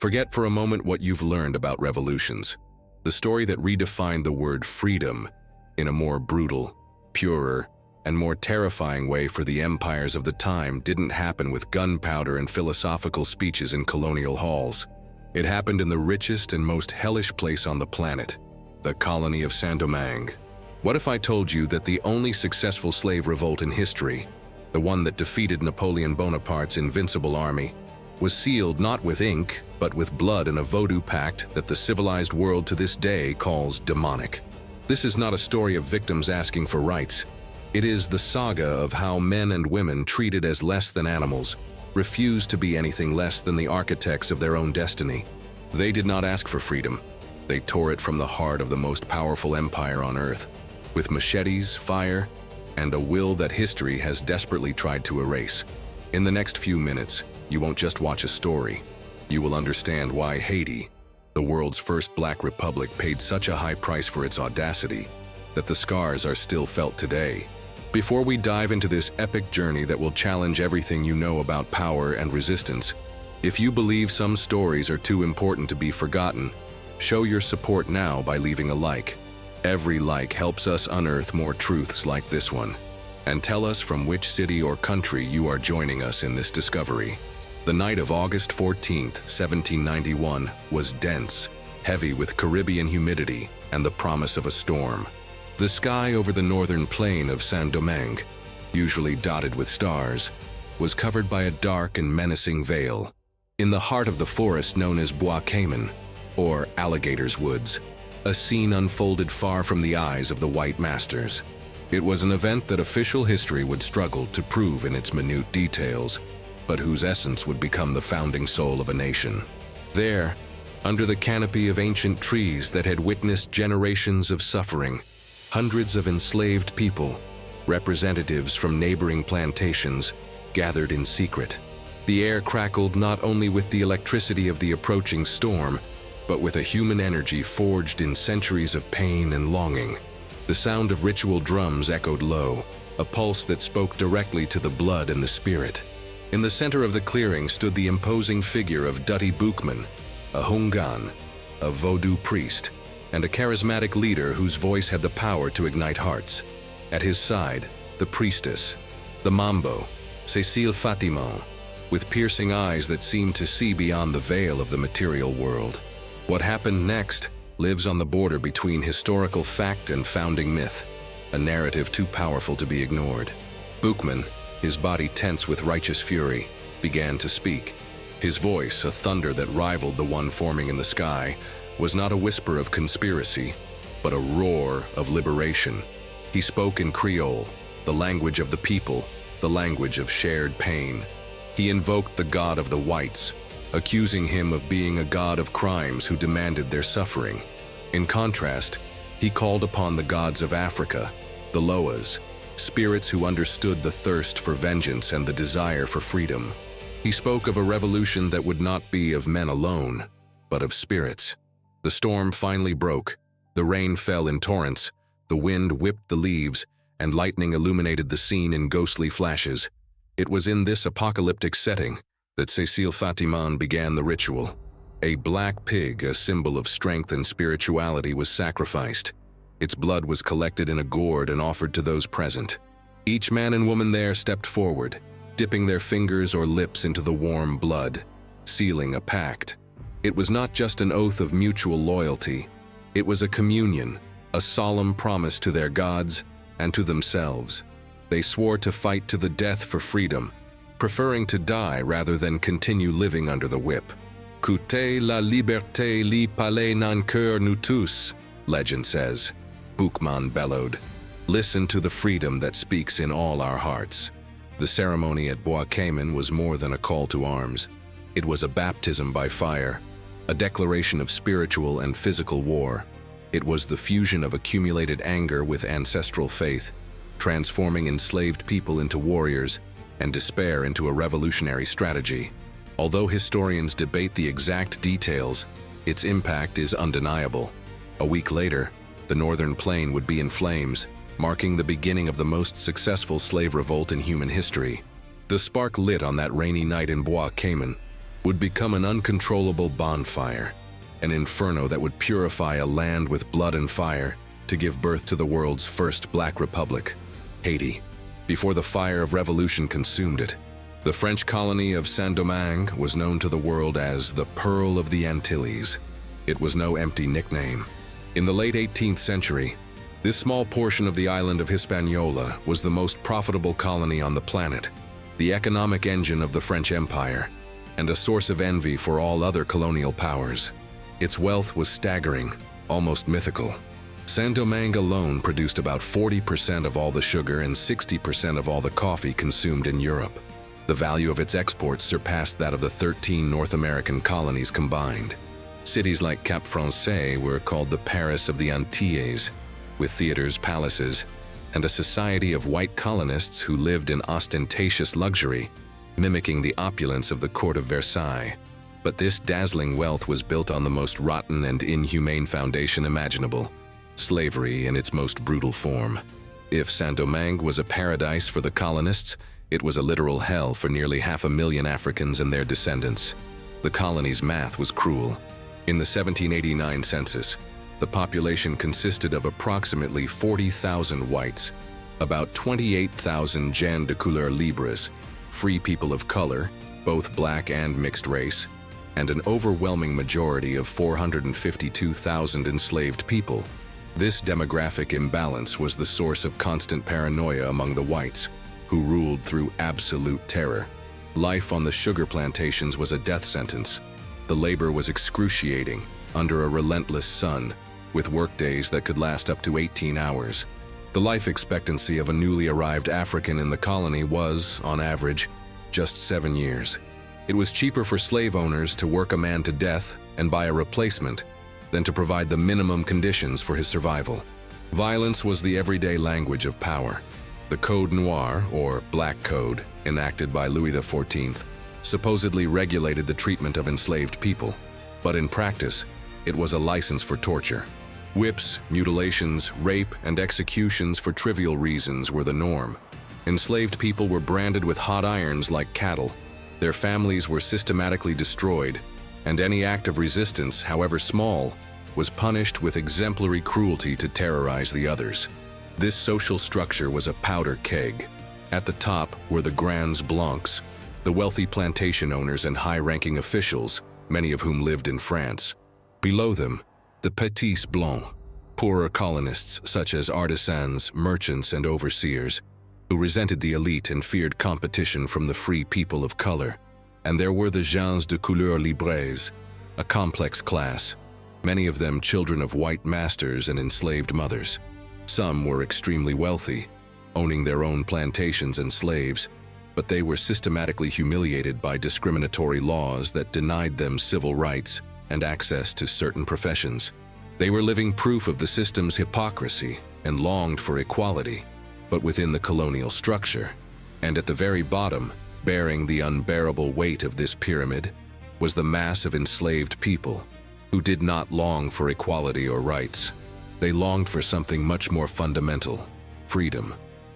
Forget for a moment what you've learned about revolutions. The story that redefined the word freedom in a more brutal, purer, and more terrifying way for the empires of the time didn't happen with gunpowder and philosophical speeches in colonial halls. It happened in the richest and most hellish place on the planet, the colony of Saint-Domingue. What if I told you that the only successful slave revolt in history, the one that defeated Napoleon Bonaparte's invincible army, was sealed not with ink, but with blood in a voodoo pact that the civilized world to this day calls demonic? This is not a story of victims asking for rights. It is the saga of how men and women treated as less than animals refused to be anything less than the architects of their own destiny. They did not ask for freedom. They tore it from the heart of the most powerful empire on earth, with machetes, fire, and a will that history has desperately tried to erase. In the next few minutes, you won't just watch a story. You will understand why Haiti, the world's first black republic, paid such a high price for its audacity that the scars are still felt today. Before we dive into this epic journey that will challenge everything you know about power and resistance, if you believe some stories are too important to be forgotten, show your support now by leaving a like. Every like helps us unearth more truths like this one. And tell us from which city or country you are joining us in this discovery. The night of August 14th, 1791 was dense, heavy with Caribbean humidity and the promise of a storm. The sky over the northern plain of Saint-Domingue, usually dotted with stars, was covered by a dark and menacing veil. In the heart of the forest known as Bois Cayman, or Alligator's Woods, a scene unfolded far from the eyes of the white masters. It was an event that official history would struggle to prove in its minute details, but whose essence would become the founding soul of a nation. There, under the canopy of ancient trees that had witnessed generations of suffering, hundreds of enslaved people, representatives from neighboring plantations, gathered in secret. The air crackled not only with the electricity of the approaching storm, but with a human energy forged in centuries of pain and longing. The sound of ritual drums echoed low, a pulse that spoke directly to the blood and the spirit. In the center of the clearing stood the imposing figure of Dutty Boukman, a Hungan, a voodoo priest, and a charismatic leader whose voice had the power to ignite hearts. At his side, the priestess, the Mambo, Cécile Fatimon, with piercing eyes that seemed to see beyond the veil of the material world. What happened next lives on the border between historical fact and founding myth, a narrative too powerful to be ignored. Boukman, his body tense with righteous fury, began to speak. His voice, a thunder that rivaled the one forming in the sky, was not a whisper of conspiracy, but a roar of liberation. He spoke in Creole, the language of the people, the language of shared pain. He invoked the god of the whites, accusing him of being a god of crimes who demanded their suffering. In contrast, he called upon the gods of Africa, the Loas, spirits who understood the thirst for vengeance and the desire for freedom. He spoke of a revolution that would not be of men alone, but of spirits. The storm finally broke. The rain fell in torrents, the wind whipped the leaves, and lightning illuminated the scene in ghostly flashes. It was in this apocalyptic setting that Cécile Fatimon began the ritual. A black pig, a symbol of strength and spirituality, was sacrificed. Its blood was collected in a gourd and offered to those present. Each man and woman there stepped forward, dipping their fingers or lips into the warm blood, sealing a pact. It was not just an oath of mutual loyalty. It was a communion, a solemn promise to their gods and to themselves. They swore to fight to the death for freedom, preferring to die rather than continue living under the whip. Coûtez la liberté li palais nan cœur nous tous, legend says. Boukman bellowed. Listen to the freedom that speaks in all our hearts. The ceremony at Bois Cayman was more than a call to arms. It was a baptism by fire, a declaration of spiritual and physical war. It was the fusion of accumulated anger with ancestral faith, transforming enslaved people into warriors and despair into a revolutionary strategy. Although historians debate the exact details, its impact is undeniable. A week later, the northern plain would be in flames, marking the beginning of the most successful slave revolt in human history. The spark lit on that rainy night in Bois Cayman, would become an uncontrollable bonfire, an inferno that would purify a land with blood and fire to give birth to the world's first Black Republic, Haiti, before the fire of revolution consumed it. The French colony of Saint-Domingue was known to the world as the Pearl of the Antilles. It was no empty nickname. In the late 18th century, this small portion of the island of Hispaniola was the most profitable colony on the planet, the economic engine of the French Empire, and a source of envy for all other colonial powers. Its wealth was staggering, almost mythical. Saint-Domingue alone produced about 40% of all the sugar and 60% of all the coffee consumed in Europe. The value of its exports surpassed that of the 13 North American colonies combined. Cities like Cap Français were called the Paris of the Antilles, with theaters, palaces, and a society of white colonists who lived in ostentatious luxury, mimicking the opulence of the court of Versailles. But this dazzling wealth was built on the most rotten and inhumane foundation imaginable: slavery in its most brutal form. If Saint-Domingue was a paradise for the colonists, it was a literal hell for nearly 500,000 Africans and their descendants. The colony's math was cruel. In the 1789 census, the population consisted of approximately 40,000 whites, about 28,000 gens de couleur libres, free people of color, both black and mixed race, and an overwhelming majority of 452,000 enslaved people. This demographic imbalance was the source of constant paranoia among the whites, who ruled through absolute terror. Life on the sugar plantations was a death sentence. The labor was excruciating, under a relentless sun, with workdays that could last up to 18 hours. The life expectancy of a newly arrived African in the colony was, on average, just 7 years. It was cheaper for slave owners to work a man to death and buy a replacement than to provide the minimum conditions for his survival. Violence was the everyday language of power. The Code Noir, or Black Code, enacted by Louis XIV, supposedly regulated the treatment of enslaved people, but in practice, it was a license for torture. Whips, mutilations, rape, and executions for trivial reasons were the norm. Enslaved people were branded with hot irons like cattle. Their families were systematically destroyed, and any act of resistance, however small, was punished with exemplary cruelty to terrorize the others. This social structure was a powder keg. At the top were the grands blancs, the wealthy plantation owners and high-ranking officials, many of whom lived in France. Below them, the petits blancs, poorer colonists such as artisans, merchants, and overseers, who resented the elite and feared competition from the free people of color. And there were the gens de couleur libres, a complex class, many of them children of white masters and enslaved mothers. Some were extremely wealthy, owning their own plantations and slaves, but they were systematically humiliated by discriminatory laws that denied them civil rights and access to certain professions. They were living proof of the system's hypocrisy and longed for equality, but within the colonial structure. And at the very bottom, bearing the unbearable weight of this pyramid, was the mass of enslaved people who did not long for equality or rights. They longed for something much more fundamental: freedom.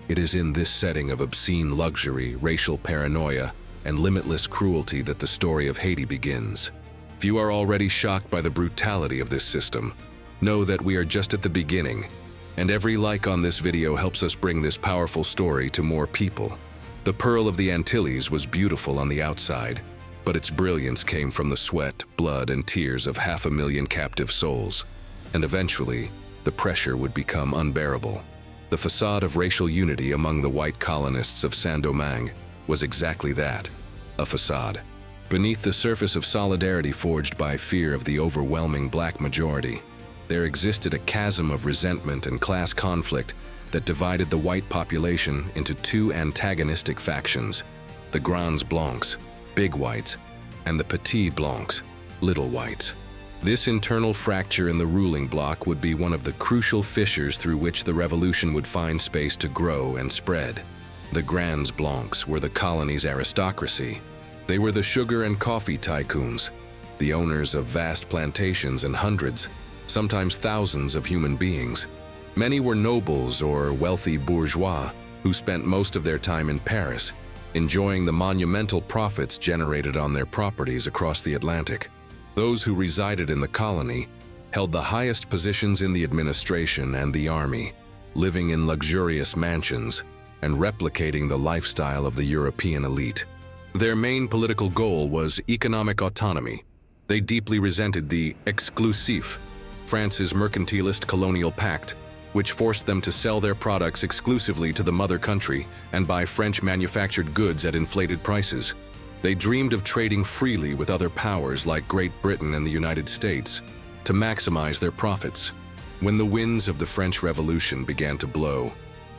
It is in this setting of obscene luxury, racial paranoia, and limitless cruelty that the story of Haiti begins. If you are already shocked by the brutality of this system, know that we are just at the beginning, and every like on this video helps us bring this powerful story to more people. The Pearl of the Antilles was beautiful on the outside, but its brilliance came from the sweat, blood, and tears of 500,000 captive souls, and eventually, the pressure would become unbearable. The facade of racial unity among the white colonists of Saint-Domingue was exactly that, a facade. Beneath the surface of solidarity forged by fear of the overwhelming black majority, there existed a chasm of resentment and class conflict that divided the white population into two antagonistic factions: the Grands Blancs, big whites, and the Petits Blancs, little whites. This internal fracture in the ruling bloc would be one of the crucial fissures through which the revolution would find space to grow and spread. The Grands Blancs were the colony's aristocracy. They were the sugar and coffee tycoons, the owners of vast plantations and hundreds, sometimes thousands of human beings. Many were nobles or wealthy bourgeois who spent most of their time in Paris, enjoying the monumental profits generated on their properties across the Atlantic. Those who resided in the colony held the highest positions in the administration and the army, living in luxurious mansions and replicating the lifestyle of the European elite. Their main political goal was economic autonomy. They deeply resented the exclusif, France's mercantilist colonial pact, which forced them to sell their products exclusively to the mother country and buy French-manufactured goods at inflated prices. They dreamed of trading freely with other powers like Great Britain and the United States to maximize their profits. When the winds of the French Revolution began to blow,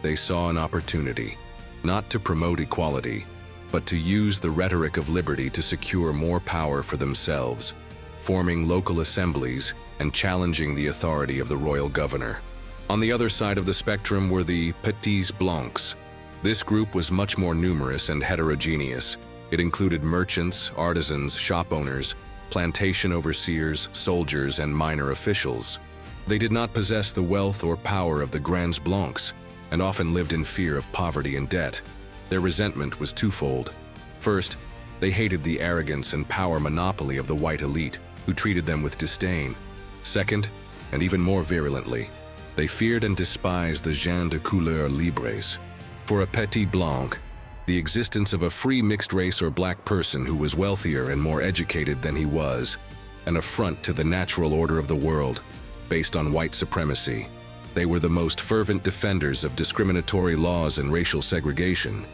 they saw an opportunity, not to promote equality, but to use the rhetoric of liberty to secure more power for themselves, forming local assemblies and challenging the authority of the royal governor. On the other side of the spectrum were the Petits Blancs. This group was much more numerous and heterogeneous. It included merchants, artisans, shop owners, plantation overseers, soldiers, and minor officials. They did not possess the wealth or power of the Grands Blancs and often lived in fear of poverty and debt. Their resentment was twofold. First, they hated the arrogance and power monopoly of the white elite, who treated them with disdain. Second, and even more virulently, they feared and despised the gens de couleur libres. For a Petit Blanc, the existence of a free mixed race or black person who was wealthier and more educated than he was, an affront to the natural order of the world, based on white supremacy. They were the most fervent defenders of discriminatory laws and racial segregation,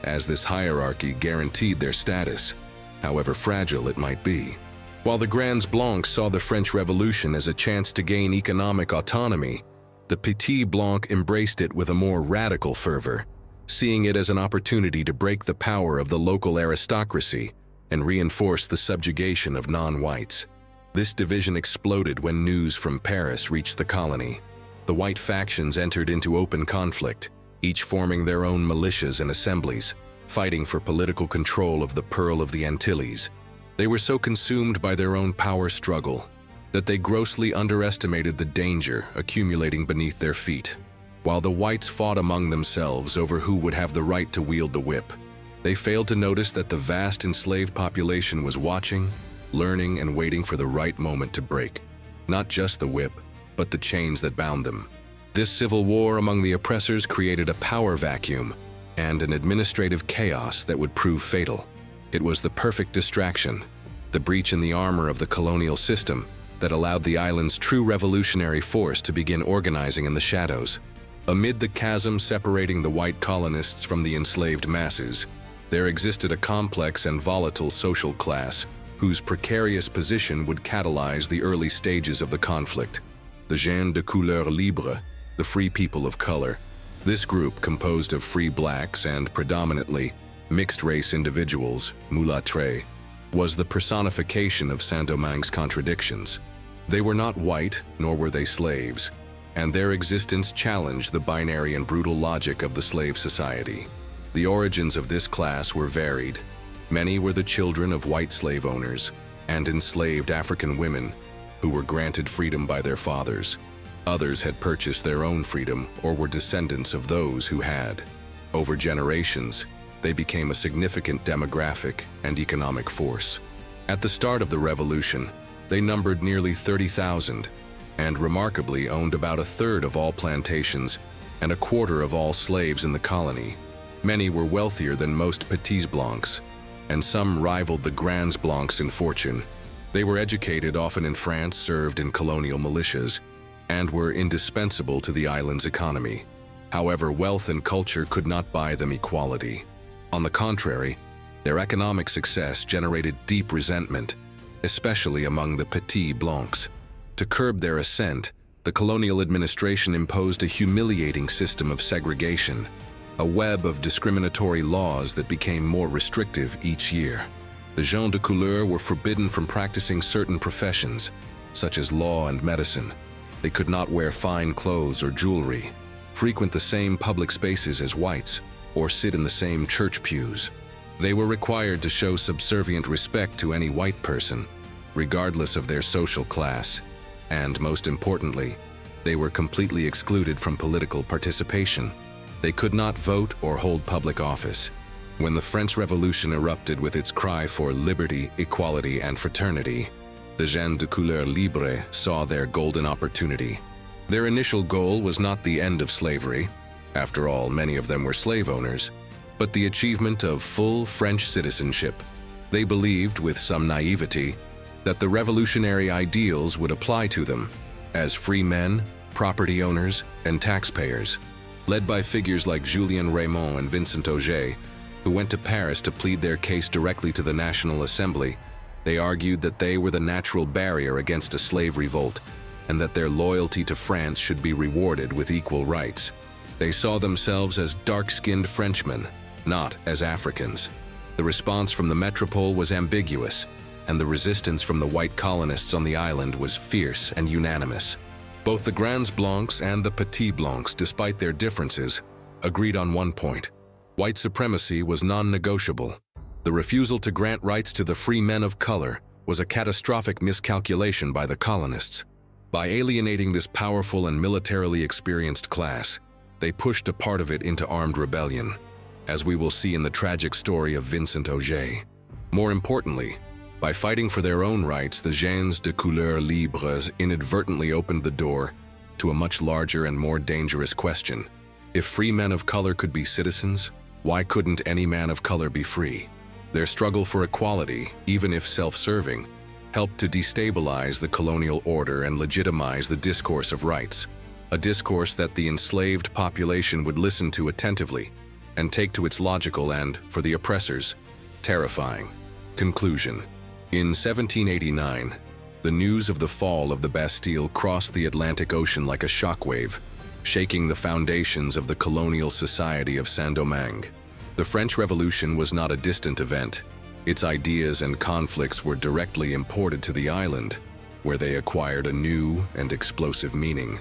as this hierarchy guaranteed their status, however fragile it might be. While the Grands Blancs saw the French Revolution as a chance to gain economic autonomy, the Petit Blanc embraced it with a more radical fervor, seeing it as an opportunity to break the power of the local aristocracy and reinforce the subjugation of non-whites. This division exploded when news from Paris reached the colony. The white factions entered into open conflict, each forming their own militias and assemblies, fighting for political control of the Pearl of the Antilles. They were so consumed by their own power struggle that they grossly underestimated the danger accumulating beneath their feet. While the whites fought among themselves over who would have the right to wield the whip, they failed to notice that the vast enslaved population was watching, learning, and waiting for the right moment to break. Not just the whip, but the chains that bound them. This civil war among the oppressors created a power vacuum and an administrative chaos that would prove fatal. It was the perfect distraction, the breach in the armor of the colonial system, that allowed the island's true revolutionary force to begin organizing in the shadows. Amid the chasm separating the white colonists from the enslaved masses, there existed a complex and volatile social class whose precarious position would catalyze the early stages of the conflict. The gens de couleur libre, the free people of color. This group, composed of free blacks and predominantly mixed-race individuals, mulâtres, was the personification of Saint-Domingue's contradictions. They were not white, nor were they slaves, and their existence challenged the binary and brutal logic of the slave society. The origins of this class were varied. Many were the children of white slave owners and enslaved African women who were granted freedom by their fathers. Others had purchased their own freedom or were descendants of those who had. Over generations, they became a significant demographic and economic force. At the start of the revolution, they numbered nearly 30,000 and remarkably owned about a third of all plantations and a quarter of all slaves in the colony. Many were wealthier than most Petits Blancs, and some rivaled the Grands Blancs in fortune. They were educated, often in France, served in colonial militias, and were indispensable to the island's economy. However, wealth and culture could not buy them equality. On the contrary, their economic success generated deep resentment, especially among the Petits Blancs. To curb their ascent, the colonial administration imposed a humiliating system of segregation, a web of discriminatory laws that became more restrictive each year. The gens de couleur were forbidden from practicing certain professions, such as law and medicine. They could not wear fine clothes or jewelry, frequent the same public spaces as whites, or sit in the same church pews. They were required to show subservient respect to any white person, regardless of their social class, and most importantly, they were completely excluded from political participation. They could not vote or hold public office. When the French Revolution erupted with its cry for liberty, equality, and fraternity, the gens de couleur libre saw their golden opportunity. Their initial goal was not the end of slavery, after all, many of them were slave owners, but the achievement of full French citizenship. They believed, with some naivety, that the revolutionary ideals would apply to them as free men, property owners, and taxpayers. Led by figures like Julien Raymond and Vincent Auger, who went to Paris to plead their case directly to the National Assembly, they argued that they were the natural barrier against a slave revolt, and that their loyalty to France should be rewarded with equal rights. They saw themselves as dark-skinned Frenchmen, not as Africans. The response from the metropole was ambiguous, and the resistance from the white colonists on the island was fierce and unanimous. Both the Grands Blancs and the Petits Blancs, despite their differences, agreed on one point. White supremacy was non-negotiable. The refusal to grant rights to the free men of color was a catastrophic miscalculation by the colonists. By alienating this powerful and militarily experienced class, they pushed a part of it into armed rebellion, as we will see in the tragic story of Vincent Auger. More importantly, by fighting for their own rights, the gens de couleur libre inadvertently opened the door to a much larger and more dangerous question. If free men of color could be citizens, why couldn't any man of color be free? Their struggle for equality, even if self-serving, helped to destabilize the colonial order and legitimize the discourse of rights, a discourse that the enslaved population would listen to attentively and take to its logical and, for the oppressors, terrifying conclusion. In 1789, the news of the fall of the Bastille crossed the Atlantic Ocean like a shockwave, shaking the foundations of the colonial society of Saint-Domingue. The French Revolution was not a distant event. Its ideas and conflicts were directly imported to the island, where they acquired a new and explosive meaning.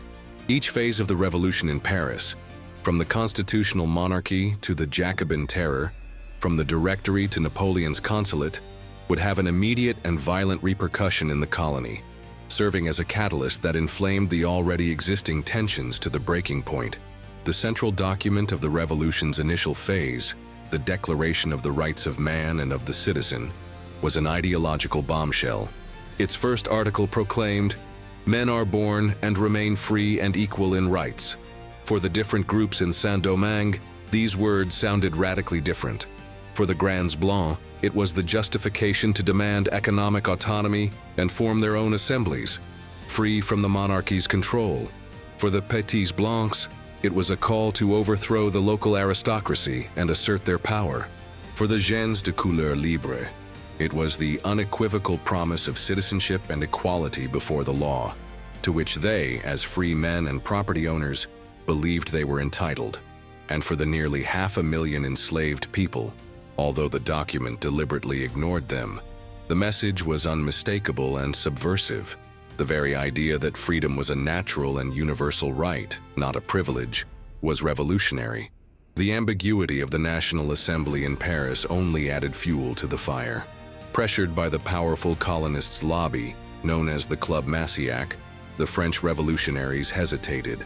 Each phase of the revolution in Paris, from the constitutional monarchy to the Jacobin terror, from the Directory to Napoleon's consulate, would have an immediate and violent repercussion in the colony, serving as a catalyst that inflamed the already existing tensions to the breaking point. The central document of the revolution's initial phase, the Declaration of the Rights of Man and of the Citizen, was an ideological bombshell. Its first article proclaimed, "Men are born and remain free and equal in rights." For the different groups in Saint-Domingue, these words sounded radically different. For the Grands Blancs, it was the justification to demand economic autonomy and form their own assemblies, free from the monarchy's control. For the Petits Blancs, it was a call to overthrow the local aristocracy and assert their power. For the gens de couleur libre, it was the unequivocal promise of citizenship and equality before the law, to which they, as free men and property owners, believed they were entitled. And for the nearly 500,000 enslaved people, although the document deliberately ignored them, the message was unmistakable and subversive. The very idea that freedom was a natural and universal right, not a privilege, was revolutionary. The ambiguity of the National Assembly in Paris only added fuel to the fire. Pressured by the powerful colonists' lobby, known as the Club Massiac, the French revolutionaries hesitated.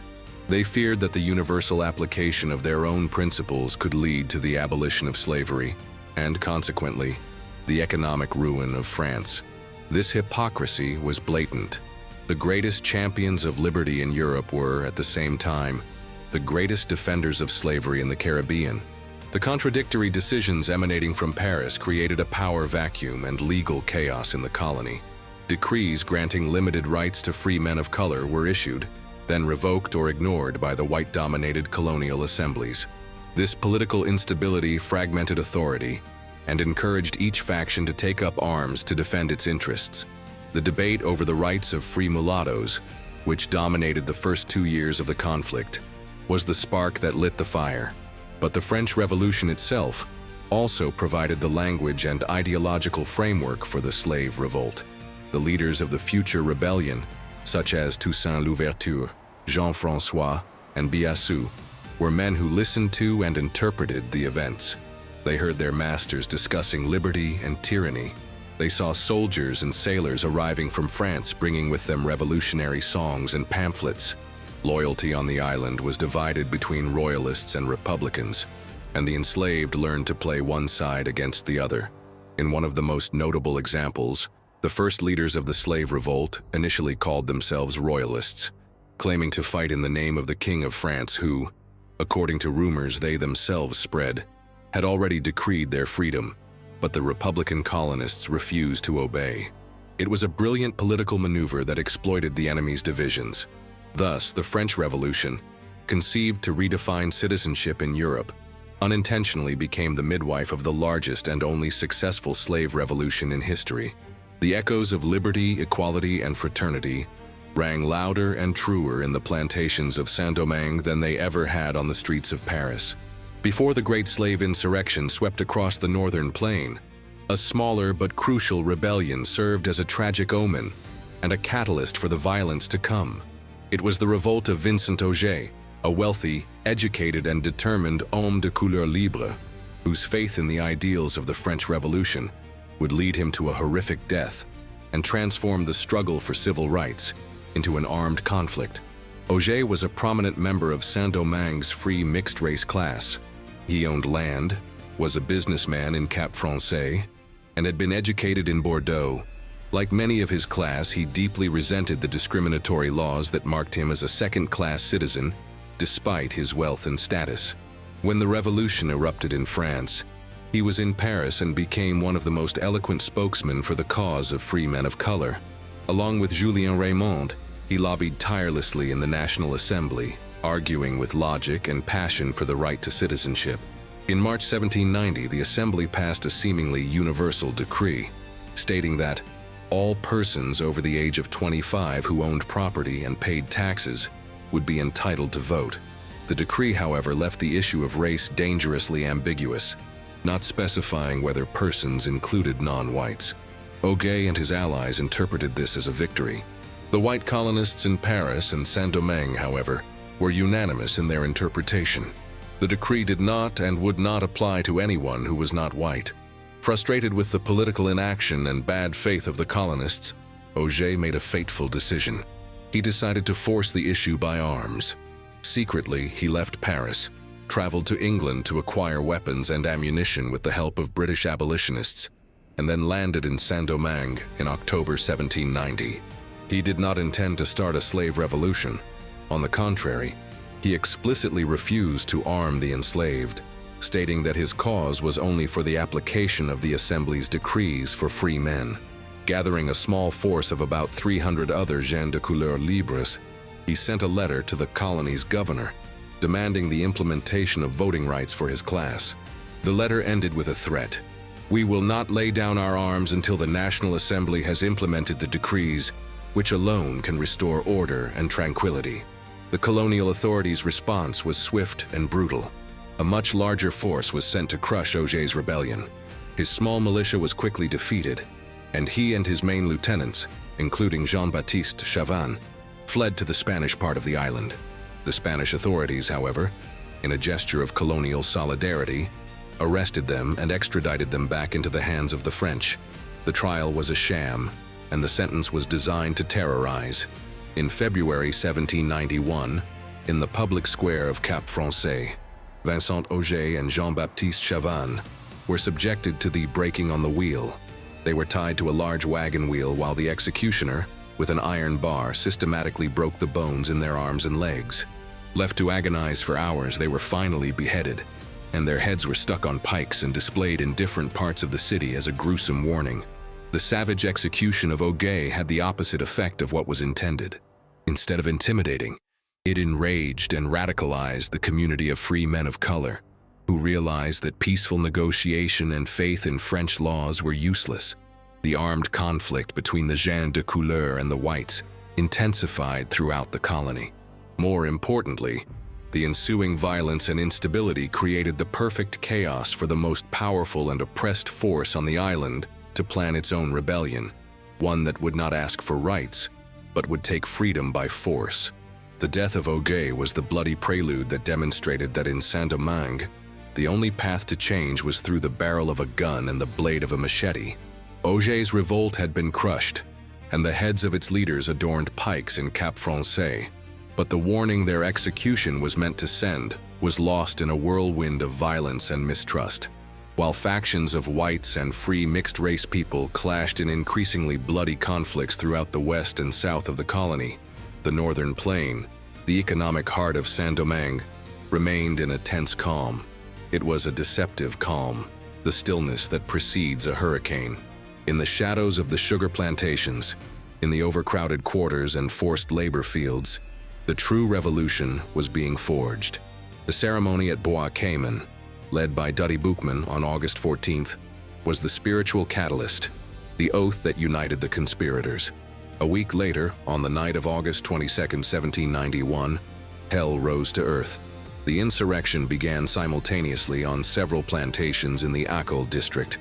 They feared that the universal application of their own principles could lead to the abolition of slavery, and consequently, the economic ruin of France. This hypocrisy was blatant. The greatest champions of liberty in Europe were, at the same time, the greatest defenders of slavery in the Caribbean. The contradictory decisions emanating from Paris created a power vacuum and legal chaos in the colony. Decrees granting limited rights to free men of color were issued, then revoked or ignored by the white-dominated colonial assemblies. This political instability fragmented authority and encouraged each faction to take up arms to defend its interests. The debate over the rights of free mulattoes, which dominated the first 2 years of the conflict, was the spark that lit the fire. But the French Revolution itself also provided the language and ideological framework for the slave revolt. The leaders of the future rebellion, such as Toussaint Louverture, Jean-François, and Biassou, were men who listened to and interpreted the events. They heard their masters discussing liberty and tyranny. They saw soldiers and sailors arriving from France bringing with them revolutionary songs and pamphlets. Loyalty on the island was divided between royalists and republicans. and the enslaved learned to play one side against the other. In one of the most notable examples, the first leaders of the slave revolt initially called themselves royalists, claiming to fight in the name of the King of France who, according to rumors they themselves spread, had already decreed their freedom, but the Republican colonists refused to obey. It was a brilliant political maneuver that exploited the enemy's divisions. Thus, the French Revolution, conceived to redefine citizenship in Europe, unintentionally became the midwife of the largest and only successful slave revolution in history. The echoes of liberty, equality, and fraternity rang louder and truer in the plantations of Saint-Domingue than they ever had on the streets of Paris. Before the great slave insurrection swept across the northern plain, a smaller but crucial rebellion served as a tragic omen and a catalyst for the violence to come. It was the revolt of Vincent Auger, a wealthy, educated, and determined homme de couleur libre, whose faith in the ideals of the French Revolution would lead him to a horrific death and transform the struggle for civil rights into an armed conflict. Auger was a prominent member of Saint-Domingue's free mixed-race class. He owned land, was a businessman in Cap Français, and had been educated in Bordeaux. Like many of his class, he deeply resented the discriminatory laws that marked him as a second-class citizen, despite his wealth and status. When the revolution erupted in France, he was in Paris and became one of the most eloquent spokesmen for the cause of free men of color. Along with Julien Raymond, he lobbied tirelessly in the National Assembly, arguing with logic and passion for the right to citizenship. In March 1790, the Assembly passed a seemingly universal decree, stating that all persons over the age of 25 who owned property and paid taxes would be entitled to vote. The decree, however, left the issue of race dangerously ambiguous, not specifying whether persons included non-whites. Auger and his allies interpreted this as a victory. The white colonists in Paris and Saint-Domingue, however, were unanimous in their interpretation. The decree did not and would not apply to anyone who was not white. Frustrated with the political inaction and bad faith of the colonists, Auger made a fateful decision. He decided to force the issue by arms. Secretly, he left Paris, traveled to England to acquire weapons and ammunition with the help of British abolitionists, and then landed in Saint-Domingue in October 1790. He did not intend to start a slave revolution. On the contrary, he explicitly refused to arm the enslaved, stating that his cause was only for the application of the Assembly's decrees for free men. Gathering a small force of about 300 other gens de couleur libres, he sent a letter to the colony's governor, demanding the implementation of voting rights for his class. The letter ended with a threat: "We will not lay down our arms until the National Assembly has implemented the decrees, which alone can restore order and tranquility." The colonial authorities' response was swift and brutal. A much larger force was sent to crush Auger's rebellion. His small militia was quickly defeated, and he and his main lieutenants, including Jean-Baptiste Chavannes, fled to the Spanish part of the island. The Spanish authorities, however, in a gesture of colonial solidarity, arrested them and extradited them back into the hands of the French. The trial was a sham, and the sentence was designed to terrorize. In February 1791, in the public square of Cap Français, Vincent Auger and Jean-Baptiste Chavannes were subjected to the breaking on the wheel. They were tied to a large wagon wheel while the executioner, with an iron bar, systematically broke the bones in their arms and legs. Left to agonize for hours, they were finally beheaded, and their heads were stuck on pikes and displayed in different parts of the city as a gruesome warning. The savage execution of Auger had the opposite effect of what was intended. Instead of intimidating, it enraged and radicalized the community of free men of color, who realized that peaceful negotiation and faith in French laws were useless. The armed conflict between the gens de couleur and the whites intensified throughout the colony. More importantly, the ensuing violence and instability created the perfect chaos for the most powerful and oppressed force on the island to plan its own rebellion, one that would not ask for rights, but would take freedom by force. The death of Auger was the bloody prelude that demonstrated that in Saint-Domingue, the only path to change was through the barrel of a gun and the blade of a machete. Auger's revolt had been crushed, and the heads of its leaders adorned pikes in Cap Français. but the warning their execution was meant to send was lost in a whirlwind of violence and mistrust. While factions of whites and free mixed-race people clashed in increasingly bloody conflicts throughout the west and south of the colony, the northern plain, the economic heart of Saint-Domingue, remained in a tense calm. It was a deceptive calm, the stillness that precedes a hurricane. In the shadows of the sugar plantations, in the overcrowded quarters and forced labor fields, the true revolution was being forged. The ceremony at Bois Cayman, led by Duddy Boukman on August 14th, was the spiritual catalyst, the oath that united the conspirators. A week later, on the night of August 22, 1791, hell rose to earth. The insurrection began simultaneously on several plantations in the Akol district.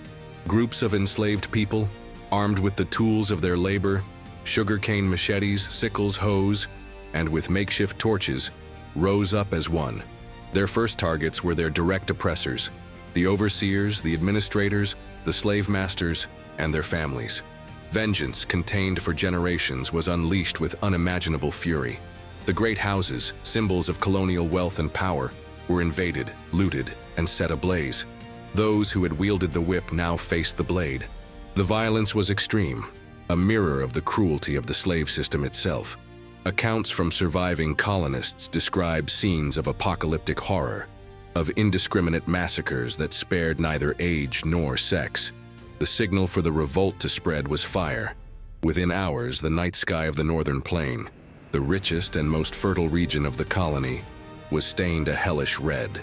Groups of enslaved people, armed with the tools of their labor, sugarcane machetes, sickles, hoes, and with makeshift torches, rose up as one. Their first targets were their direct oppressors, the overseers, the administrators, the slave masters, and their families. Vengeance, contained for generations, was unleashed with unimaginable fury. The great houses, symbols of colonial wealth and power, were invaded, looted, and set ablaze. Those who had wielded the whip now faced the blade. The violence was extreme, a mirror of the cruelty of the slave system itself. Accounts from surviving colonists describe scenes of apocalyptic horror, of indiscriminate massacres that spared neither age nor sex. The signal for the revolt to spread was fire. Within hours, the night sky of the northern plain, the richest and most fertile region of the colony, was stained a hellish red.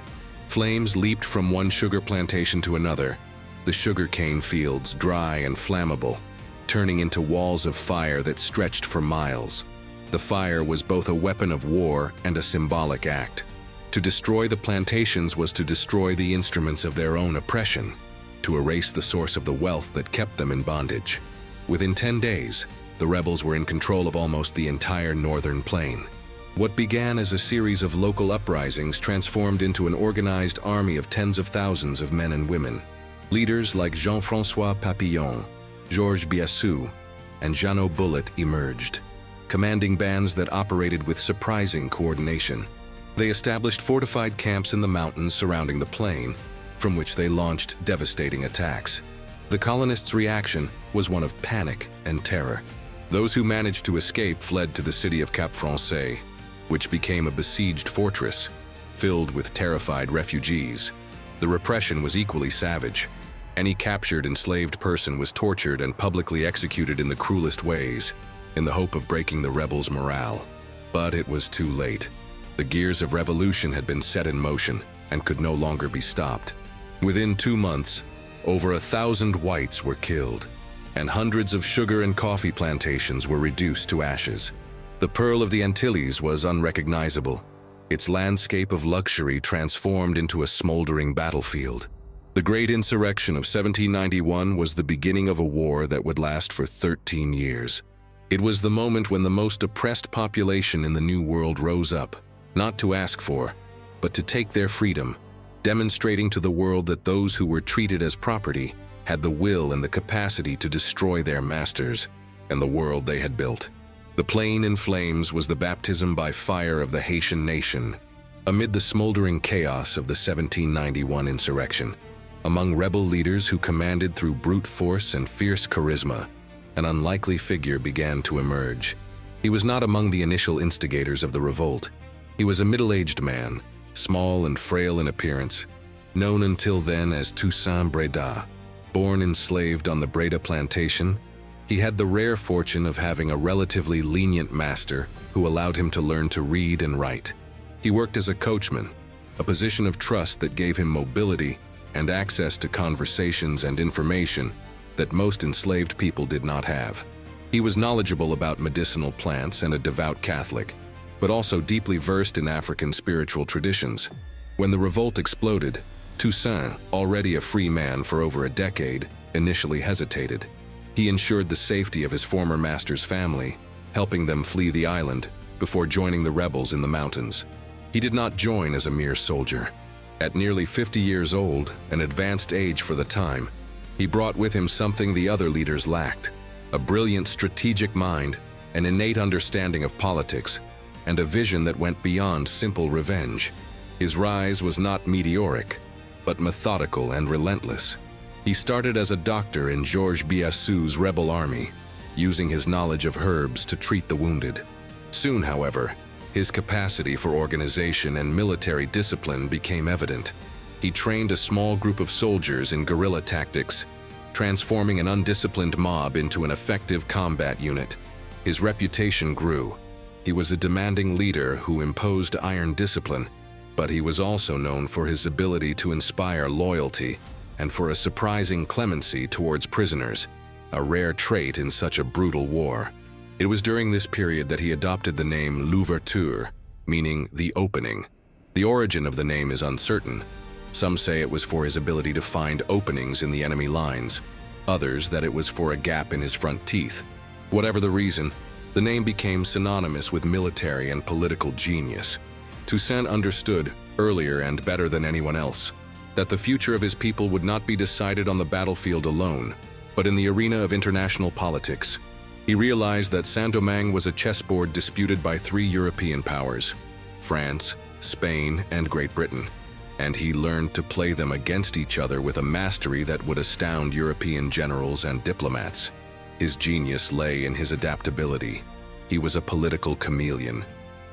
Flames leaped from one sugar plantation to another, the sugarcane fields dry and flammable, turning into walls of fire that stretched for miles. The fire was both a weapon of war and a symbolic act. To destroy the plantations was to destroy the instruments of their own oppression, to erase the source of the wealth that kept them in bondage. Within 10 days, the rebels were in control of almost the entire northern plain. What began as a series of local uprisings transformed into an organized army of tens of thousands of men and women. Leaders like Jean-François Papillon, Georges Biassou, and Jeannot Bullitt emerged, commanding bands that operated with surprising coordination. They established fortified camps in the mountains surrounding the plain, from which they launched devastating attacks. The colonists' reaction was one of panic and terror. Those who managed to escape fled to the city of Cap Français, which became a besieged fortress, filled with terrified refugees. The repression was equally savage. Any captured enslaved person was tortured and publicly executed in the cruelest ways, in the hope of breaking the rebels' morale. But it was too late. The gears of revolution had been set in motion and could no longer be stopped. Within 2 months, over 1,000 whites were killed, and hundreds of sugar and coffee plantations were reduced to ashes. The Pearl of the Antilles was unrecognizable, its landscape of luxury transformed into a smoldering battlefield. The Great Insurrection of 1791 was the beginning of a war that would last for 13 years. It was the moment when the most oppressed population in the New World rose up, not to ask for, but to take their freedom, demonstrating to the world that those who were treated as property had the will and the capacity to destroy their masters and the world they had built. The plain in flames was the baptism by fire of the Haitian nation. Amid the smoldering chaos of the 1791 insurrection, among rebel leaders who commanded through brute force and fierce charisma, an unlikely figure began to emerge. He was not among the initial instigators of the revolt. He was a middle-aged man, small and frail in appearance, known until then as Toussaint Breda. Born enslaved on the Breda plantation, he had the rare fortune of having a relatively lenient master who allowed him to learn to read and write. He worked as a coachman, a position of trust that gave him mobility and access to conversations and information that most enslaved people did not have. He was knowledgeable about medicinal plants and a devout Catholic, but also deeply versed in African spiritual traditions. When the revolt exploded, Toussaint, already a free man for over a decade, initially hesitated. He ensured the safety of his former master's family, helping them flee the island before joining the rebels in the mountains. He did not join as a mere soldier. At nearly 50 years old, an advanced age for the time, he brought with him something the other leaders lacked: a brilliant strategic mind, an innate understanding of politics, and a vision that went beyond simple revenge. His rise was not meteoric, but methodical and relentless. He started as a doctor in Georges Biassou's rebel army, using his knowledge of herbs to treat the wounded. Soon, however, his capacity for organization and military discipline became evident. He trained a small group of soldiers in guerrilla tactics, transforming an undisciplined mob into an effective combat unit. His reputation grew. He was a demanding leader who imposed iron discipline, but he was also known for his ability to inspire loyalty and for a surprising clemency towards prisoners, a rare trait in such a brutal war. It was during this period that he adopted the name Louverture, meaning the opening. The origin of the name is uncertain. Some say it was for his ability to find openings in the enemy lines, others that it was for a gap in his front teeth. Whatever the reason, the name became synonymous with military and political genius. Toussaint understood, earlier and better than anyone else, that the future of his people would not be decided on the battlefield alone, but in the arena of international politics. He realized that Saint-Domingue was a chessboard disputed by three European powers, France, Spain, and Great Britain, and he learned to play them against each other with a mastery that would astound European generals and diplomats. His genius lay in his adaptability. He was a political chameleon.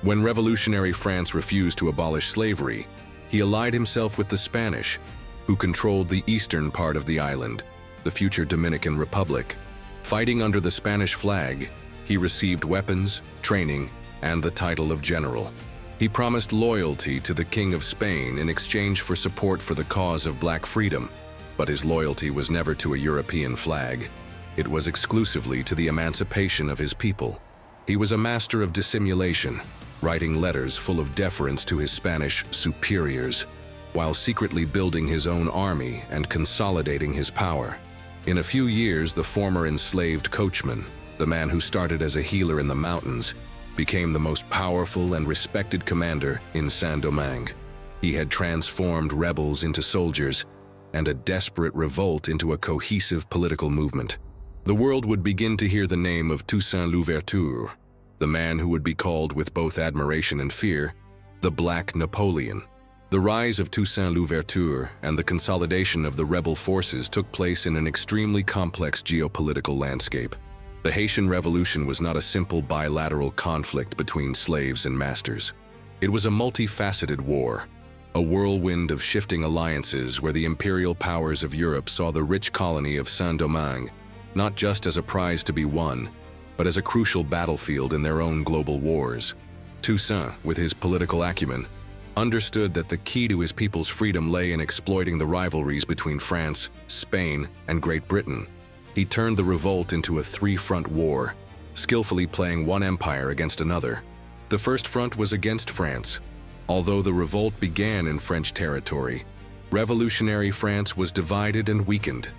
When revolutionary France refused to abolish slavery, he allied himself with the Spanish, who controlled the eastern part of the island, the future Dominican Republic. Fighting under the Spanish flag, he received weapons, training, and the title of general. He promised loyalty to the King of Spain in exchange for support for the cause of black freedom, but his loyalty was never to a European flag. It was exclusively to the emancipation of his people. He was a master of dissimulation, writing letters full of deference to his Spanish superiors, while secretly building his own army and consolidating his power. In a few years, the former enslaved coachman, the man who started as a healer in the mountains, became the most powerful and respected commander in Saint-Domingue. He had transformed rebels into soldiers and a desperate revolt into a cohesive political movement. The world would begin to hear the name of Toussaint Louverture, the man who would be called with both admiration and fear, the Black Napoleon. The rise of Toussaint Louverture and the consolidation of the rebel forces took place in an extremely complex geopolitical landscape. The Haitian Revolution was not a simple bilateral conflict between slaves and masters. It was a multifaceted war, a whirlwind of shifting alliances where the imperial powers of Europe saw the rich colony of Saint-Domingue not just as a prize to be won, but as a crucial battlefield in their own global wars. Toussaint, with his political acumen, understood that the key to his people's freedom lay in exploiting the rivalries between France, Spain, and Great Britain. He turned the revolt into a three-front war, skillfully playing one empire against another. The first front was against France. Although the revolt began in French territory, revolutionary France was divided and weakened.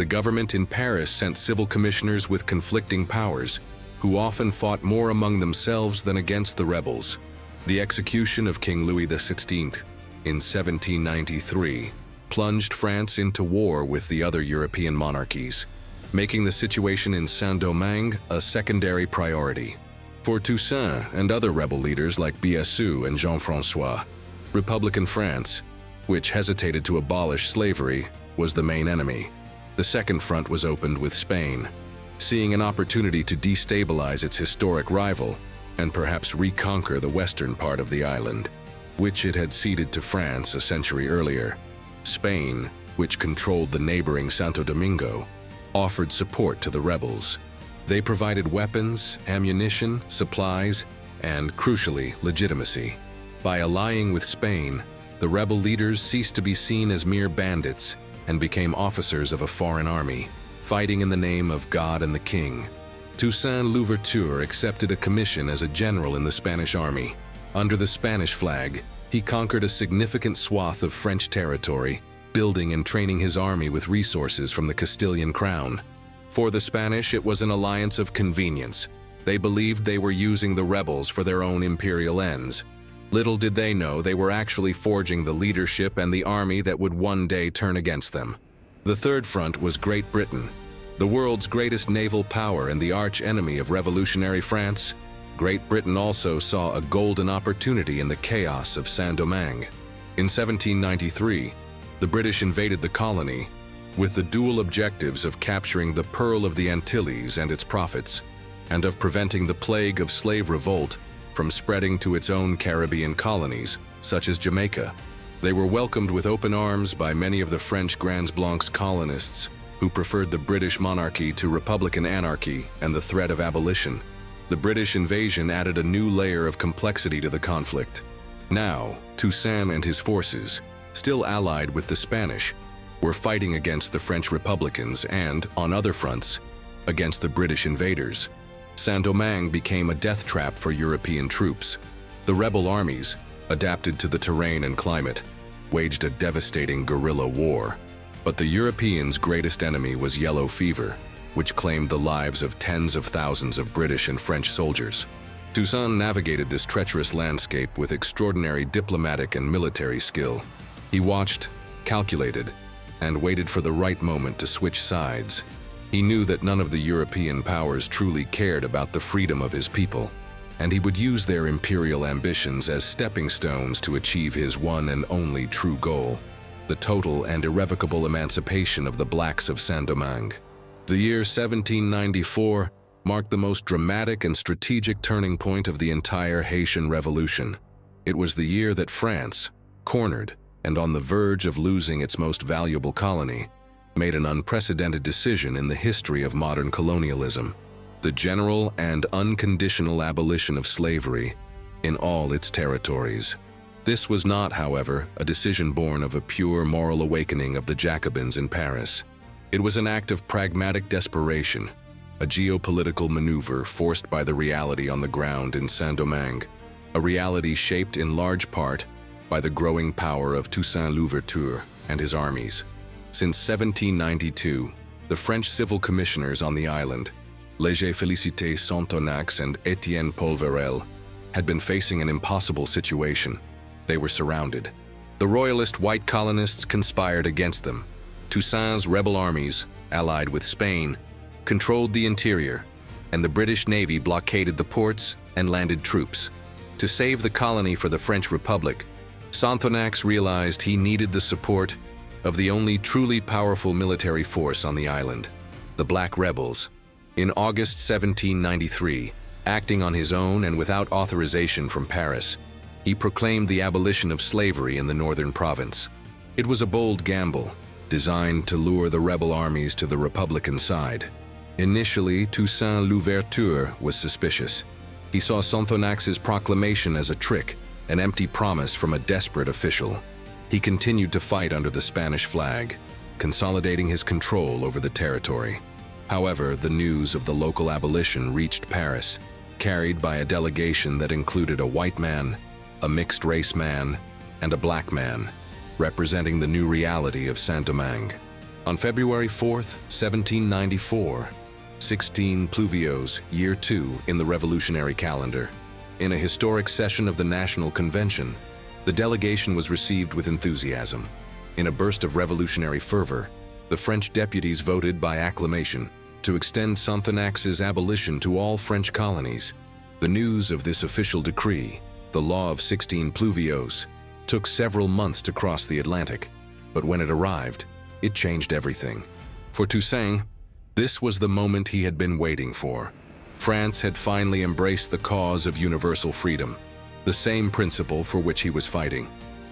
The government in Paris sent civil commissioners with conflicting powers, who often fought more among themselves than against the rebels. The execution of King Louis XVI in 1793 plunged France into war with the other European monarchies, making the situation in Saint-Domingue a secondary priority. For Toussaint and other rebel leaders like Biassou and Jean-François, Republican France, which hesitated to abolish slavery, was the main enemy. The second front was opened with Spain, seeing an opportunity to destabilize its historic rival and perhaps reconquer the western part of the island, which it had ceded to France a century earlier. Spain, which controlled the neighboring Santo Domingo, offered support to the rebels. They provided weapons, ammunition, supplies, and, crucially, legitimacy. By allying with Spain, the rebel leaders ceased to be seen as mere bandits and became officers of a foreign army, fighting in the name of God and the King. Toussaint Louverture accepted a commission as a general in the Spanish army. Under the Spanish flag, he conquered a significant swath of French territory, building and training his army with resources from the Castilian crown. For the Spanish, it was an alliance of convenience. They believed they were using the rebels for their own imperial ends. Little did they know they were actually forging the leadership and the army that would one day turn against them. The third front was Great Britain, the world's greatest naval power and the arch-enemy of revolutionary France. Great Britain also saw a golden opportunity in the chaos of Saint-Domingue. In 1793, the British invaded the colony with the dual objectives of capturing the Pearl of the Antilles and its profits, and of preventing the plague of slave revolt from spreading to its own Caribbean colonies, such as Jamaica. They were welcomed with open arms by many of the French Grands Blancs colonists, who preferred the British monarchy to republican anarchy and the threat of abolition. The British invasion added a new layer of complexity to the conflict. Now, Toussaint and his forces, still allied with the Spanish, were fighting against the French Republicans and, on other fronts, against the British invaders. Saint-Domingue became a death trap for European troops. The rebel armies, adapted to the terrain and climate, waged a devastating guerrilla war. But the Europeans' greatest enemy was yellow fever, which claimed the lives of tens of thousands of British and French soldiers. Toussaint navigated this treacherous landscape with extraordinary diplomatic and military skill. He watched, calculated, and waited for the right moment to switch sides. He knew that none of the European powers truly cared about the freedom of his people, and he would use their imperial ambitions as stepping stones to achieve his one and only true goal: the total and irrevocable emancipation of the blacks of Saint-Domingue. The year 1794 marked the most dramatic and strategic turning point of the entire Haitian Revolution. It was the year that France, cornered and on the verge of losing its most valuable colony, made an unprecedented decision in the history of modern colonialism: the general and unconditional abolition of slavery in all its territories. This was not, however, a decision born of a pure moral awakening of the Jacobins in Paris. It was an act of pragmatic desperation, a geopolitical maneuver forced by the reality on the ground in Saint-Domingue, a reality shaped in large part by the growing power of Toussaint Louverture and his armies. Since 1792, the French civil commissioners on the island, Léger Félicité Sonthonax and Étienne Polverel, had been facing an impossible situation. They were surrounded. The royalist white colonists conspired against them. Toussaint's rebel armies, allied with Spain, controlled the interior, and the British Navy blockaded the ports and landed troops. To save the colony for the French Republic, Sonthonax realized he needed the support of the only truly powerful military force on the island, the Black Rebels. In August 1793, acting on his own and without authorization from Paris, he proclaimed the abolition of slavery in the northern province. It was a bold gamble, designed to lure the rebel armies to the Republican side. Initially, Toussaint Louverture was suspicious. He saw Sonthonax's proclamation as a trick, an empty promise from a desperate official. He continued to fight under the Spanish flag, consolidating his control over the territory. However, the news of the local abolition reached Paris, carried by a delegation that included a white man, a mixed-race man, and a black man, representing the new reality of Saint-Domingue. On February 4th, 1794, 16 Pluvios, Year 2 in the Revolutionary calendar, in a historic session of the National Convention, the delegation was received with enthusiasm. In a burst of revolutionary fervor, the French deputies voted by acclamation to extend Sonthonax's abolition to all French colonies. The news of this official decree, the Law of 16 Pluvios, took several months to cross the Atlantic, but when it arrived, it changed everything. For Toussaint, this was the moment he had been waiting for. France had finally embraced the cause of universal freedom, the same principle for which he was fighting.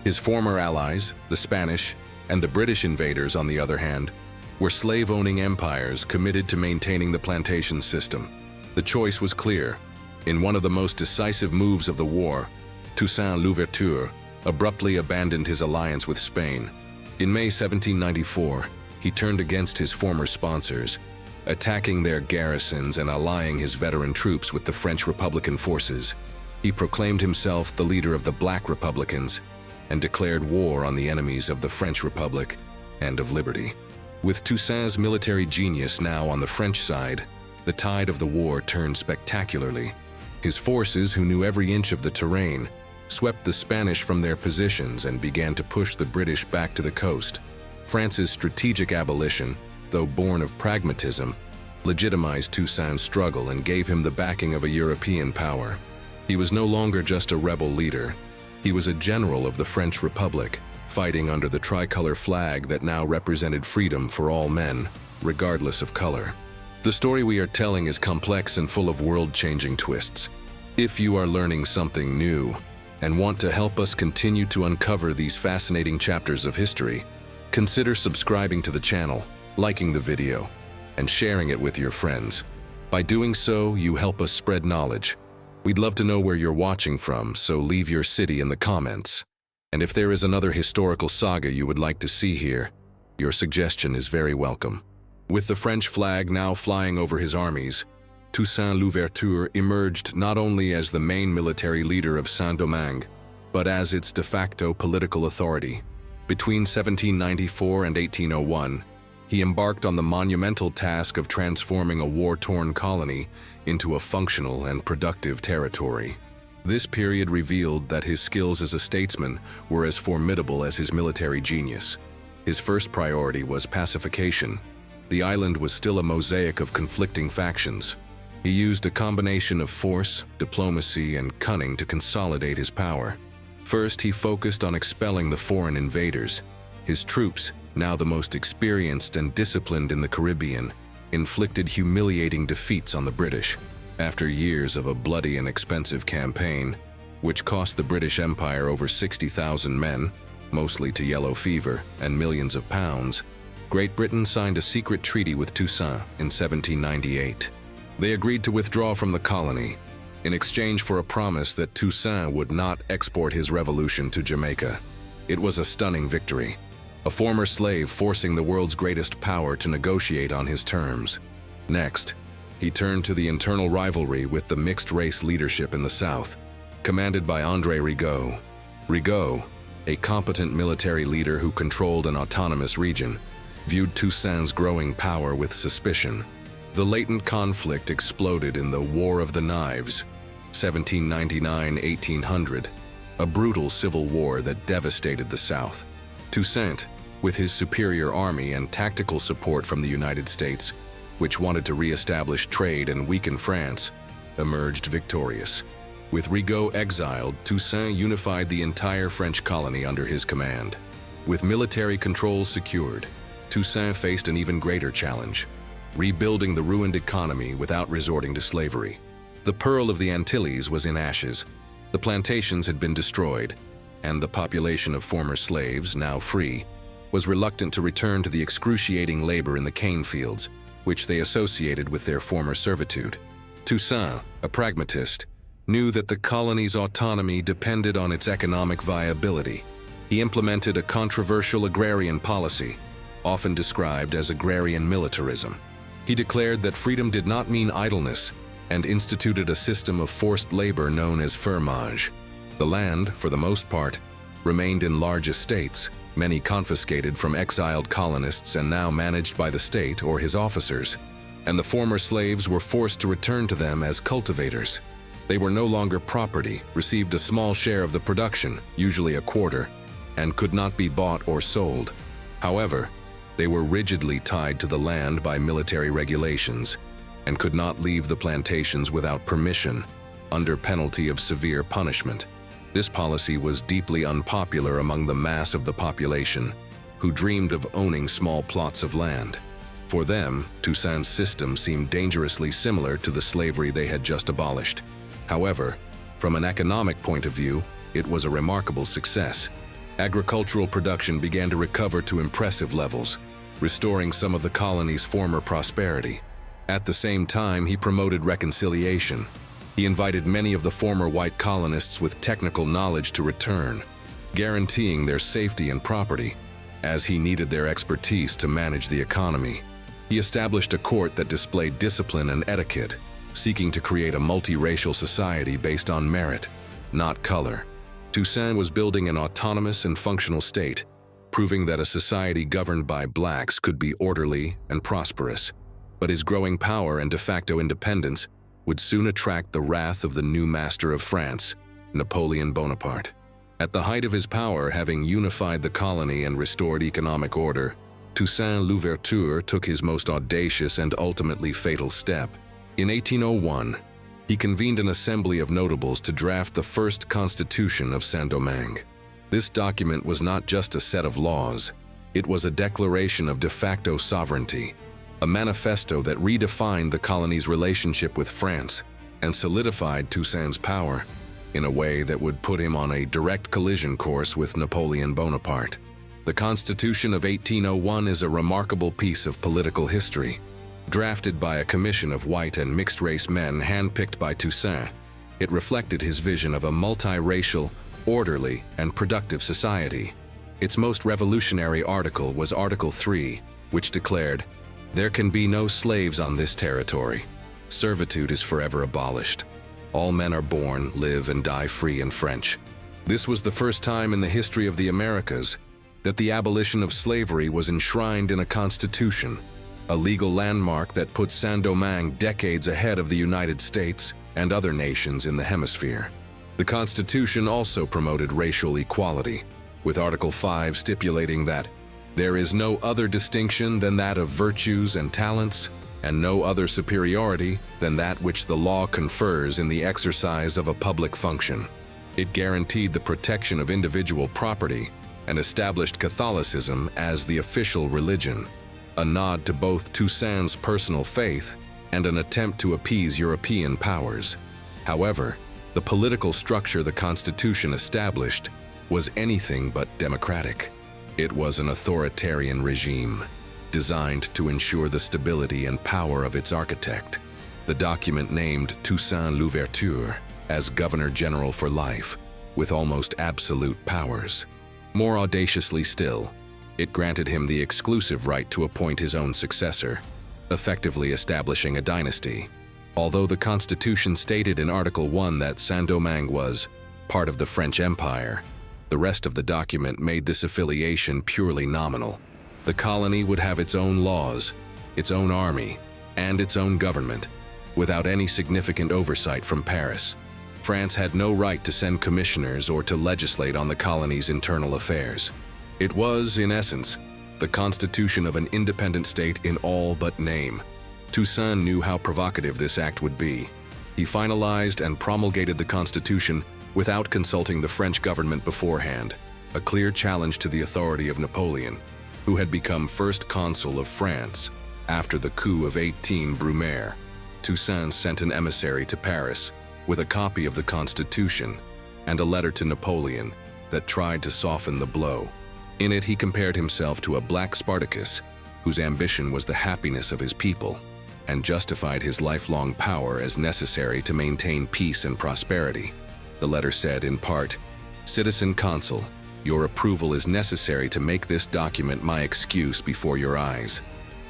His former allies, the Spanish and the British invaders, on the other hand, were slave-owning empires committed to maintaining the plantation system. The choice was clear. In one of the most decisive moves of the war, Toussaint Louverture abruptly abandoned his alliance with Spain. In May 1794, he turned against his former sponsors, attacking their garrisons and allying his veteran troops with the French Republican forces. He proclaimed himself the leader of the Black Republicans and declared war on the enemies of the French Republic and of liberty. With Toussaint's military genius now on the French side, the tide of the war turned spectacularly. His forces, who knew every inch of the terrain, swept the Spanish from their positions and began to push the British back to the coast. France's strategic abolition, though born of pragmatism, legitimized Toussaint's struggle and gave him the backing of a European power. He was no longer just a rebel leader. He was a general of the French Republic, fighting under the tricolor flag that now represented freedom for all men, regardless of color. The story we are telling is complex and full of world-changing twists. If you are learning something new and want to help us continue to uncover these fascinating chapters of history, consider subscribing to the channel, liking the video, and sharing it with your friends. By doing so, you help us spread knowledge. We'd love to know where you're watching from, so leave your city in the comments. And if there is another historical saga you would like to see here, your suggestion is very welcome. With the French flag now flying over his armies, Toussaint Louverture emerged not only as the main military leader of Saint-Domingue, but as its de facto political authority. Between 1794 and 1801, he embarked on the monumental task of transforming a war-torn colony into a functional and productive territory. This period revealed that his skills as a statesman were as formidable as his military genius. His first priority was pacification. The island was still a mosaic of conflicting factions. He used a combination of force, diplomacy, and cunning to consolidate his power. First, he focused on expelling the foreign invaders. His troops, now the most experienced and disciplined in the Caribbean, inflicted humiliating defeats on the British. After years of a bloody and expensive campaign, which cost the British Empire over 60,000 men, mostly to yellow fever, and millions of pounds, Great Britain signed a secret treaty with Toussaint in 1798. They agreed to withdraw from the colony, in exchange for a promise that Toussaint would not export his revolution to Jamaica. It was a stunning victory, a former slave forcing the world's greatest power to negotiate on his terms. Next, he turned to the internal rivalry with the mixed-race leadership in the South, commanded by André Rigaud. Rigaud, a competent military leader who controlled an autonomous region, viewed Toussaint's growing power with suspicion. The latent conflict exploded in the War of the Knives, 1799–1800, a brutal civil war that devastated the South. Toussaint, with his superior army and tactical support from the United States, which wanted to re-establish trade and weaken France, emerged victorious. With Rigaud exiled, Toussaint unified the entire French colony under his command. With military control secured, Toussaint faced an even greater challenge: rebuilding the ruined economy without resorting to slavery. The Pearl of the Antilles was in ashes. The plantations had been destroyed, and the population of former slaves, now free, was reluctant to return to the excruciating labor in the cane fields, which they associated with their former servitude. Toussaint, a pragmatist, knew that the colony's autonomy depended on its economic viability. He implemented a controversial agrarian policy, often described as agrarian militarism. He declared that freedom did not mean idleness, and instituted a system of forced labor known as fermage. The land, for the most part, remained in large estates, many confiscated from exiled colonists and now managed by the state or his officers, and the former slaves were forced to return to them as cultivators. They were no longer property, received a small share of the production, usually a quarter, and could not be bought or sold. However, they were rigidly tied to the land by military regulations, and could not leave the plantations without permission, under penalty of severe punishment. This policy was deeply unpopular among the mass of the population, who dreamed of owning small plots of land. For them, Toussaint's system seemed dangerously similar to the slavery they had just abolished. However, from an economic point of view, it was a remarkable success. Agricultural production began to recover to impressive levels, restoring some of the colony's former prosperity. At the same time, he promoted reconciliation. He invited many of the former white colonists with technical knowledge to return, guaranteeing their safety and property, as he needed their expertise to manage the economy. He established a court that displayed discipline and etiquette, seeking to create a multiracial society based on merit, not color. Toussaint was building an autonomous and functional state, proving that a society governed by blacks could be orderly and prosperous. But his growing power and de facto independence would soon attract the wrath of the new master of France, Napoleon Bonaparte. At the height of his power, having unified the colony and restored economic order, Toussaint Louverture took his most audacious and ultimately fatal step. In 1801, he convened an assembly of notables to draft the first constitution of Saint-Domingue. This document was not just a set of laws, it was a declaration of de facto sovereignty, a manifesto that redefined the colony's relationship with France and solidified Toussaint's power in a way that would put him on a direct collision course with Napoleon Bonaparte. The Constitution of 1801 is a remarkable piece of political history. Drafted by a commission of white and mixed-race men handpicked by Toussaint, it reflected his vision of a multiracial, orderly, and productive society. Its most revolutionary article was Article 3, which declared, "There can be no slaves on this territory. Servitude is forever abolished. All men are born, live, and die free in French." This was the first time in the history of the Americas that the abolition of slavery was enshrined in a constitution, a legal landmark that put Saint-Domingue decades ahead of the United States and other nations in the hemisphere. The Constitution also promoted racial equality, with Article 5 stipulating that there is no other distinction than that of virtues and talents, and no other superiority than that which the law confers in the exercise of a public function. It guaranteed the protection of individual property and established Catholicism as the official religion, a nod to both Toussaint's personal faith and an attempt to appease European powers. However, the political structure the Constitution established was anything but democratic. It was an authoritarian regime, designed to ensure the stability and power of its architect. The document named Toussaint Louverture as Governor-General for life, with almost absolute powers. More audaciously still, it granted him the exclusive right to appoint his own successor, effectively establishing a dynasty. Although the Constitution stated in Article 1 that Saint-Domingue was part of the French Empire, the rest of the document made this affiliation purely nominal. The colony would have its own laws, its own army, and its own government, without any significant oversight from Paris. France had no right to send commissioners or to legislate on the colony's internal affairs. It was, in essence, the constitution of an independent state in all but name. Toussaint knew how provocative this act would be. He finalized and promulgated the Constitution without consulting the French government beforehand, a clear challenge to the authority of Napoleon, who had become first consul of France after the coup of 18 Brumaire. Toussaint sent an emissary to Paris with a copy of the Constitution and a letter to Napoleon that tried to soften the blow. In it, he compared himself to a black Spartacus whose ambition was the happiness of his people, and justified his lifelong power as necessary to maintain peace and prosperity. The letter said, in part, "Citizen Consul, your approval is necessary to make this document my excuse before your eyes."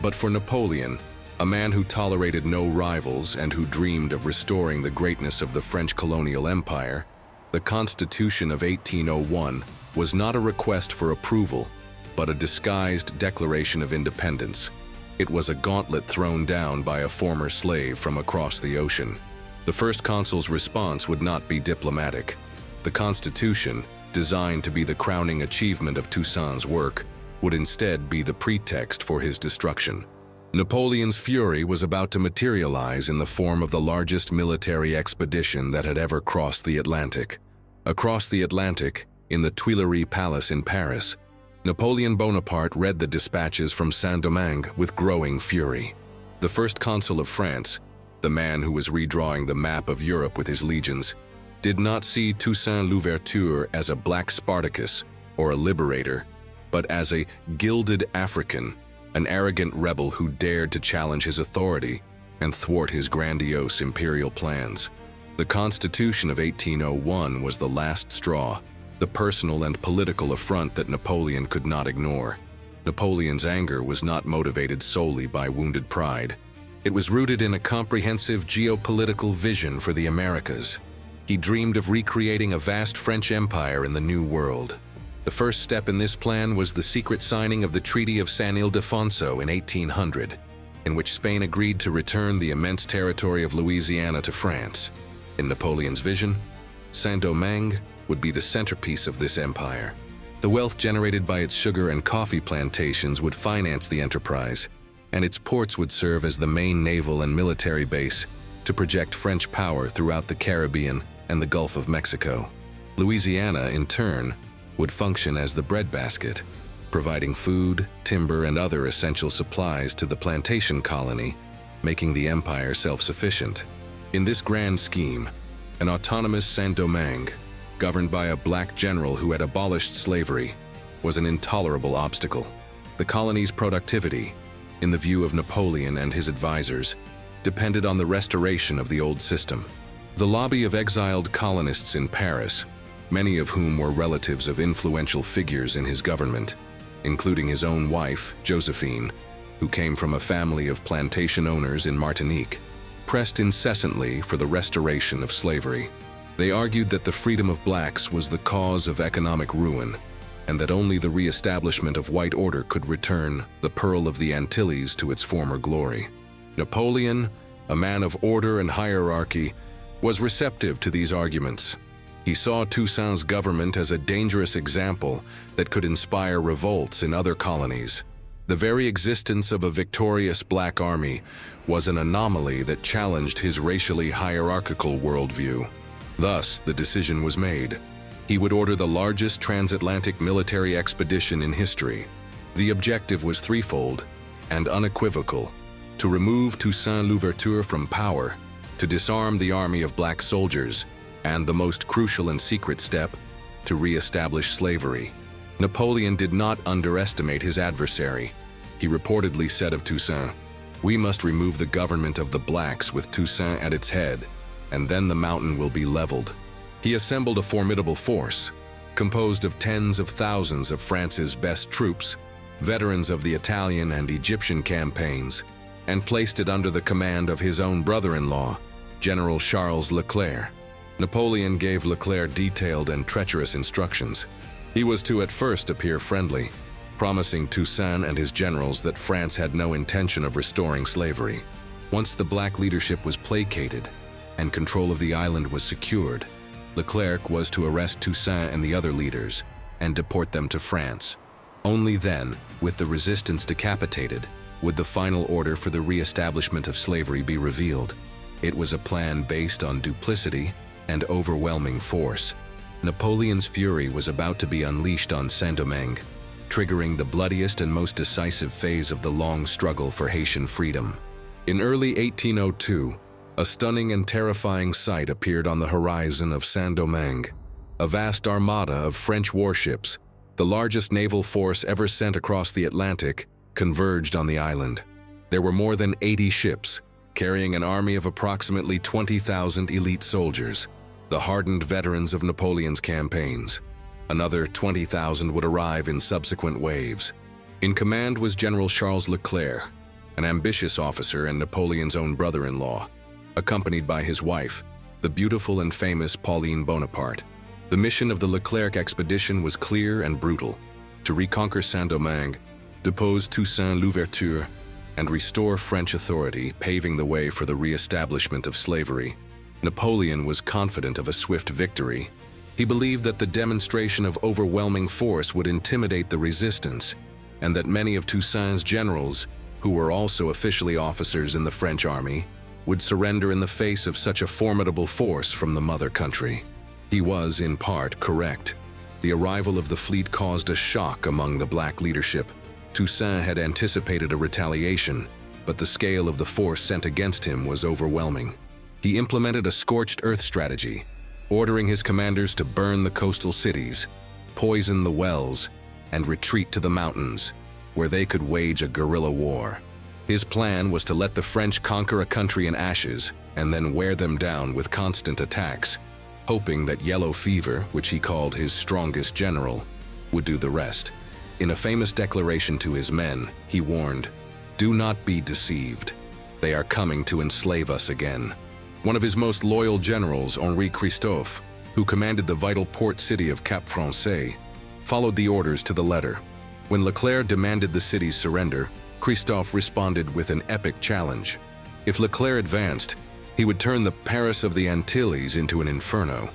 But for Napoleon, a man who tolerated no rivals and who dreamed of restoring the greatness of the French colonial empire, the Constitution of 1801 was not a request for approval, but a disguised declaration of independence. It was a gauntlet thrown down by a former slave from across the ocean. The first consul's response would not be diplomatic. The Constitution, designed to be the crowning achievement of Toussaint's work, would instead be the pretext for his destruction. Napoleon's fury was about to materialize in the form of the largest military expedition that had ever crossed the Atlantic. Across the Atlantic, in the Tuileries Palace in Paris, Napoleon Bonaparte read the dispatches from Saint-Domingue with growing fury. The first consul of France, the man who was redrawing the map of Europe with his legions, did not see Toussaint Louverture as a black Spartacus or a liberator, but as a gilded African, an arrogant rebel who dared to challenge his authority and thwart his grandiose imperial plans. The Constitution of 1801 was the last straw, the personal and political affront that Napoleon could not ignore. Napoleon's anger was not motivated solely by wounded pride. It was rooted in a comprehensive geopolitical vision for the Americas. He dreamed of recreating a vast French empire in the New World. The first step in this plan was the secret signing of the Treaty of San Ildefonso in 1800, in which Spain agreed to return the immense territory of Louisiana to France. In Napoleon's vision, Saint-Domingue would be the centerpiece of this empire. The wealth generated by its sugar and coffee plantations would finance the enterprise, and its ports would serve as the main naval and military base to project French power throughout the Caribbean and the Gulf of Mexico. Louisiana, in turn, would function as the breadbasket, providing food, timber, and other essential supplies to the plantation colony, making the empire self-sufficient. In this grand scheme, an autonomous Saint-Domingue, governed by a black general who had abolished slavery, was an intolerable obstacle. The colony's productivity, in the view of Napoleon and his advisors, depended on the restoration of the old system. The lobby of exiled colonists in Paris, many of whom were relatives of influential figures in his government, including his own wife, Josephine, who came from a family of plantation owners in Martinique, pressed incessantly for the restoration of slavery. They argued that the freedom of blacks was the cause of economic ruin, and that only the re-establishment of white order could return the Pearl of the Antilles to its former glory. Napoleon, a man of order and hierarchy, was receptive to these arguments. He saw Toussaint's government as a dangerous example that could inspire revolts in other colonies. The very existence of a victorious black army was an anomaly that challenged his racially hierarchical worldview. Thus, the decision was made. He would order the largest transatlantic military expedition in history. The objective was threefold and unequivocal: to remove Toussaint Louverture from power, to disarm the army of black soldiers, and the most crucial and secret step, to re-establish slavery. Napoleon did not underestimate his adversary. He reportedly said of Toussaint, "We must remove the government of the blacks with Toussaint at its head, and then the mountain will be leveled." He assembled a formidable force, composed of tens of thousands of France's best troops, veterans of the Italian and Egyptian campaigns, and placed it under the command of his own brother-in-law, General Charles Leclerc. Napoleon gave Leclerc detailed and treacherous instructions. He was to at first appear friendly, promising Toussaint and his generals that France had no intention of restoring slavery. Once the black leadership was placated and control of the island was secured, Leclerc was to arrest Toussaint and the other leaders and deport them to France. Only then, with the resistance decapitated, would the final order for the re-establishment of slavery be revealed. It was a plan based on duplicity and overwhelming force. Napoleon's fury was about to be unleashed on Saint-Domingue, triggering the bloodiest and most decisive phase of the long struggle for Haitian freedom. In early 1802, a stunning and terrifying sight appeared on the horizon of Saint-Domingue. A vast armada of French warships, the largest naval force ever sent across the Atlantic, converged on the island. There were more than 80 ships, carrying an army of approximately 20,000 elite soldiers, the hardened veterans of Napoleon's campaigns. Another 20,000 would arrive in subsequent waves. In command was General Charles Leclerc, an ambitious officer and Napoleon's own brother-in-law, accompanied by his wife, the beautiful and famous Pauline Bonaparte. The mission of the Leclerc expedition was clear and brutal: to reconquer Saint-Domingue, depose Toussaint Louverture, and restore French authority, paving the way for the re-establishment of slavery. Napoleon was confident of a swift victory. He believed that the demonstration of overwhelming force would intimidate the resistance, and that many of Toussaint's generals, who were also officially officers in the French army, would surrender in the face of such a formidable force from the mother country. He was, in part, correct. The arrival of the fleet caused a shock among the black leadership. Toussaint had anticipated a retaliation, but the scale of the force sent against him was overwhelming. He implemented a scorched earth strategy, ordering his commanders to burn the coastal cities, poison the wells, and retreat to the mountains, where they could wage a guerrilla war. His plan was to let the French conquer a country in ashes and then wear them down with constant attacks, hoping that yellow fever, which he called his strongest general, would do the rest. In a famous declaration to his men, he warned, "Do not be deceived. They are coming to enslave us again." One of his most loyal generals, Henri Christophe, who commanded the vital port city of Cap Français, followed the orders to the letter. When Leclerc demanded the city's surrender, Christophe responded with an epic challenge. If Leclerc advanced, he would turn the Paris of the Antilles into an inferno.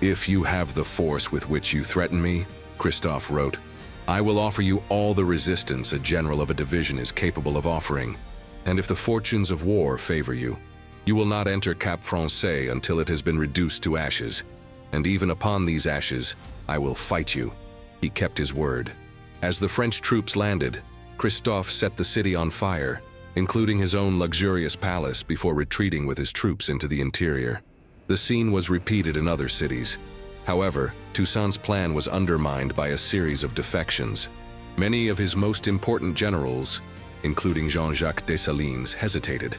"If you have the force with which you threaten me," Christophe wrote, "I will offer you all the resistance a general of a division is capable of offering, and if the fortunes of war favor you, you will not enter Cap Français until it has been reduced to ashes, and even upon these ashes, I will fight you." He kept his word. As the French troops landed, Christophe set the city on fire, including his own luxurious palace, before retreating with his troops into the interior. The scene was repeated in other cities. However, Toussaint's plan was undermined by a series of defections. Many of his most important generals, including Jean-Jacques Dessalines, hesitated.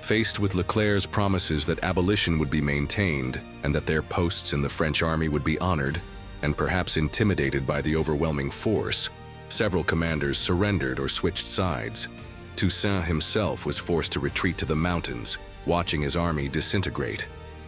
Faced with Leclerc's promises that abolition would be maintained and that their posts in the French army would be honored, and perhaps intimidated by the overwhelming force, several commanders surrendered or switched sides. Toussaint himself was forced to retreat to the mountains, watching his army disintegrate.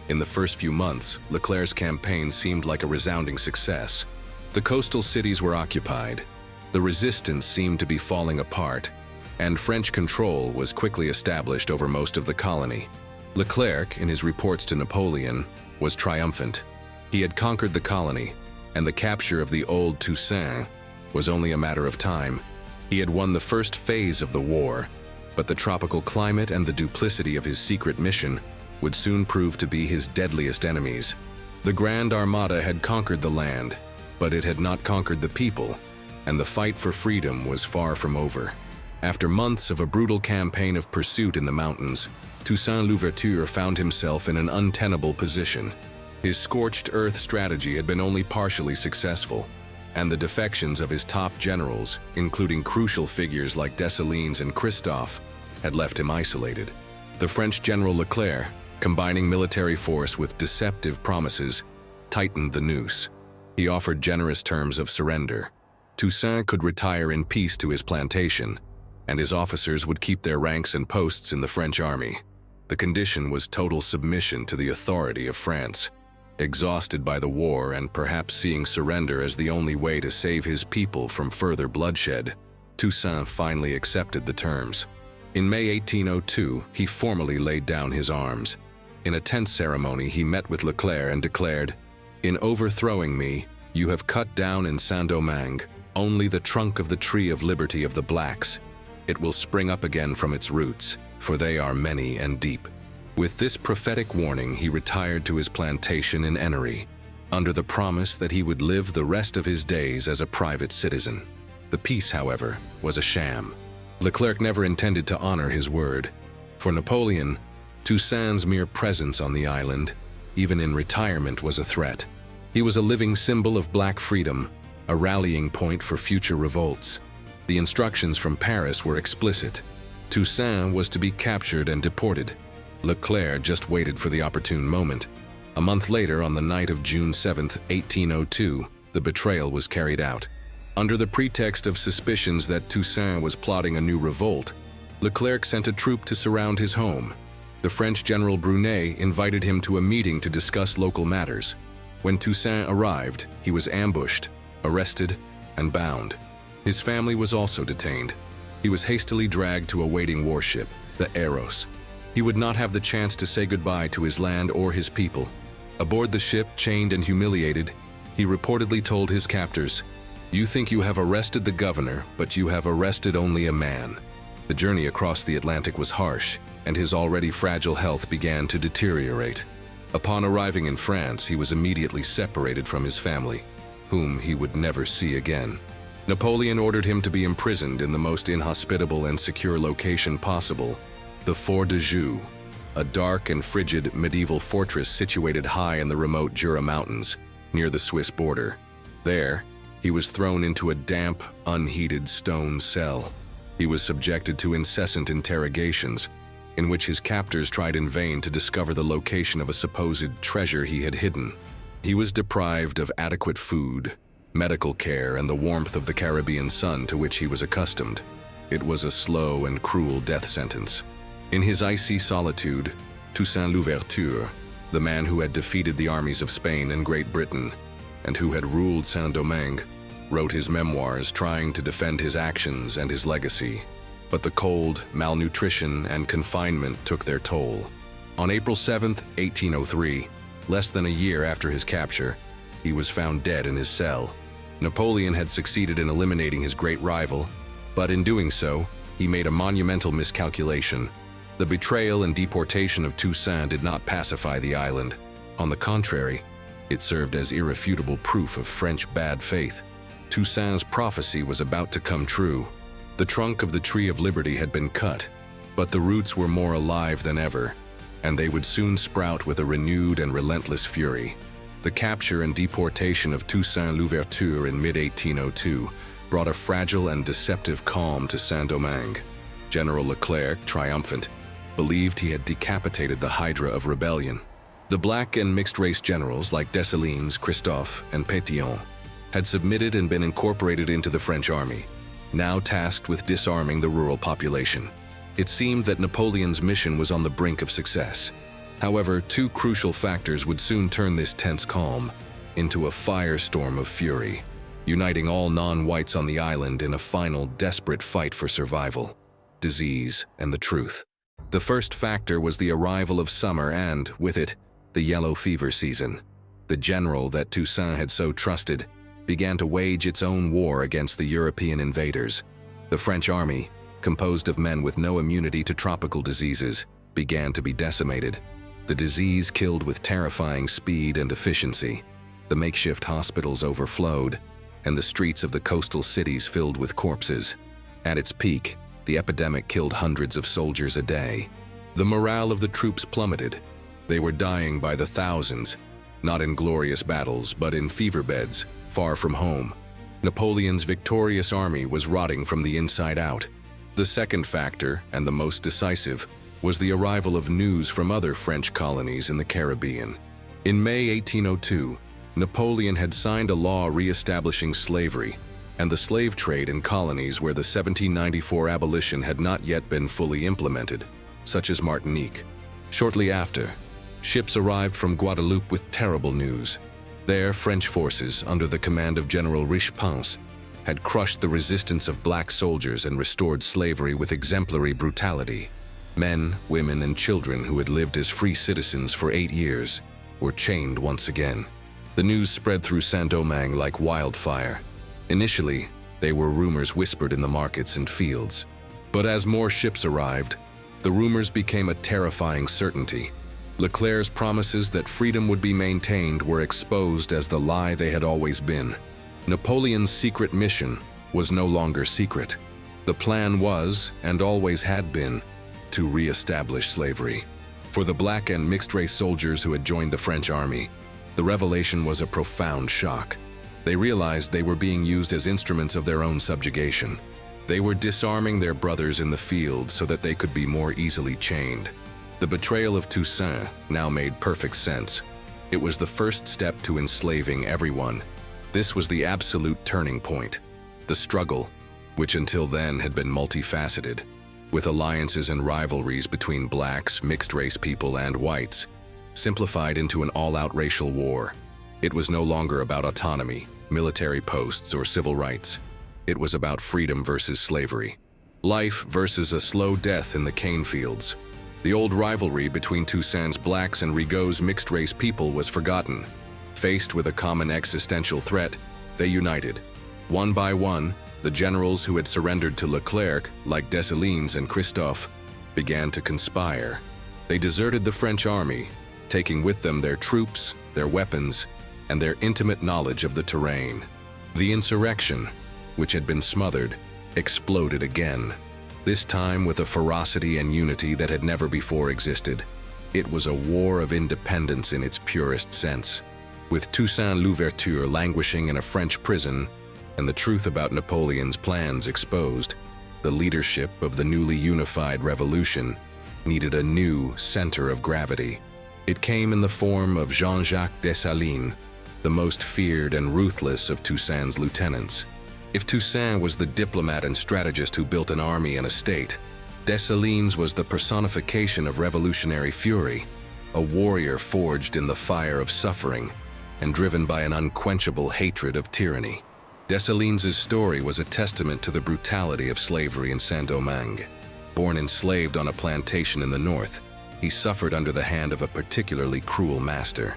In the first few months, Leclerc's campaign seemed like a resounding success. The coastal cities were occupied, the resistance seemed to be falling apart, and French control was quickly established over most of the colony. Leclerc, in his reports to Napoleon, was triumphant. He had conquered the colony, and the capture of the old Toussaint was only a matter of time. He had won the first phase of the war, but the tropical climate and the duplicity of his secret mission would soon prove to be his deadliest enemies. The Grand Armada had conquered the land, but it had not conquered the people, and the fight for freedom was far from over. After months of a brutal campaign of pursuit in the mountains, Toussaint Louverture found himself in an untenable position. His scorched earth strategy had been only partially successful, and the defections of his top generals, including crucial figures like Dessalines and Christophe, had left him isolated. The French general Leclerc, combining military force with deceptive promises, tightened the noose. He offered generous terms of surrender. Toussaint could retire in peace to his plantation, and his officers would keep their ranks and posts in the French army. The condition was total submission to the authority of France. Exhausted by the war and perhaps seeing surrender as the only way to save his people from further bloodshed, Toussaint finally accepted the terms. In May 1802, he formally laid down his arms. In a tense ceremony, he met with Leclerc and declared, "In overthrowing me, you have cut down in Saint-Domingue only the trunk of the tree of liberty of the blacks. It will spring up again from its roots, for they are many and deep." With this prophetic warning, he retired to his plantation in Ennery, under the promise that he would live the rest of his days as a private citizen. The peace, however, was a sham. Leclerc never intended to honor his word. For Napoleon, Toussaint's mere presence on the island, even in retirement, was a threat. He was a living symbol of black freedom, a rallying point for future revolts. The instructions from Paris were explicit. Toussaint was to be captured and deported. Leclerc just waited for the opportune moment. A month later, on the night of June 7, 1802, the betrayal was carried out. Under the pretext of suspicions that Toussaint was plotting a new revolt, Leclerc sent a troop to surround his home. The French General Brunet invited him to a meeting to discuss local matters. When Toussaint arrived, he was ambushed, arrested, and bound. His family was also detained. He was hastily dragged to a waiting warship, the Eros. He would not have the chance to say goodbye to his land or his people. Aboard the ship, chained and humiliated, he reportedly told his captors, "You think you have arrested the governor, but you have arrested only a man." The journey across the Atlantic was harsh, and his already fragile health began to deteriorate. Upon arriving in France, he was immediately separated from his family, whom he would never see again. Napoleon ordered him to be imprisoned in the most inhospitable and secure location possible, the Fort de Joux, a dark and frigid medieval fortress situated high in the remote Jura Mountains, near the Swiss border. There, he was thrown into a damp, unheated stone cell. He was subjected to incessant interrogations, in which his captors tried in vain to discover the location of a supposed treasure he had hidden. He was deprived of adequate food, medical care, and the warmth of the Caribbean sun to which he was accustomed. It was a slow and cruel death sentence. In his icy solitude, Toussaint Louverture, the man who had defeated the armies of Spain and Great Britain, and who had ruled Saint-Domingue, wrote his memoirs trying to defend his actions and his legacy. But the cold, malnutrition, and confinement took their toll. On April 7, 1803, less than a year after his capture, he was found dead in his cell. Napoleon had succeeded in eliminating his great rival, but in doing so, he made a monumental miscalculation. The betrayal and deportation of Toussaint did not pacify the island. On the contrary, it served as irrefutable proof of French bad faith. Toussaint's prophecy was about to come true. The trunk of the Tree of Liberty had been cut, but the roots were more alive than ever, and they would soon sprout with a renewed and relentless fury. The capture and deportation of Toussaint Louverture in mid-1802 brought a fragile and deceptive calm to Saint-Domingue. General Leclerc, triumphant, believed he had decapitated the hydra of rebellion. The black and mixed-race generals like Dessalines, Christophe, and Pétion had submitted and been incorporated into the French army, now tasked with disarming the rural population. It seemed that Napoleon's mission was on the brink of success. However, two crucial factors would soon turn this tense calm into a firestorm of fury, uniting all non-whites on the island in a final desperate fight for survival, disease, and the truth. The first factor was the arrival of summer and, with it, the yellow fever season. The general that Toussaint had so trusted began to wage its own war against the European invaders. The French army, composed of men with no immunity to tropical diseases, began to be decimated. The disease killed with terrifying speed and efficiency. The makeshift hospitals overflowed, and the streets of the coastal cities filled with corpses. At its peak, the epidemic killed hundreds of soldiers a day. The morale of the troops plummeted. They were dying by the thousands, not in glorious battles, but in fever beds, far from home. Napoleon's victorious army was rotting from the inside out. The second factor, and the most decisive, was the arrival of news from other French colonies in the Caribbean. In May 1802, Napoleon had signed a law re-establishing slavery and the slave trade in colonies where the 1794 abolition had not yet been fully implemented, such as Martinique. Shortly after, ships arrived from Guadeloupe with terrible news. There, French forces, under the command of General Richest, had crushed the resistance of black soldiers and restored slavery with exemplary brutality. Men, women, and children who had lived as free citizens for 8 years were chained once again. The news spread through Saint-Domingue like wildfire. Initially, they were rumors whispered in the markets and fields. But as more ships arrived, the rumors became a terrifying certainty. Leclerc's promises that freedom would be maintained were exposed as the lie they had always been. Napoleon's secret mission was no longer secret. The plan was, and always had been, to re-establish slavery. For the black and mixed-race soldiers who had joined the French army, the revelation was a profound shock. They realized they were being used as instruments of their own subjugation. They were disarming their brothers in the field so that they could be more easily chained. The betrayal of Toussaint now made perfect sense. It was the first step to enslaving everyone. This was the absolute turning point. The struggle, which until then had been multifaceted, with alliances and rivalries between blacks, mixed-race people, and whites, simplified into an all-out racial war. It was no longer about autonomy, military posts, or civil rights. It was about freedom versus slavery, life versus a slow death in the cane fields. The old rivalry between Toussaint's blacks and Rigaud's mixed-race people was forgotten. Faced with a common existential threat, they united. One by one, the generals who had surrendered to Leclerc, like Dessalines and Christophe, began to conspire. They deserted the French army, taking with them their troops, their weapons, and their intimate knowledge of the terrain. The insurrection, which had been smothered, exploded again, this time with a ferocity and unity that had never before existed. It was a war of independence in its purest sense. With Toussaint Louverture languishing in a French prison and the truth about Napoleon's plans exposed, the leadership of the newly unified revolution needed a new center of gravity. It came in the form of Jean-Jacques Dessalines, the most feared and ruthless of Toussaint's lieutenants. If Toussaint was the diplomat and strategist who built an army and a state, Dessalines was the personification of revolutionary fury, a warrior forged in the fire of suffering and driven by an unquenchable hatred of tyranny. Dessalines' story was a testament to the brutality of slavery in Saint-Domingue. Born enslaved on a plantation in the north, he suffered under the hand of a particularly cruel master.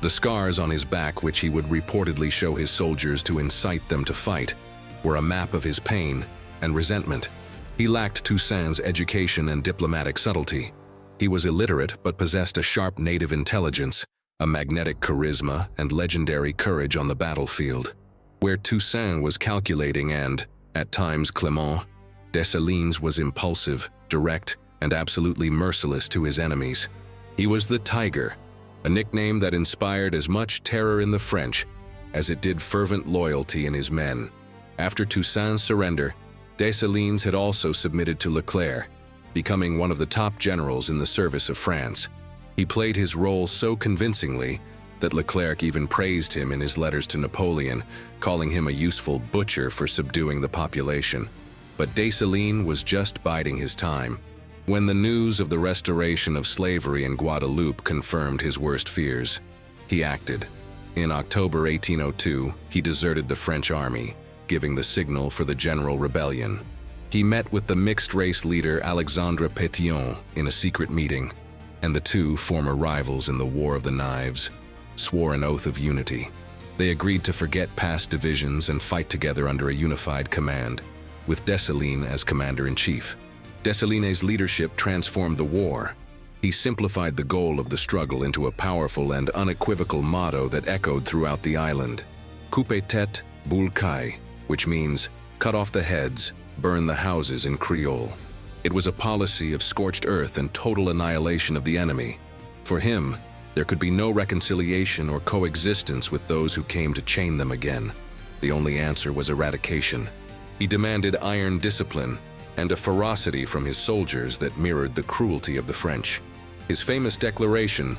The scars on his back, which he would reportedly show his soldiers to incite them to fight, were a map of his pain and resentment. He lacked Toussaint's education and diplomatic subtlety. He was illiterate but possessed a sharp native intelligence, a magnetic charisma, and legendary courage on the battlefield. Where Toussaint was calculating and, at times, clément, Dessalines was impulsive, direct, and absolutely merciless to his enemies. He was the Tiger, a nickname that inspired as much terror in the French as it did fervent loyalty in his men. After Toussaint's surrender, Dessalines had also submitted to Leclerc, becoming one of the top generals in the service of France. He played his role so convincingly that Leclerc even praised him in his letters to Napoleon, calling him a useful butcher for subduing the population. But Dessalines was just biding his time. When the news of the restoration of slavery in Guadeloupe confirmed his worst fears, he acted. In October 1802, he deserted the French army, giving the signal for the general rebellion. He met with the mixed-race leader Alexandre Pétion in a secret meeting, and the two, former rivals in the War of the Knives, swore an oath of unity. They agreed to forget past divisions and fight together under a unified command, with Dessalines as commander-in-chief. Dessalines' leadership transformed the war. He simplified the goal of the struggle into a powerful and unequivocal motto that echoed throughout the island: Coupez tête, boule caille, which means cut off the heads, burn the houses in Creole. It was a policy of scorched earth and total annihilation of the enemy. For him, there could be no reconciliation or coexistence with those who came to chain them again. The only answer was eradication. He demanded iron discipline and a ferocity from his soldiers that mirrored the cruelty of the French. His famous declaration,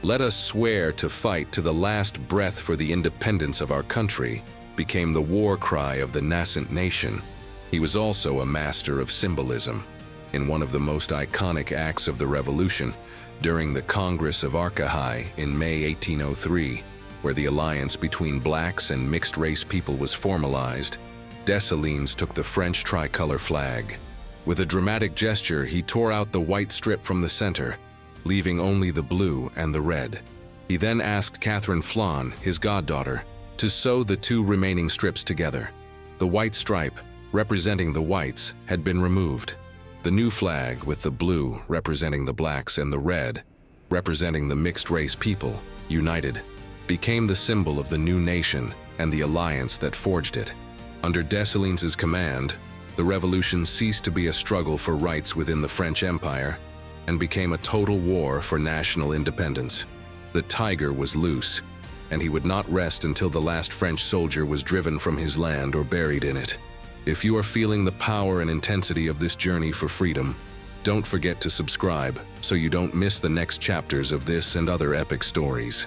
"Let us swear to fight to the last breath for the independence of our country," became the war cry of the nascent nation. He was also a master of symbolism. In one of the most iconic acts of the Revolution, during the Congress of Arcahai in May 1803, where the alliance between blacks and mixed-race people was formalized, Dessalines took the French tricolor flag. With a dramatic gesture, he tore out the white strip from the center, leaving only the blue and the red. He then asked Catherine Flawn, his goddaughter, to sew the two remaining strips together. The white stripe, representing the whites, had been removed. The new flag, with the blue representing the blacks and the red representing the mixed-race people, united, became the symbol of the new nation and the alliance that forged it. Under Dessalines' command, the revolution ceased to be a struggle for rights within the French Empire and became a total war for national independence. The tiger was loose, and he would not rest until the last French soldier was driven from his land or buried in it. If you are feeling the power and intensity of this journey for freedom, don't forget to subscribe so you don't miss the next chapters of this and other epic stories.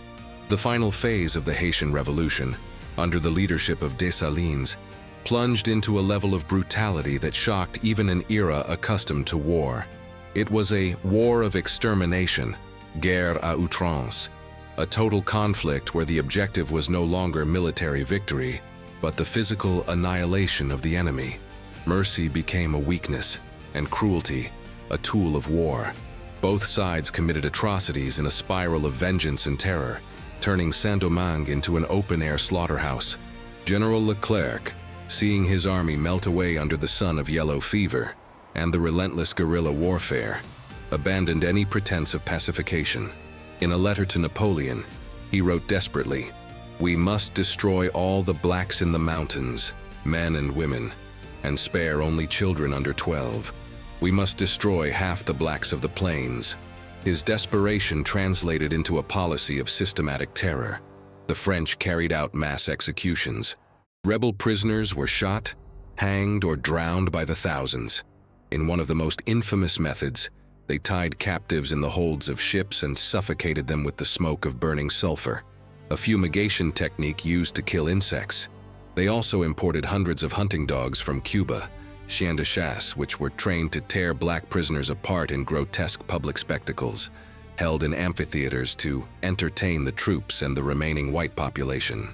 The final phase of the Haitian Revolution, under the leadership of Dessalines, plunged into a level of brutality that shocked even an era accustomed to war. It was a war of extermination, guerre à outrance, a total conflict where the objective was no longer military victory, but the physical annihilation of the enemy. Mercy became a weakness, and cruelty a tool of war. Both sides committed atrocities in a spiral of vengeance and terror, turning Saint-Domingue into an open-air slaughterhouse. General Leclerc, seeing his army melt away under the sun of yellow fever and the relentless guerrilla warfare, abandoned any pretense of pacification. In a letter to Napoleon, he wrote desperately, "We must destroy all the blacks in the mountains, men and women, and spare only children under 12. We must destroy half the blacks of the plains." His desperation translated into a policy of systematic terror. The French carried out mass executions. Rebel prisoners were shot, hanged, or drowned by the thousands. In one of the most infamous methods, they tied captives in the holds of ships and suffocated them with the smoke of burning sulfur, a fumigation technique used to kill insects. They also imported hundreds of hunting dogs from Cuba, chiens de chasse, which were trained to tear black prisoners apart in grotesque public spectacles, held in amphitheaters to entertain the troops and the remaining white population.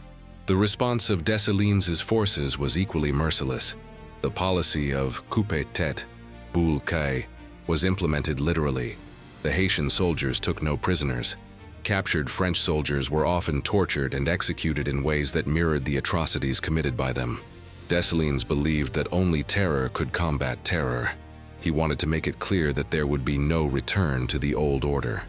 The response of Dessalines' forces was equally merciless. The policy of coupez tête, boule caille was implemented literally. The Haitian soldiers took no prisoners. Captured French soldiers were often tortured and executed in ways that mirrored the atrocities committed by them. Dessalines believed that only terror could combat terror. He wanted to make it clear that there would be no return to the old order.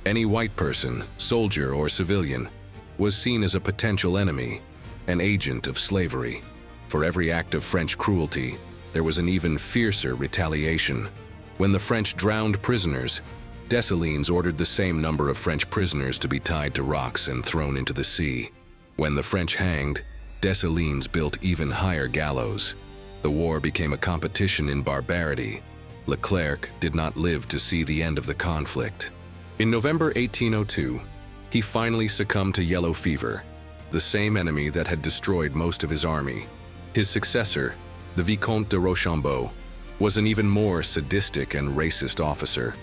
Any white person, soldier or civilian, was seen as a potential enemy, an agent of slavery. For every act of French cruelty, there was an even fiercer retaliation. When the French drowned prisoners, Dessalines ordered the same number of French prisoners to be tied to rocks and thrown into the sea. When the French hanged, Dessalines built even higher gallows. The war became a competition in barbarity. Leclerc did not live to see the end of the conflict. In November 1802, he finally succumbed to yellow fever, the same enemy that had destroyed most of his army. His successor, the Vicomte de Rochambeau, was an even more sadistic and racist officer.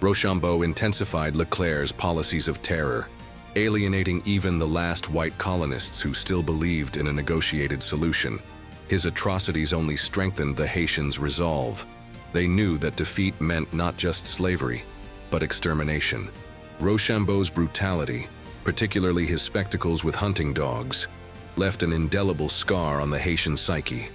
Rochambeau intensified Leclerc's policies of terror, alienating even the last white colonists who still believed in a negotiated solution. His atrocities only strengthened the Haitians' resolve. They knew that defeat meant not just slavery, but extermination. Rochambeau's brutality, particularly his spectacles with hunting dogs, left an indelible scar on the Haitian psyche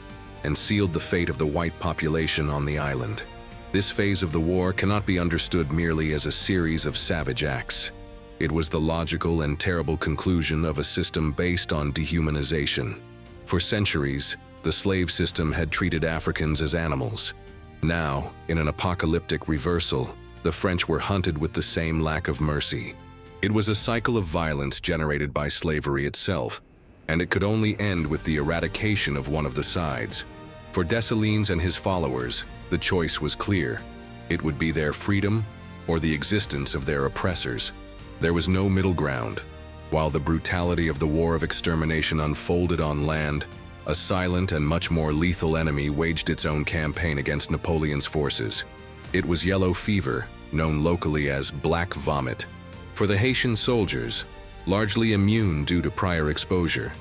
and sealed the fate of the white population on the island. This phase of the war cannot be understood merely as a series of savage acts. It was the logical and terrible conclusion of a system based on dehumanization. For centuries, the slave system had treated Africans as animals. Now, in an apocalyptic reversal, the French were hunted with the same lack of mercy. It was a cycle of violence generated by slavery itself, and it could only end with the eradication of one of the sides. For Dessalines and his followers, the choice was clear. It would be their freedom or the existence of their oppressors. There was no middle ground. While the brutality of the war of extermination unfolded on land, a silent and much more lethal enemy waged its own campaign against Napoleon's forces. It was yellow fever, known locally as black vomit. For the Haitian soldiers, largely immune due to prior exposure,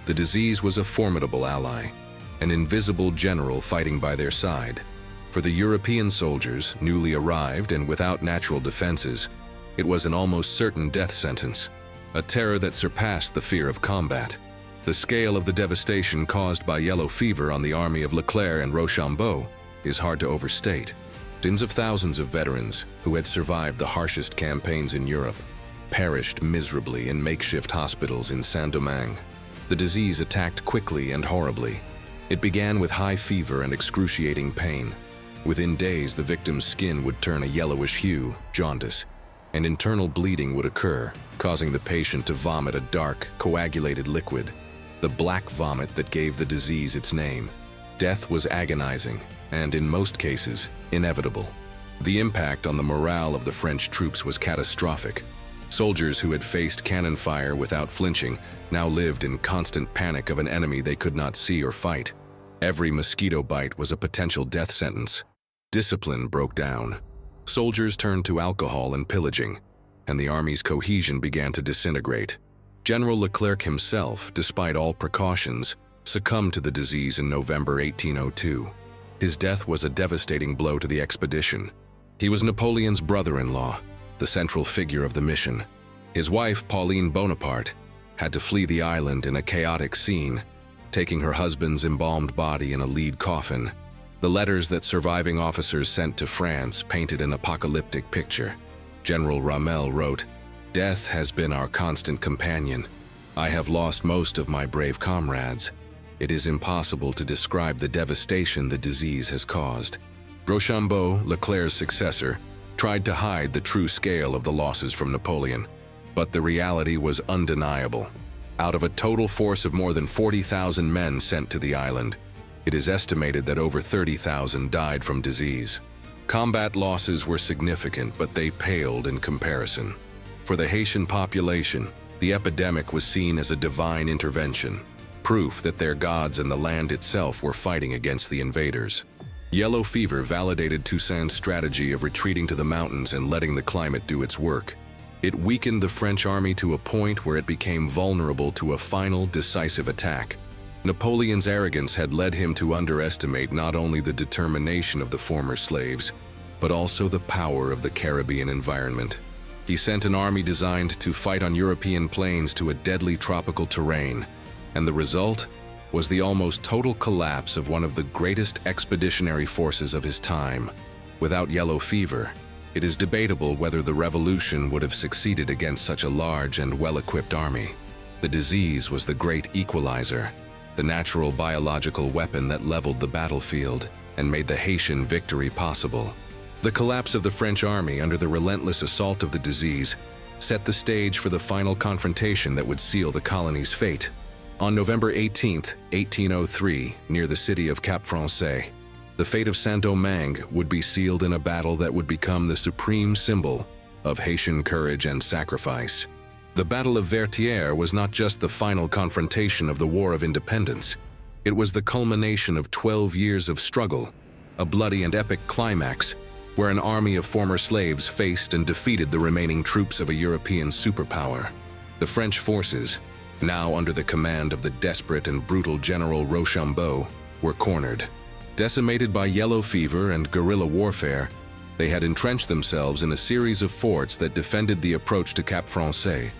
the disease was a formidable ally, an invisible general fighting by their side. For the European soldiers, newly arrived and without natural defenses, it was an almost certain death sentence, a terror that surpassed the fear of combat. The scale of the devastation caused by yellow fever on the army of Leclerc and Rochambeau is hard to overstate. Tens of thousands of veterans who had survived the harshest campaigns in Europe perished miserably in makeshift hospitals in Saint-Domingue. The disease attacked quickly and horribly. It began with high fever and excruciating pain. Within days, the victim's skin would turn a yellowish hue, jaundice, and internal bleeding would occur, causing the patient to vomit a dark, coagulated liquid, the black vomit that gave the disease its name. Death was agonizing, and in most cases, inevitable. The impact on the morale of the French troops was catastrophic. Soldiers who had faced cannon fire without flinching now lived in constant panic of an enemy they could not see or fight. Every mosquito bite was a potential death sentence. Discipline broke down. Soldiers turned to alcohol and pillaging, and the army's cohesion began to disintegrate. General Leclerc himself, despite all precautions, succumbed to the disease in November 1802. His death was a devastating blow to the expedition. He was Napoleon's brother-in-law, the central figure of the mission. His wife, Pauline Bonaparte, had to flee the island in a chaotic scene, taking her husband's embalmed body in a lead coffin. The letters that surviving officers sent to France painted an apocalyptic picture. General Rommel wrote, "Death has been our constant companion. I have lost most of my brave comrades. It is impossible to describe the devastation the disease has caused." Rochambeau, Leclerc's successor, tried to hide the true scale of the losses from Napoleon, but the reality was undeniable. Out of a total force of more than 40,000 men sent to the island, it is estimated that over 30,000 died from disease. Combat losses were significant, but they paled in comparison. For the Haitian population, the epidemic was seen as a divine intervention, proof that their gods and the land itself were fighting against the invaders. Yellow fever validated Toussaint's strategy of retreating to the mountains and letting the climate do its work. It weakened the French army to a point where it became vulnerable to a final, decisive attack. Napoleon's arrogance had led him to underestimate not only the determination of the former slaves, but also the power of the Caribbean environment. He sent an army designed to fight on European plains to a deadly tropical terrain, and the result was the almost total collapse of one of the greatest expeditionary forces of his time. Without yellow fever, it is debatable whether the revolution would have succeeded against such a large and well-equipped army. The disease was the great equalizer, the natural biological weapon that leveled the battlefield and made the Haitian victory possible. The collapse of the French army under the relentless assault of the disease set the stage for the final confrontation that would seal the colony's fate. On November 18, 1803, near the city of Cap Français, the fate of Saint-Domingue would be sealed in a battle that would become the supreme symbol of Haitian courage and sacrifice. The Battle of Vertières was not just the final confrontation of the War of Independence. It was the culmination of 12 years of struggle, a bloody and epic climax where an army of former slaves faced and defeated the remaining troops of a European superpower. The French forces, now under the command of the desperate and brutal General Rochambeau, were cornered. Decimated by yellow fever and guerrilla warfare, they had entrenched themselves in a series of forts that defended the approach to Cap Français,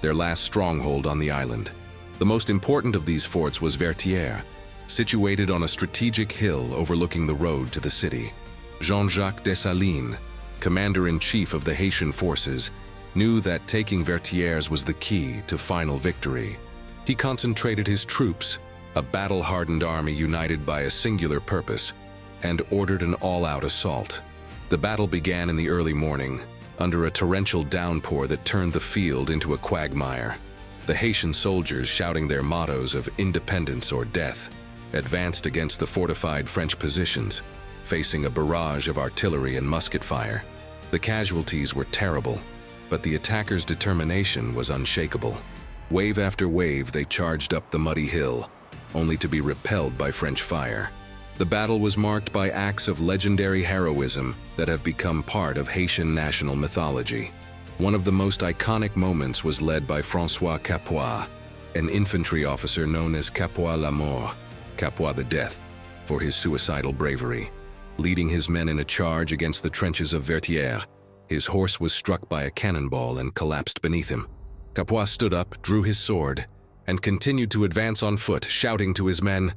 their last stronghold on the island. The most important of these forts was Vertières, situated on a strategic hill overlooking the road to the city. Jean-Jacques Dessalines, commander-in-chief of the Haitian forces, knew that taking Vertières was the key to final victory. He concentrated his troops, a battle-hardened army united by a singular purpose, and ordered an all-out assault. The battle began in the early morning, under a torrential downpour that turned the field into a quagmire. The Haitian soldiers, shouting their mottos of independence or death, advanced against the fortified French positions, facing a barrage of artillery and musket fire. The casualties were terrible, but the attackers' determination was unshakable. Wave after wave, they charged up the muddy hill, only to be repelled by French fire. The battle was marked by acts of legendary heroism that have become part of Haitian national mythology. One of the most iconic moments was led by François Capois, an infantry officer known as Capois la Mort, Capois the Death, for his suicidal bravery. Leading his men in a charge against the trenches of Vertières, his horse was struck by a cannonball and collapsed beneath him. Capois stood up, drew his sword, and continued to advance on foot, shouting to his men,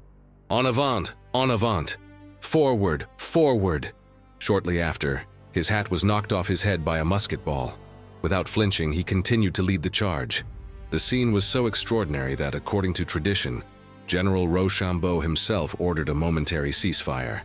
"En avant! En avant! Forward! Forward!" Shortly after, his hat was knocked off his head by a musket ball. Without flinching, he continued to lead the charge. The scene was so extraordinary that, according to tradition, General Rochambeau himself ordered a momentary ceasefire.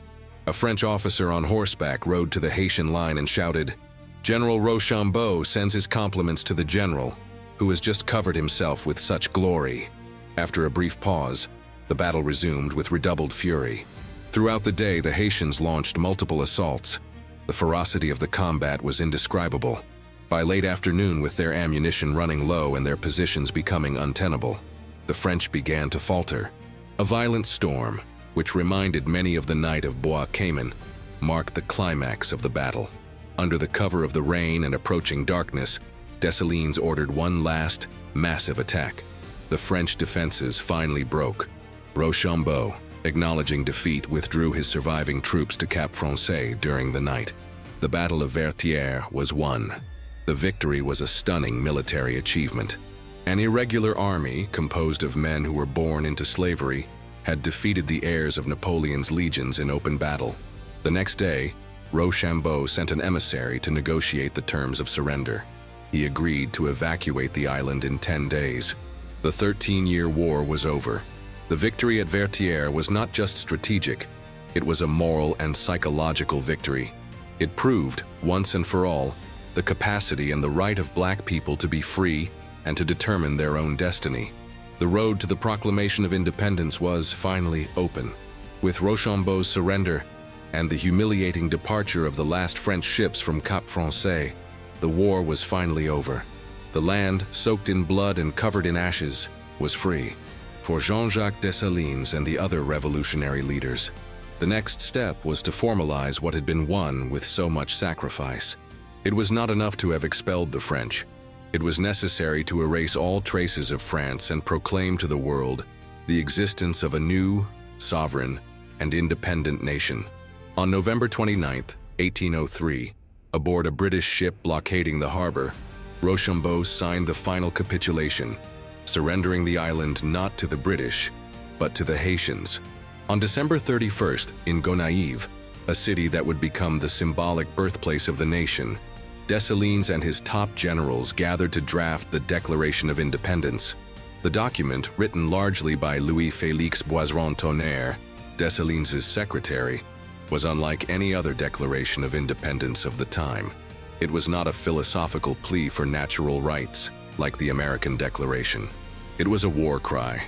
A French officer on horseback rode to the Haitian line and shouted, "General Rochambeau sends his compliments to the general, who has just covered himself with such glory." After a brief pause, the battle resumed with redoubled fury. Throughout the day, the Haitians launched multiple assaults. The ferocity of the combat was indescribable. By late afternoon, with their ammunition running low and their positions becoming untenable, the French began to falter. A violent storm, which reminded many of the night of Bois Cayman, marked the climax of the battle. Under the cover of the rain and approaching darkness, Dessalines ordered one last, massive attack. The French defenses finally broke. Rochambeau, acknowledging defeat, withdrew his surviving troops to Cap Français during the night. The Battle of Vertières was won. The victory was a stunning military achievement. An irregular army, composed of men who were born into slavery, had defeated the heirs of Napoleon's legions in open battle. The next day, Rochambeau sent an emissary to negotiate the terms of surrender. He agreed to evacuate the island in 10 days. The 13-year war was over. The victory at Vertières was not just strategic, it was a moral and psychological victory. It proved, once and for all, the capacity and the right of black people to be free and to determine their own destiny. The road to the proclamation of independence was finally open. With Rochambeau's surrender and the humiliating departure of the last French ships from Cap Français, the war was finally over. The land, soaked in blood and covered in ashes, was free. For Jean-Jacques Dessalines and the other revolutionary leaders, the next step was to formalize what had been won with so much sacrifice. It was not enough to have expelled the French. It was necessary to erase all traces of France and proclaim to the world the existence of a new, sovereign, and independent nation. On November 29, 1803, aboard a British ship blockading the harbor, Rochambeau signed the final capitulation, surrendering the island not to the British, but to the Haitians. On December 31st, in Gonaïves, a city that would become the symbolic birthplace of the nation, Dessalines and his top generals gathered to draft the Declaration of Independence. The document, written largely by Louis-Félix Boisron-Tonnerre, Dessalines' secretary, was unlike any other declaration of independence of the time. It was not a philosophical plea for natural rights, like the American Declaration. It was a war cry,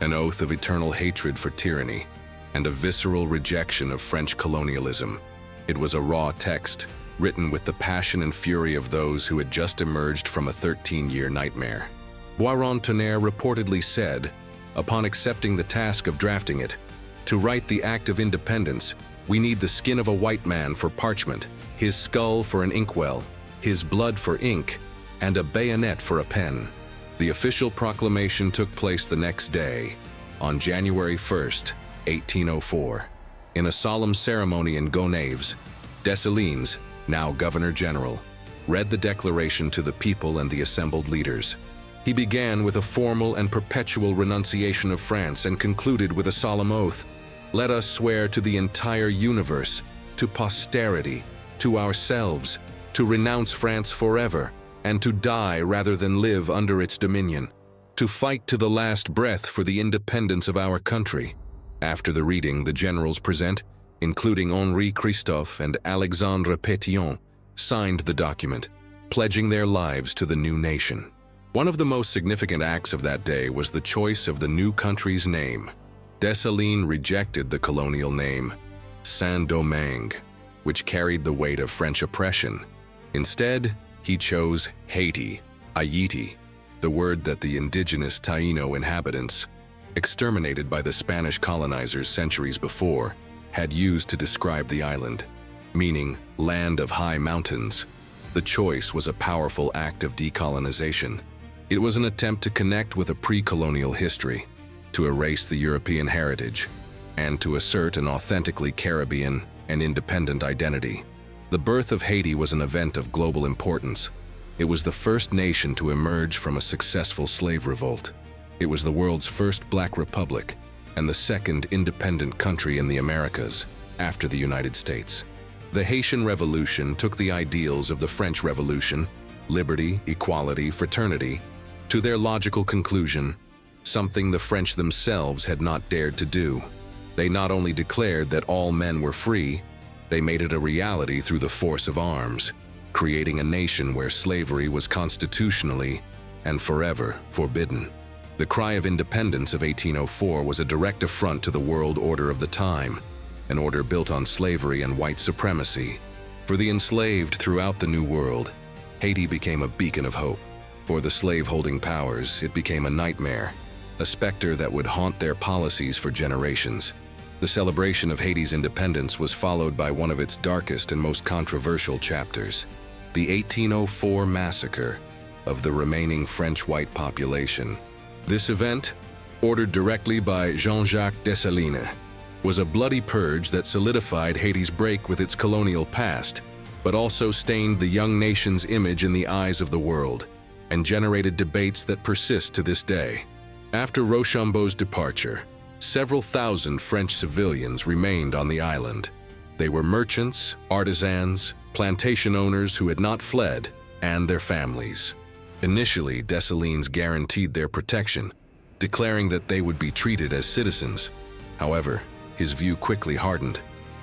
an oath of eternal hatred for tyranny, and a visceral rejection of French colonialism. It was a raw text, written with the passion and fury of those who had just emerged from a 13-year nightmare. Boisron-Tonnerre reportedly said, upon accepting the task of drafting it, "To write the Act of Independence, we need the skin of a white man for parchment, his skull for an inkwell, his blood for ink, and a bayonet for a pen." The official proclamation took place the next day, on January 1st, 1804. In a solemn ceremony in Gonaïves, Dessalines, now Governor General, read the declaration to the people and the assembled leaders. He began with a formal and perpetual renunciation of France and concluded with a solemn oath. "Let us swear to the entire universe, to posterity, to ourselves, to renounce France forever, and to die rather than live under its dominion, to fight to the last breath for the independence of our country." After the reading, the generals present, including Henri Christophe and Alexandre Pétion, signed the document, pledging their lives to the new nation. One of the most significant acts of that day was the choice of the new country's name. Dessalines rejected the colonial name Saint-Domingue, which carried the weight of French oppression. Instead, he chose Haiti, Haiti, the word that the indigenous Taino inhabitants, exterminated by the Spanish colonizers centuries before, had used to describe the island, meaning land of high mountains. The choice was a powerful act of decolonization. It was an attempt to connect with a pre-colonial history, to erase the European heritage, and to assert an authentically Caribbean and independent identity. The birth of Haiti was an event of global importance. It was the first nation to emerge from a successful slave revolt. It was the world's first black republic, and the second independent country in the Americas, after the United States. The Haitian Revolution took the ideals of the French Revolution, liberty, equality, fraternity, to their logical conclusion, something the French themselves had not dared to do. They not only declared that all men were free, they made it a reality through the force of arms, creating a nation where slavery was constitutionally and forever forbidden. The cry of independence of 1804 was a direct affront to the world order of the time, an order built on slavery and white supremacy. For the enslaved throughout the New World, Haiti became a beacon of hope. For the slave-holding powers, it became a nightmare, a specter that would haunt their policies for generations. The celebration of Haiti's independence was followed by one of its darkest and most controversial chapters, the 1804 massacre of the remaining French white population. This event, ordered directly by Jean-Jacques Dessalines, was a bloody purge that solidified Haiti's break with its colonial past, but also stained the young nation's image in the eyes of the world, and generated debates that persist to this day. After Rochambeau's departure, several thousand French civilians remained on the island. They were merchants, artisans, plantation owners who had not fled, and their families. Initially, Dessalines guaranteed their protection, declaring that they would be treated as citizens. However, his view quickly hardened.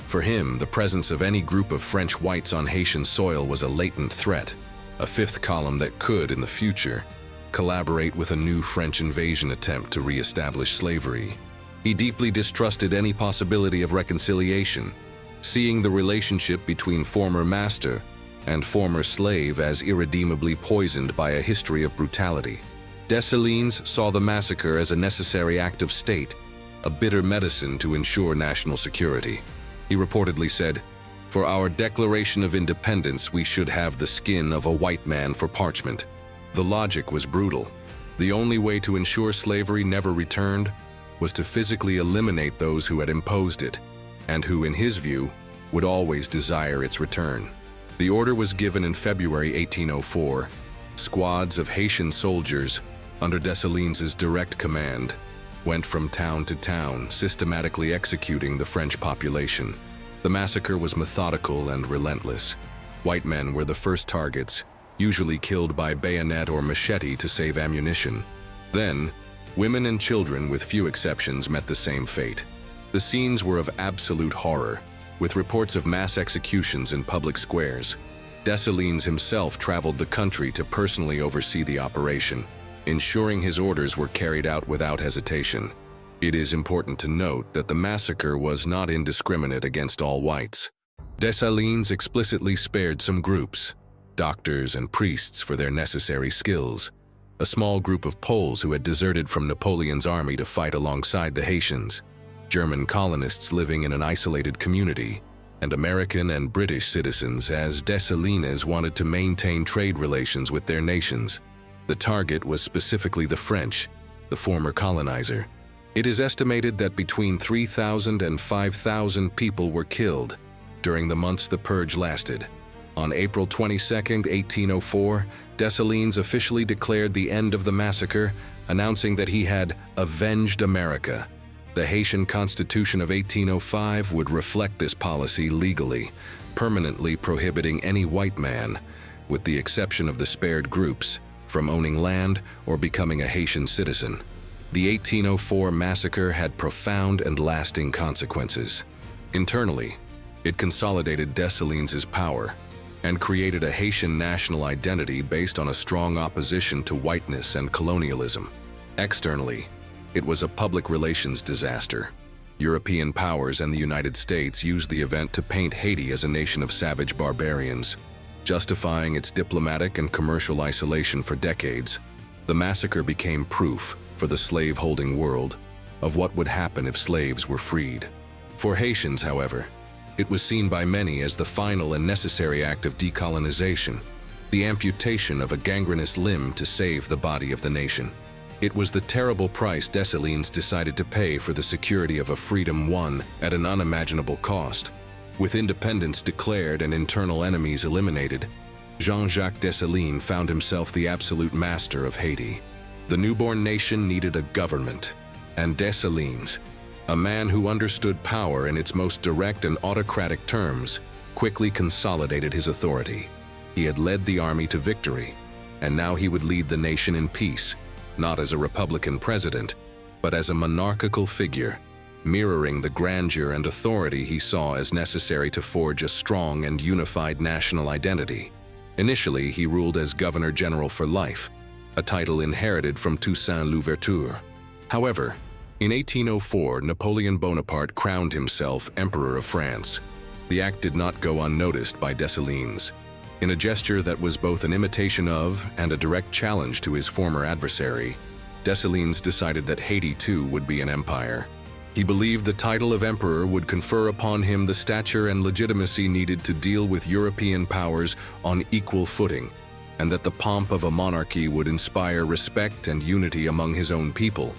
For him, the presence of any group of French whites on Haitian soil was a latent threat, a fifth column that could, in the future, collaborate with a new French invasion attempt to re-establish slavery. He deeply distrusted any possibility of reconciliation, seeing the relationship between former master and former slave as irredeemably poisoned by a history of brutality. Dessalines saw the massacre as a necessary act of state, a bitter medicine to ensure national security. He reportedly said, "For our Declaration of Independence, we should have the skin of a white man for parchment." The logic was brutal. The only way to ensure slavery never returned was to physically eliminate those who had imposed it, and who, in his view, would always desire its return. The order was given in February 1804, Squads of Haitian soldiers, under Dessalines' direct command, went from town to town, systematically executing the French population. The massacre was methodical and relentless. White men were the first targets, usually killed by bayonet or machete to save ammunition. Then, women and children, with few exceptions, met the same fate. The scenes were of absolute horror, with reports of mass executions in public squares. Dessalines himself traveled the country to personally oversee the operation, ensuring his orders were carried out without hesitation. It is important to note that the massacre was not indiscriminate against all whites. Dessalines explicitly spared some groups, doctors and priests for their necessary skills, a small group of Poles who had deserted from Napoleon's army to fight alongside the Haitians, German colonists living in an isolated community, and American and British citizens, as Dessalines wanted to maintain trade relations with their nations. The target was specifically the French, the former colonizer. It is estimated that between 3,000 and 5,000 people were killed during the months the purge lasted. On April 22, 1804, Dessalines officially declared the end of the massacre, announcing that he had avenged America. The Haitian Constitution of 1805 would reflect this policy legally, permanently prohibiting any white man, with the exception of the spared groups, from owning land or becoming a Haitian citizen. The 1804 massacre had profound and lasting consequences. Internally, it consolidated Dessalines' power and created a Haitian national identity based on a strong opposition to whiteness and colonialism. Externally, it was a public relations disaster. European powers and the United States used the event to paint Haiti as a nation of savage barbarians, justifying its diplomatic and commercial isolation for decades. The massacre became proof, for the slave-holding world, of what would happen if slaves were freed. For Haitians, however, it was seen by many as the final and necessary act of decolonization, the amputation of a gangrenous limb to save the body of the nation. It was the terrible price Dessalines decided to pay for the security of a freedom won at an unimaginable cost. With independence declared and internal enemies eliminated, Jean-Jacques Dessalines found himself the absolute master of Haiti. The newborn nation needed a government, and Dessalines, a man who understood power in its most direct and autocratic terms, quickly consolidated his authority. He had led the army to victory, and now he would lead the nation in peace, not as a Republican president, but as a monarchical figure, mirroring the grandeur and authority he saw as necessary to forge a strong and unified national identity. Initially, he ruled as Governor-General for life, a title inherited from Toussaint Louverture. However, in 1804, Napoleon Bonaparte crowned himself Emperor of France. The act did not go unnoticed by Dessalines. In a gesture that was both an imitation of and a direct challenge to his former adversary, Dessalines decided that Haiti too would be an empire. He believed the title of emperor would confer upon him the stature and legitimacy needed to deal with European powers on equal footing, and that the pomp of a monarchy would inspire respect and unity among his own people,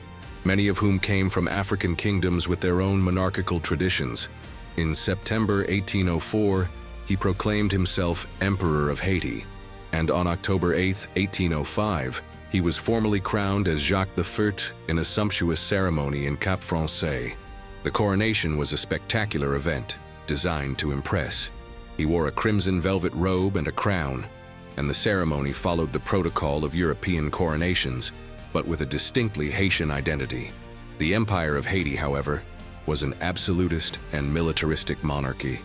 many of whom came from African kingdoms with their own monarchical traditions. In September 1804, he proclaimed himself Emperor of Haiti, and on October 8, 1805, he was formally crowned as Jacques I in a sumptuous ceremony in Cap Français. The coronation was a spectacular event, designed to impress. He wore a crimson velvet robe and a crown, and the ceremony followed the protocol of European coronations, but with a distinctly Haitian identity. The Empire of Haiti, however, was an absolutist and militaristic monarchy.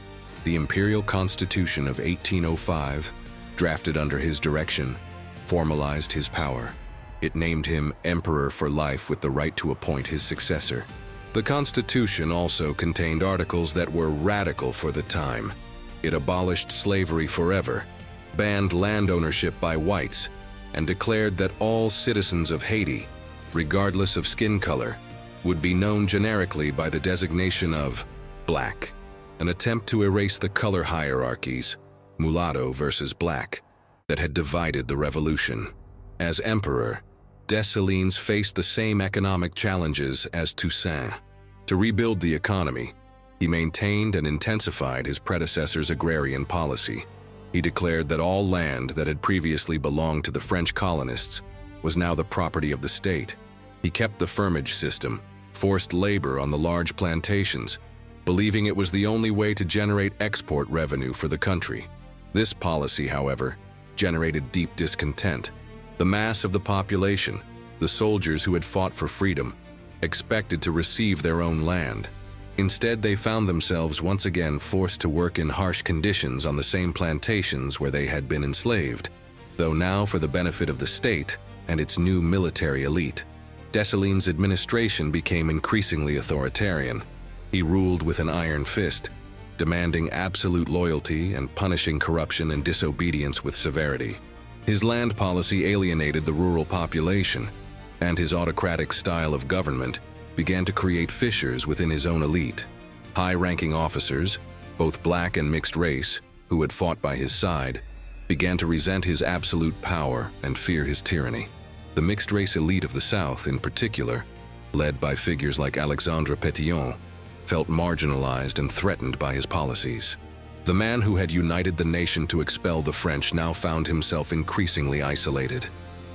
The Imperial Constitution of 1805, drafted under his direction, formalized his power. It named him Emperor for life with the right to appoint his successor. The Constitution also contained articles that were radical for the time. It abolished slavery forever, banned land ownership by whites, and declared that all citizens of Haiti, regardless of skin color, would be known generically by the designation of black, an attempt to erase the color hierarchies, mulatto versus black, that had divided the revolution. As emperor, Dessalines faced the same economic challenges as Toussaint. To rebuild the economy, he maintained and intensified his predecessor's agrarian policy. He declared that all land that had previously belonged to the French colonists was now the property of the state. He kept the fermage system, forced labor on the large plantations, believing it was the only way to generate export revenue for the country. This policy, however, generated deep discontent. The mass of the population, the soldiers who had fought for freedom, expected to receive their own land. Instead, they found themselves once again forced to work in harsh conditions on the same plantations where they had been enslaved, though now for the benefit of the state and its new military elite. Dessalines' administration became increasingly authoritarian. He ruled with an iron fist, demanding absolute loyalty and punishing corruption and disobedience with severity. His land policy alienated the rural population, and his autocratic style of government began to create fissures within his own elite. High-ranking officers, both black and mixed race, who had fought by his side, began to resent his absolute power and fear his tyranny. The mixed-race elite of the South, in particular, led by figures like Alexandre Pétion, felt marginalized and threatened by his policies. The man who had united the nation to expel the French now found himself increasingly isolated.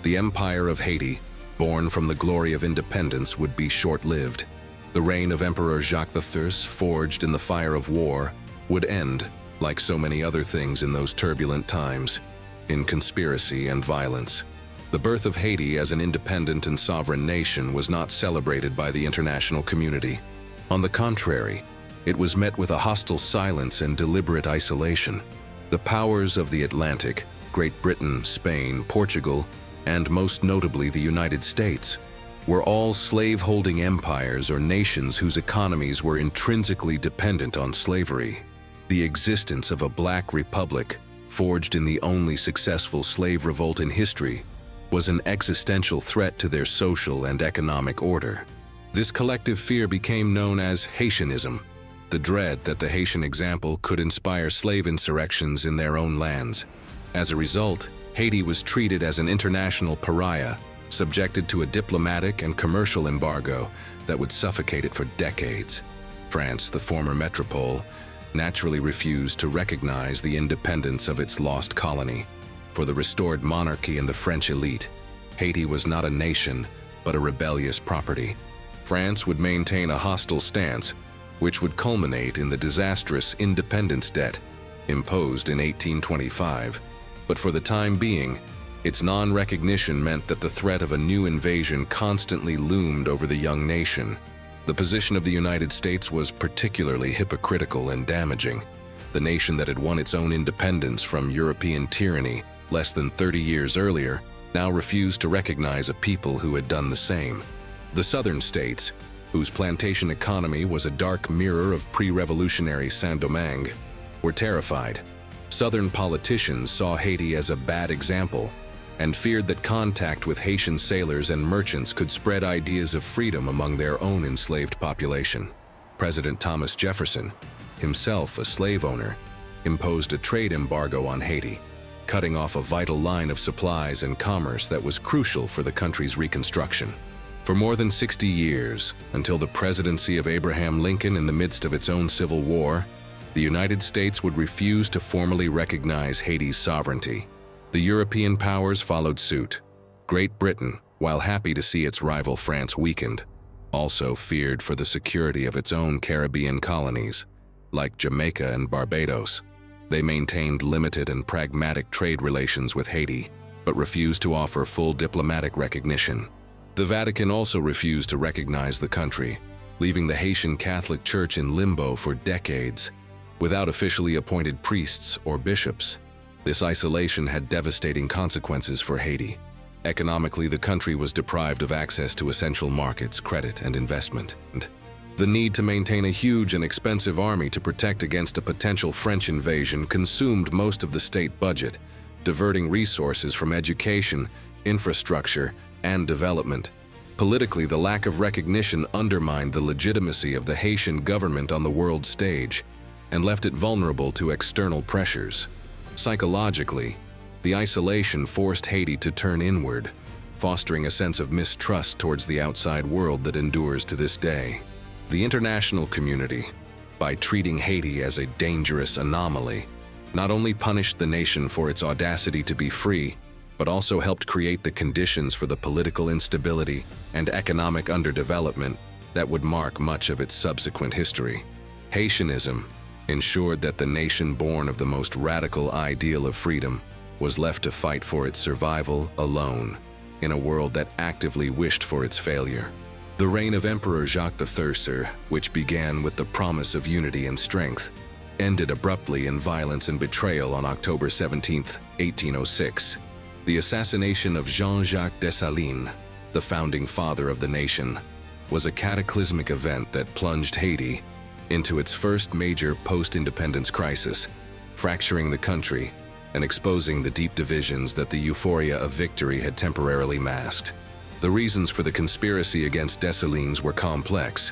The Empire of Haiti, born from the glory of independence, would be short-lived. The reign of Emperor Jacques I, forged in the fire of war, would end, like so many other things in those turbulent times, in conspiracy and violence. The birth of Haiti as an independent and sovereign nation was not celebrated by the international community. On the contrary, it was met with a hostile silence and deliberate isolation. The powers of the Atlantic, Great Britain, Spain, Portugal, and most notably the United States, were all slave-holding empires or nations whose economies were intrinsically dependent on slavery. The existence of a black republic, forged in the only successful slave revolt in history, was an existential threat to their social and economic order. This collective fear became known as Haitianism, the dread that the Haitian example could inspire slave insurrections in their own lands. As a result, Haiti was treated as an international pariah, subjected to a diplomatic and commercial embargo that would suffocate it for decades. France, the former metropole, naturally refused to recognize the independence of its lost colony. For the restored monarchy and the French elite, Haiti was not a nation, but a rebellious property. France would maintain a hostile stance, which would culminate in the disastrous independence debt imposed in 1825. But for the time being, its non-recognition meant that the threat of a new invasion constantly loomed over the young nation. The position of the United States was particularly hypocritical and damaging. The nation that had won its own independence from European tyranny less than 30 years earlier now refused to recognize a people who had done the same. The southern states, whose plantation economy was a dark mirror of pre-revolutionary Saint-Domingue, were terrified. Southern politicians saw Haiti as a bad example and feared that contact with Haitian sailors and merchants could spread ideas of freedom among their own enslaved population. President Thomas Jefferson, himself a slave owner, imposed a trade embargo on Haiti, cutting off a vital line of supplies and commerce that was crucial for the country's reconstruction. For more than 60 years, until the presidency of Abraham Lincoln in the midst of its own civil war, the United States would refuse to formally recognize Haiti's sovereignty. The European powers followed suit. Great Britain, while happy to see its rival France weakened, also feared for the security of its own Caribbean colonies, like Jamaica and Barbados. They maintained limited and pragmatic trade relations with Haiti, but refused to offer full diplomatic recognition. The Vatican also refused to recognize the country, leaving the Haitian Catholic Church in limbo for decades, without officially appointed priests or bishops. This isolation had devastating consequences for Haiti. Economically, the country was deprived of access to essential markets, credit, and investment. The need to maintain a huge and expensive army to protect against a potential French invasion consumed most of the state budget, diverting resources from education, infrastructure, and development. Politically, the lack of recognition undermined the legitimacy of the Haitian government on the world stage and left it vulnerable to external pressures. Psychologically, the isolation forced Haiti to turn inward, fostering a sense of mistrust towards the outside world that endures to this day. The international community, by treating Haiti as a dangerous anomaly, not only punished the nation for its audacity to be free, but also helped create the conditions for the political instability and economic underdevelopment that would mark much of its subsequent history. Haitianism ensured that the nation born of the most radical ideal of freedom was left to fight for its survival alone in a world that actively wished for its failure. The reign of Emperor Jacques III, which began with the promise of unity and strength, ended abruptly in violence and betrayal on October 17, 1806. The assassination of Jean-Jacques Dessalines, the founding father of the nation, was a cataclysmic event that plunged Haiti into its first major post-independence crisis, fracturing the country and exposing the deep divisions that the euphoria of victory had temporarily masked. The reasons for the conspiracy against Dessalines were complex,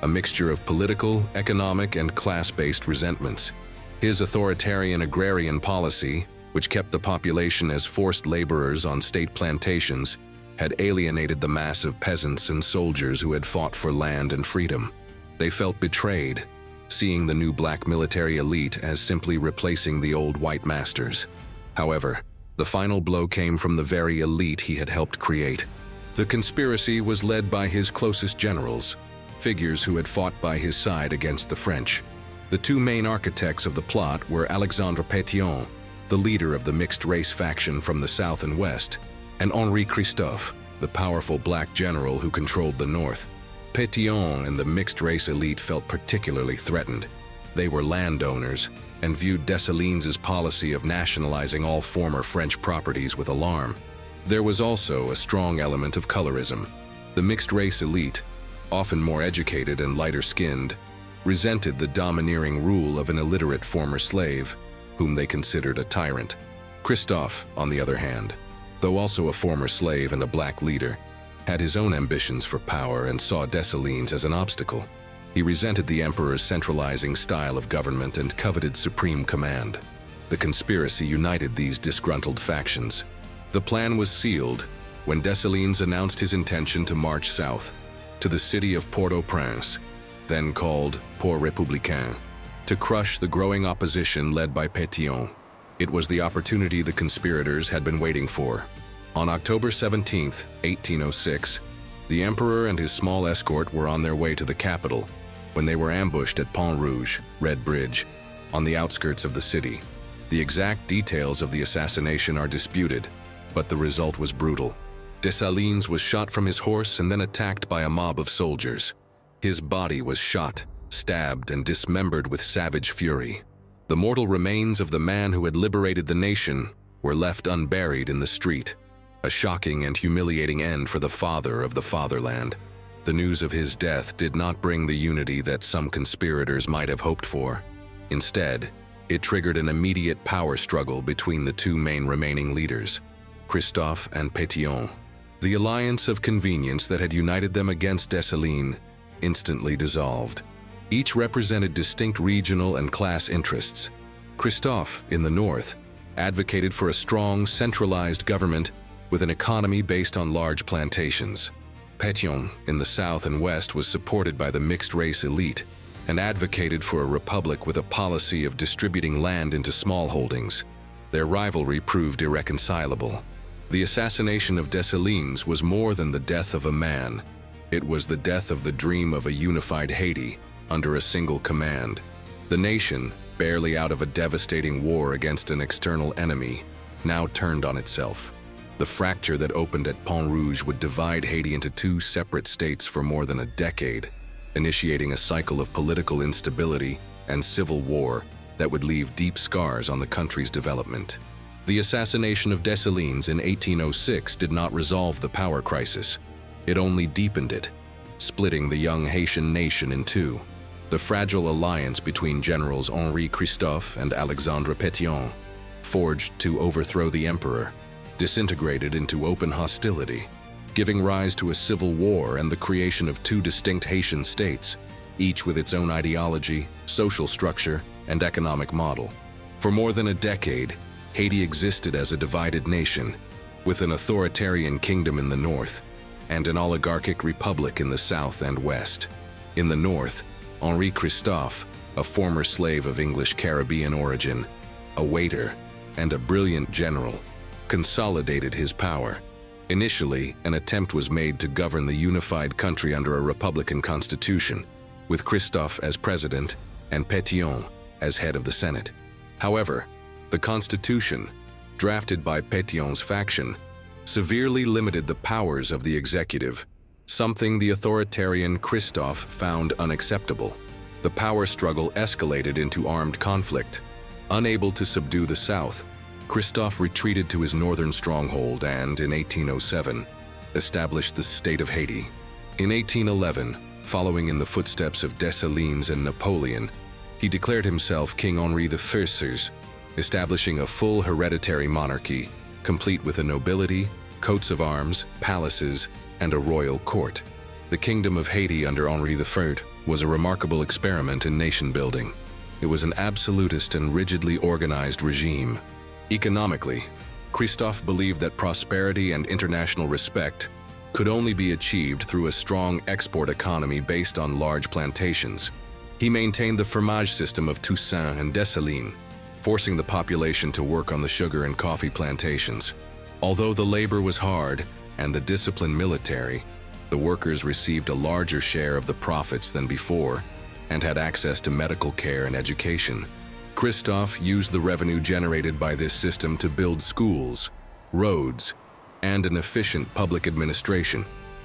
a mixture of political, economic, and class-based resentments. His authoritarian agrarian policy, which kept the population as forced laborers on state plantations, had alienated the mass of peasants and soldiers who had fought for land and freedom. They felt betrayed, seeing the new black military elite as simply replacing the old white masters. However, the final blow came from the very elite he had helped create. The conspiracy was led by his closest generals, figures who had fought by his side against the French. The two main architects of the plot were Alexandre Pétion, the leader of the mixed-race faction from the south and west, and Henri Christophe, the powerful black general who controlled the north. Pétion and the mixed-race elite felt particularly threatened. They were landowners and viewed Dessalines' policy of nationalizing all former French properties with alarm. There was also a strong element of colorism. The mixed-race elite, often more educated and lighter-skinned, resented the domineering rule of an illiterate former slave, whom they considered a tyrant. Christophe, on the other hand, though also a former slave and a black leader, had his own ambitions for power and saw Dessalines as an obstacle. He resented the emperor's centralizing style of government and coveted supreme command. The conspiracy united these disgruntled factions. The plan was sealed when Dessalines announced his intention to march south to the city of Port-au-Prince, then called Port Républicain, to crush the growing opposition led by Pétion. It was the opportunity the conspirators had been waiting for. On October 17, 1806, the emperor and his small escort were on their way to the capital when they were ambushed at Pont Rouge, Red Bridge, on the outskirts of the city. The exact details of the assassination are disputed, but the result was brutal. Dessalines was shot from his horse and then attacked by a mob of soldiers. His body was shot, stabbed, and dismembered with savage fury. The mortal remains of the man who had liberated the nation were left unburied in the street, a shocking and humiliating end for the father of the fatherland. The news of his death did not bring the unity that some conspirators might have hoped for. Instead, it triggered an immediate power struggle between the two main remaining leaders, Christophe and Pétion. The alliance of convenience that had united them against Dessalines instantly dissolved. Each represented distinct regional and class interests. Christophe, in the north, advocated for a strong, centralized government with an economy based on large plantations. Pétion, in the south and west, was supported by the mixed-race elite and advocated for a republic with a policy of distributing land into small holdings. Their rivalry proved irreconcilable. The assassination of Dessalines was more than the death of a man. It was the death of the dream of a unified Haiti under a single command. The nation, barely out of a devastating war against an external enemy, now turned on itself. The fracture that opened at Pont Rouge would divide Haiti into two separate states for more than a decade, initiating a cycle of political instability and civil war that would leave deep scars on the country's development. The assassination of Dessalines in 1806 did not resolve the power crisis. It only deepened it, splitting the young Haitian nation in two. The fragile alliance between generals Henri Christophe and Alexandre Pétion, forged to overthrow the emperor, disintegrated into open hostility, giving rise to a civil war and the creation of two distinct Haitian states, each with its own ideology, social structure, and economic model. For more than a decade, Haiti existed as a divided nation, with an authoritarian kingdom in the north and an oligarchic republic in the south and west. In the north, Henri Christophe, a former slave of English Caribbean origin, a waiter, and a brilliant general, consolidated his power. Initially, an attempt was made to govern the unified country under a republican constitution, with Christophe as president and Pétion as head of the Senate. However, the constitution, drafted by Pétion's faction, severely limited the powers of the executive, something the authoritarian Christophe found unacceptable. The power struggle escalated into armed conflict. Unable to subdue the South, Christophe retreated to his northern stronghold and, in 1807, established the state of Haiti. In 1811, following in the footsteps of Dessalines and Napoleon, he declared himself King Henri I, establishing a full hereditary monarchy, complete with a nobility, coats of arms, palaces, and a royal court. The Kingdom of Haiti under Henri I was a remarkable experiment in nation-building. It was an absolutist and rigidly organized regime. Economically, Christophe believed that prosperity and international respect could only be achieved through a strong export economy based on large plantations. He maintained the fermage system of Toussaint and Dessalines, forcing the population to work on the sugar and coffee plantations. Although the labor was hard and the discipline military, the workers received a larger share of the profits than before and had access to medical care and education. Christophe used the revenue generated by this system to build schools, roads, and an efficient public administration.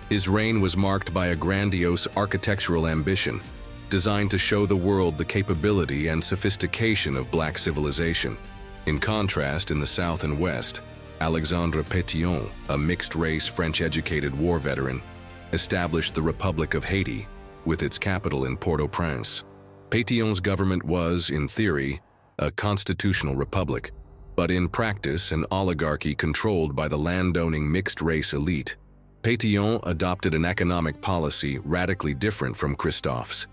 His reign was marked by a grandiose architectural ambition, designed to show the world the capability and sophistication of black civilization. In contrast, in the South and West, Alexandre Pétion, a mixed-race French-educated war veteran, established the Republic of Haiti, with its capital in Port-au-Prince. Pétion's government was, in theory, a constitutional republic, but in practice an oligarchy controlled by the landowning mixed-race elite. Pétion adopted an economic policy radically different from Christophe's.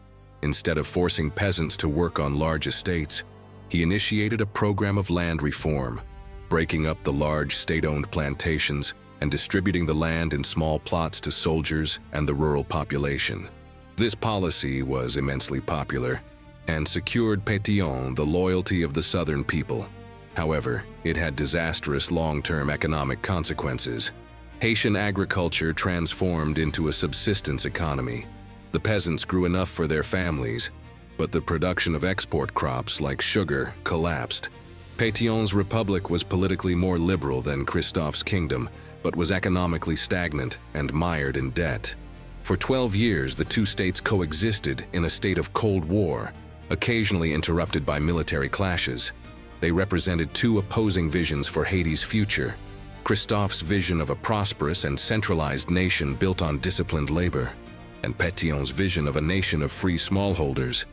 Instead of forcing peasants to work on large estates, he initiated a program of land reform, breaking up the large state-owned plantations and distributing the land in small plots to soldiers and the rural population. This policy was immensely popular and secured Pétion the loyalty of the southern people. However, it had disastrous long-term economic consequences. Haitian agriculture transformed into a subsistence economy. The peasants grew enough for their families, but the production of export crops like sugar collapsed. Pétion's republic was politically more liberal than Christophe's kingdom, but was economically stagnant and mired in debt. For 12 years, the two states coexisted in a state of Cold War, occasionally interrupted by military clashes. They represented two opposing visions for Haiti's future: Christophe's vision of a prosperous and centralized nation built on disciplined labor, and Pétion's vision of a nation of free smallholders,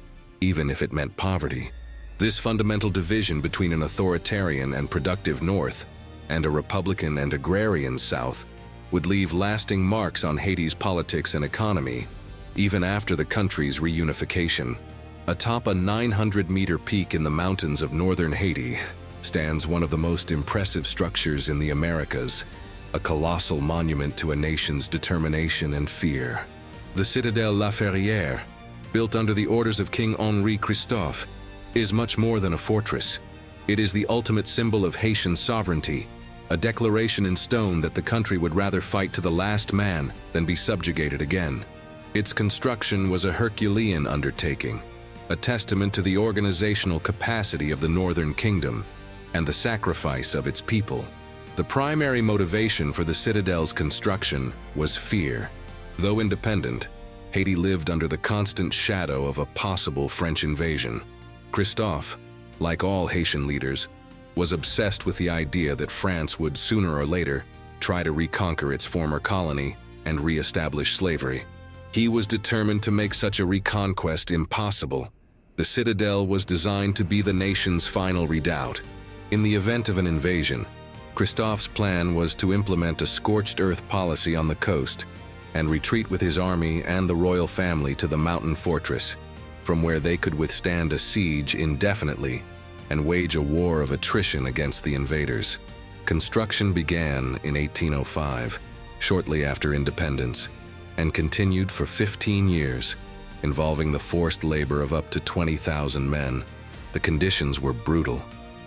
even if it meant poverty. This fundamental division between an authoritarian and productive North and a republican and agrarian South would leave lasting marks on Haiti's politics and economy, even after the country's reunification. Atop a 900-meter peak in the mountains of northern Haiti stands one of the most impressive structures in the Americas, a colossal monument to a nation's determination and fear. The Citadelle La Ferrière, built under the orders of King Henri Christophe, is much more than a fortress. It is the ultimate symbol of Haitian sovereignty, a declaration in stone that the country would rather fight to the last man than be subjugated again. Its construction was a Herculean undertaking, a testament to the organizational capacity of the Northern Kingdom and the sacrifice of its people. The primary motivation for the citadel's construction was fear. Though independent, Haiti lived under the constant shadow of a possible French invasion. Christophe, like all Haitian leaders, was obsessed with the idea that France would sooner or later try to reconquer its former colony and re-establish slavery. He was determined to make such a reconquest impossible. The citadel was designed to be the nation's final redoubt. In the event of an invasion, Christophe's plan was to implement a scorched earth policy on the coast and retreat with his army and the royal family to the mountain fortress, from where they could withstand a siege indefinitely and wage a war of attrition against the invaders. Construction began in 1805, shortly after independence, and continued for 15 years, involving the forced labor of up to 20,000 men. The conditions were brutal.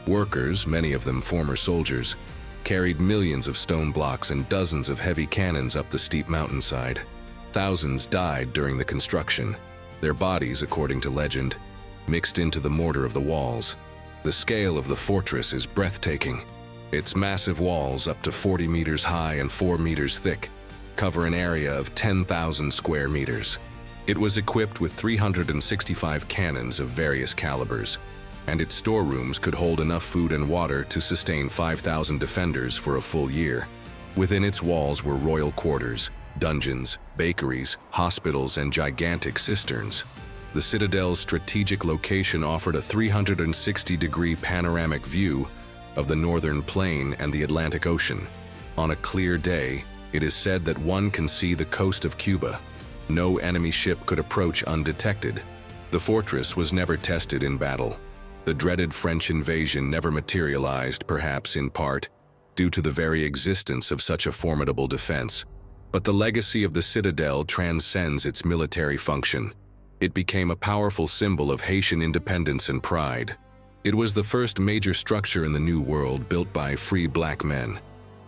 Workers, many of them former soldiers, carried millions of stone blocks and dozens of heavy cannons up the steep mountainside. Thousands died during the construction, their bodies, according to legend, mixed into the mortar of the walls. The scale of the fortress is breathtaking. Its massive walls, up to 40 meters high and 4 meters thick, cover an area of 10,000 square meters. It was equipped with 365 cannons of various calibers, and its storerooms could hold enough food and water to sustain 5,000 defenders for a full year. Within its walls were royal quarters, dungeons, bakeries, hospitals, and gigantic cisterns. The citadel's strategic location offered a 360-degree panoramic view of the northern plain and the Atlantic Ocean. On a clear day, it is said that one can see the coast of Cuba. No enemy ship could approach undetected. The fortress was never tested in battle. The dreaded French invasion never materialized, perhaps in part, due to the very existence of such a formidable defense. But the legacy of the citadel transcends its military function. It became a powerful symbol of Haitian independence and pride. It was the first major structure in the New World built by free black men,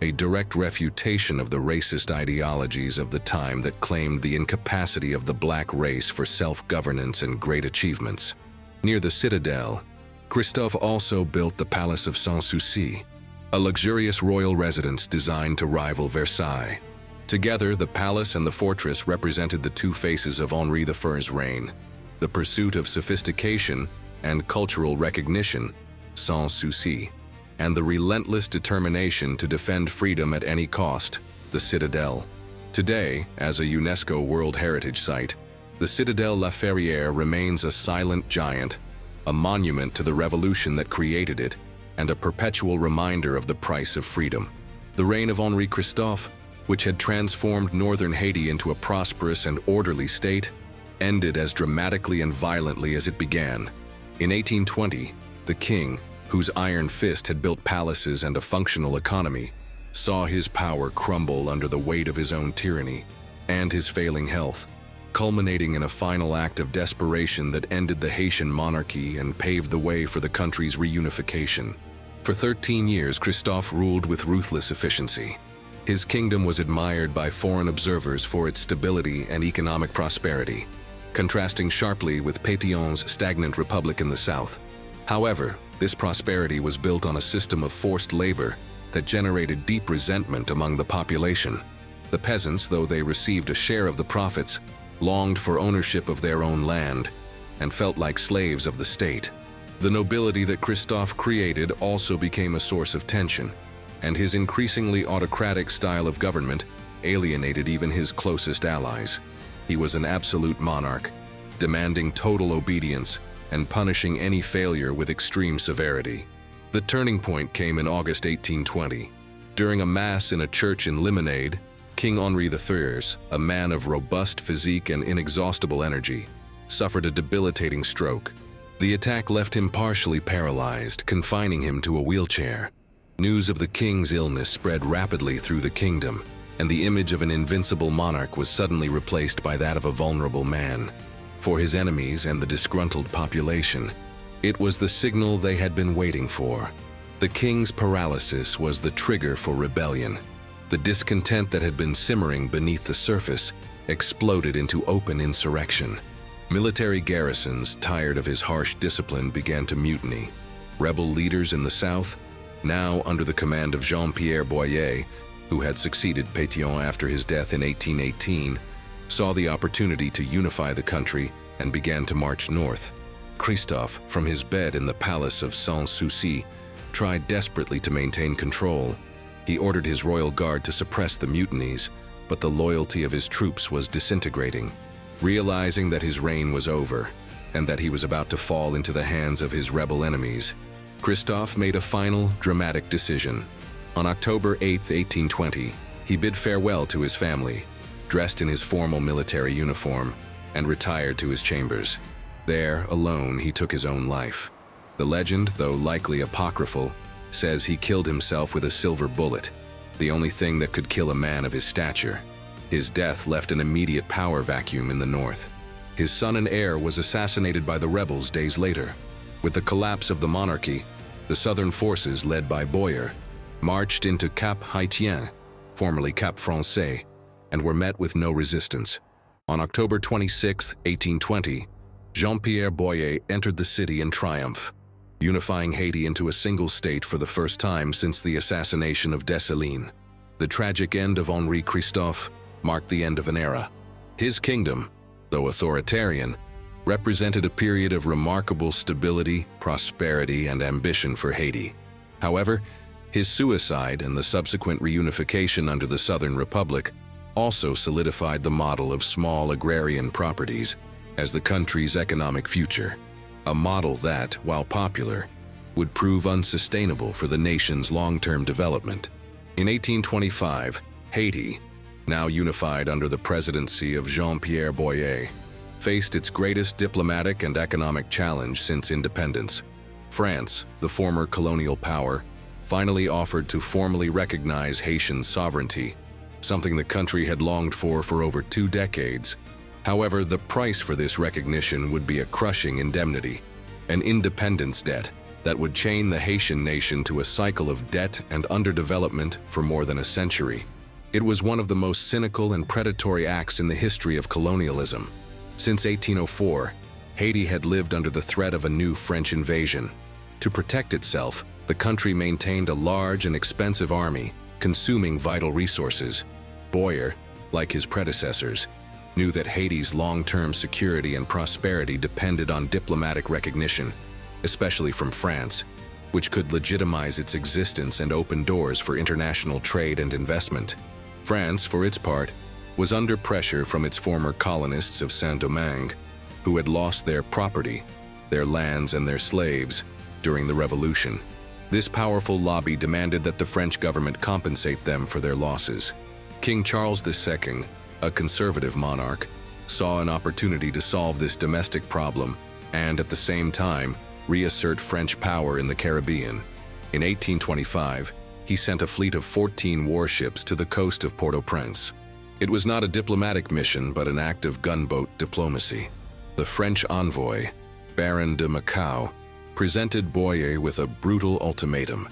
a direct refutation of the racist ideologies of the time that claimed the incapacity of the black race for self-governance and great achievements. Near the citadel, Christophe also built the Palace of Sans-Souci, a luxurious royal residence designed to rival Versailles. Together, the palace and the fortress represented the two faces of Henri I's reign: the pursuit of sophistication and cultural recognition, sans souci, and the relentless determination to defend freedom at any cost, the citadel. Today, as a UNESCO World Heritage Site, the Citadelle La Ferrière remains a silent giant, a monument to the revolution that created it, and a perpetual reminder of the price of freedom. The reign of Henri Christophe, which had transformed northern Haiti into a prosperous and orderly state, ended as dramatically and violently as it began. In 1820, the king, whose iron fist had built palaces and a functional economy, saw his power crumble under the weight of his own tyranny and his failing health, culminating in a final act of desperation that ended the Haitian monarchy and paved the way for the country's reunification. For 13 years, Christophe ruled with ruthless efficiency. His kingdom was admired by foreign observers for its stability and economic prosperity, contrasting sharply with Pétion's stagnant republic in the south. However, this prosperity was built on a system of forced labor that generated deep resentment among the population. The peasants, though they received a share of the profits, longed for ownership of their own land and felt like slaves of the state. The nobility that Christophe created also became a source of tension, and his increasingly autocratic style of government alienated even his closest allies. He was an absolute monarch, demanding total obedience and punishing any failure with extreme severity. The turning point came in August 1820. During a mass in a church in Limonade, King Henri I, a man of robust physique and inexhaustible energy, suffered a debilitating stroke. The attack left him partially paralyzed, confining him to a wheelchair. News of the king's illness spread rapidly through the kingdom, and the image of an invincible monarch was suddenly replaced by that of a vulnerable man. For his enemies and the disgruntled population, it was the signal they had been waiting for. The king's paralysis was the trigger for rebellion. The discontent that had been simmering beneath the surface exploded into open insurrection. Military garrisons, tired of his harsh discipline, began to mutiny. Rebel leaders in the south, now under the command of Jean-Pierre Boyer, who had succeeded Pétion after his death in 1818, saw the opportunity to unify the country and began to march north. Christophe, from his bed in the Palace of Sans-Souci, tried desperately to maintain control. He ordered his royal guard to suppress the mutinies, but the loyalty of his troops was disintegrating. Realizing that his reign was over, and that he was about to fall into the hands of his rebel enemies, Christophe made a final, dramatic decision. On October 8, 1820, he bid farewell to his family, dressed in his formal military uniform, and retired to his chambers. There, alone, he took his own life. The legend, though likely apocryphal, says he killed himself with a silver bullet, the only thing that could kill a man of his stature. His death left an immediate power vacuum in the north. His son and heir was assassinated by the rebels days later. With the collapse of the monarchy, The southern forces, led by Boyer, marched into Cap Haitien, formerly Cap Français, and were met with no resistance. On October 26, 1820, Jean-Pierre Boyer entered the city in triumph, unifying Haiti into a single state for the first time since the assassination of Dessalines. The tragic end of Henri Christophe marked the end of an era. His kingdom, though authoritarian, represented a period of remarkable stability, prosperity, and ambition for Haiti. However, his suicide and the subsequent reunification under the Southern Republic also solidified the model of small agrarian properties as the country's economic future, a model that, while popular, would prove unsustainable for the nation's long-term development. In 1825, Haiti, now unified under the presidency of Jean-Pierre Boyer, faced its greatest diplomatic and economic challenge since independence. France, the former colonial power, finally offered to formally recognize Haitian sovereignty, something the country had longed for over 2 decades. However, the price for this recognition would be a crushing indemnity, an independence debt that would chain the Haitian nation to a cycle of debt and underdevelopment for more than a century. It was one of the most cynical and predatory acts in the history of colonialism. Since 1804, Haiti had lived under the threat of a new French invasion. To protect itself, the country maintained a large and expensive army, consuming vital resources. Boyer, like his predecessors, knew that Haiti's long-term security and prosperity depended on diplomatic recognition, especially from France, which could legitimize its existence and open doors for international trade and investment. France, for its part, was under pressure from its former colonists of Saint-Domingue, who had lost their property, their lands, and their slaves during the Revolution. This powerful lobby demanded that the French government compensate them for their losses. King Charles II, a conservative monarch, saw an opportunity to solve this domestic problem and, at the same time, reassert French power in the Caribbean. In 1825, he sent a fleet of 14 warships to the coast of Port-au-Prince. It was not a diplomatic mission, but an act of gunboat diplomacy. The French envoy, Baron de Macau, presented Boyer with a brutal ultimatum.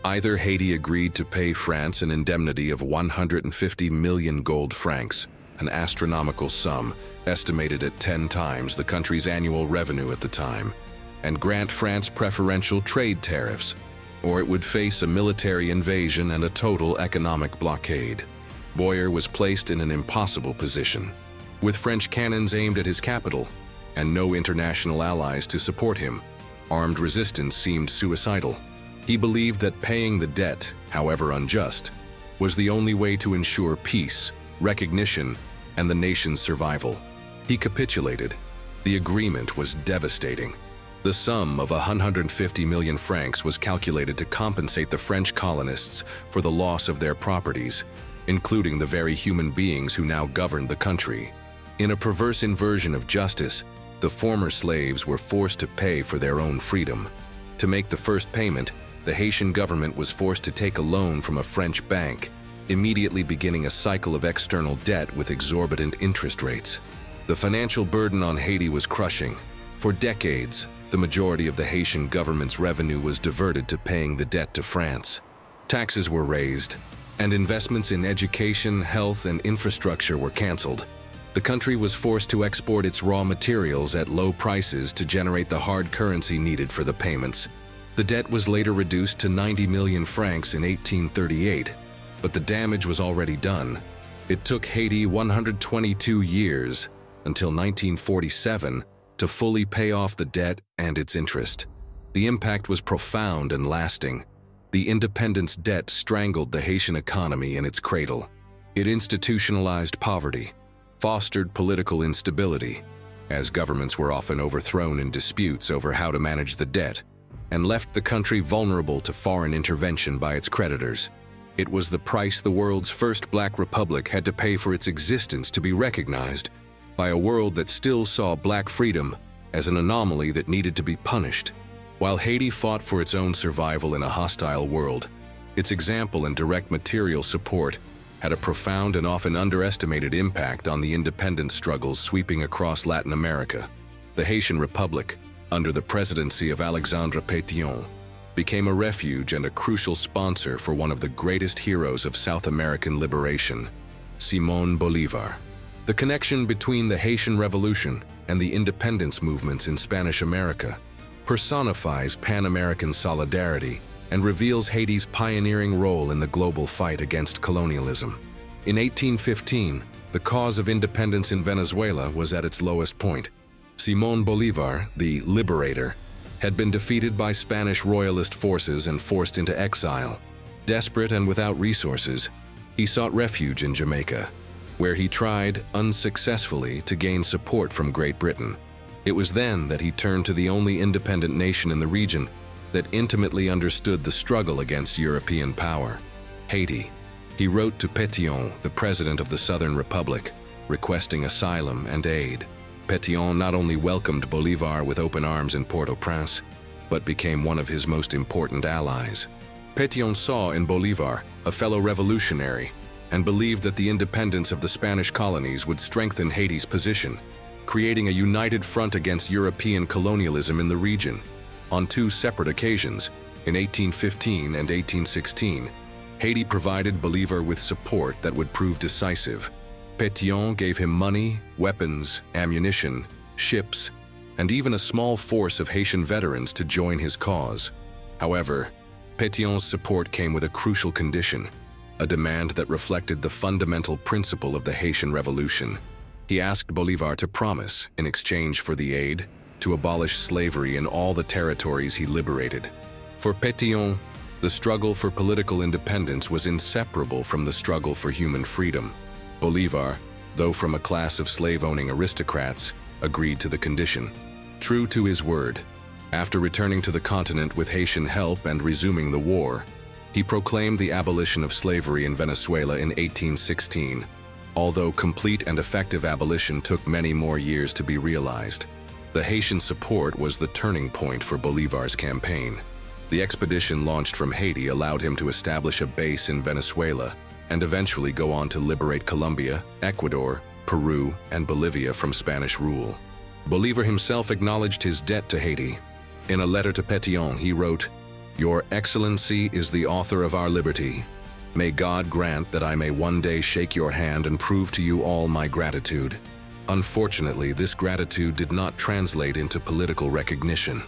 Either Haiti agreed to pay France an indemnity of 150 million gold francs, an astronomical sum estimated at 10 times the country's annual revenue at the time, and grant France preferential trade tariffs, or it would face a military invasion and a total economic blockade. Boyer was placed in an impossible position. With French cannons aimed at his capital and no international allies to support him, armed resistance seemed suicidal. He believed that paying the debt, however unjust, was the only way to ensure peace, recognition, and the nation's survival. He capitulated. The agreement was devastating. The sum of 150 million francs was calculated to compensate the French colonists for the loss of their properties, including the very human beings who now governed the country. In a perverse inversion of justice, the former slaves were forced to pay for their own freedom. To make the first payment, the Haitian government was forced to take a loan from a French bank, immediately beginning a cycle of external debt with exorbitant interest rates. The financial burden on Haiti was crushing. For decades, the majority of the Haitian government's revenue was diverted to paying the debt to France. Taxes were raised, and investments in education, health, and infrastructure were canceled. The country was forced to export its raw materials at low prices to generate the hard currency needed for the payments. The debt was later reduced to 90 million francs in 1838, but the damage was already done. It took Haiti 122 years, until 1947, to fully pay off the debt and its interest. The impact was profound and lasting. The independence debt strangled the Haitian economy in its cradle. It institutionalized poverty, fostered political instability, as governments were often overthrown in disputes over how to manage the debt, and left the country vulnerable to foreign intervention by its creditors. It was the price the world's first black republic had to pay for its existence to be recognized by a world that still saw black freedom as an anomaly that needed to be punished. While Haiti fought for its own survival in a hostile world, its example and direct material support had a profound and often underestimated impact on the independence struggles sweeping across Latin America. The Haitian Republic, under the presidency of Alexandre Pétion, became a refuge and a crucial sponsor for one of the greatest heroes of South American liberation, Simón Bolívar. The connection between the Haitian Revolution and the independence movements in Spanish America personifies Pan-American solidarity and reveals Haiti's pioneering role in the global fight against colonialism. In 1815, the cause of independence in Venezuela was at its lowest point. Simón Bolívar, the liberator, had been defeated by Spanish royalist forces and forced into exile. Desperate and without resources, he sought refuge in Jamaica, where he tried, unsuccessfully, to gain support from Great Britain. It was then that he turned to the only independent nation in the region that intimately understood the struggle against European power, Haiti. He wrote to Pétion, the president of the Southern Republic, requesting asylum and aid. Pétion not only welcomed Bolívar with open arms in Port-au-Prince, but became one of his most important allies. Pétion saw in Bolívar a fellow revolutionary and believed that the independence of the Spanish colonies would strengthen Haiti's position, creating a united front against European colonialism in the region. On two separate occasions, in 1815 and 1816, Haiti provided Bolívar with support that would prove decisive. Pétion gave him money, weapons, ammunition, ships, and even a small force of Haitian veterans to join his cause. However, Pétion's support came with a crucial condition, a demand that reflected the fundamental principle of the Haitian Revolution. He asked Bolívar to promise, in exchange for the aid, to abolish slavery in all the territories he liberated. For Pétion, the struggle for political independence was inseparable from the struggle for human freedom. Bolívar, though from a class of slave-owning aristocrats, agreed to the condition. True to his word, after returning to the continent with Haitian help and resuming the war, he proclaimed the abolition of slavery in Venezuela in 1816, although complete and effective abolition took many more years to be realized. The Haitian support was the turning point for Bolívar's campaign. The expedition launched from Haiti allowed him to establish a base in Venezuela and eventually go on to liberate Colombia, Ecuador, Peru, and Bolivia from Spanish rule. Bolívar himself acknowledged his debt to Haiti. In a letter to Pétion, he wrote, "Your Excellency is the author of our liberty. May God grant that I may one day shake your hand and prove to you all my gratitude." Unfortunately, this gratitude did not translate into political recognition.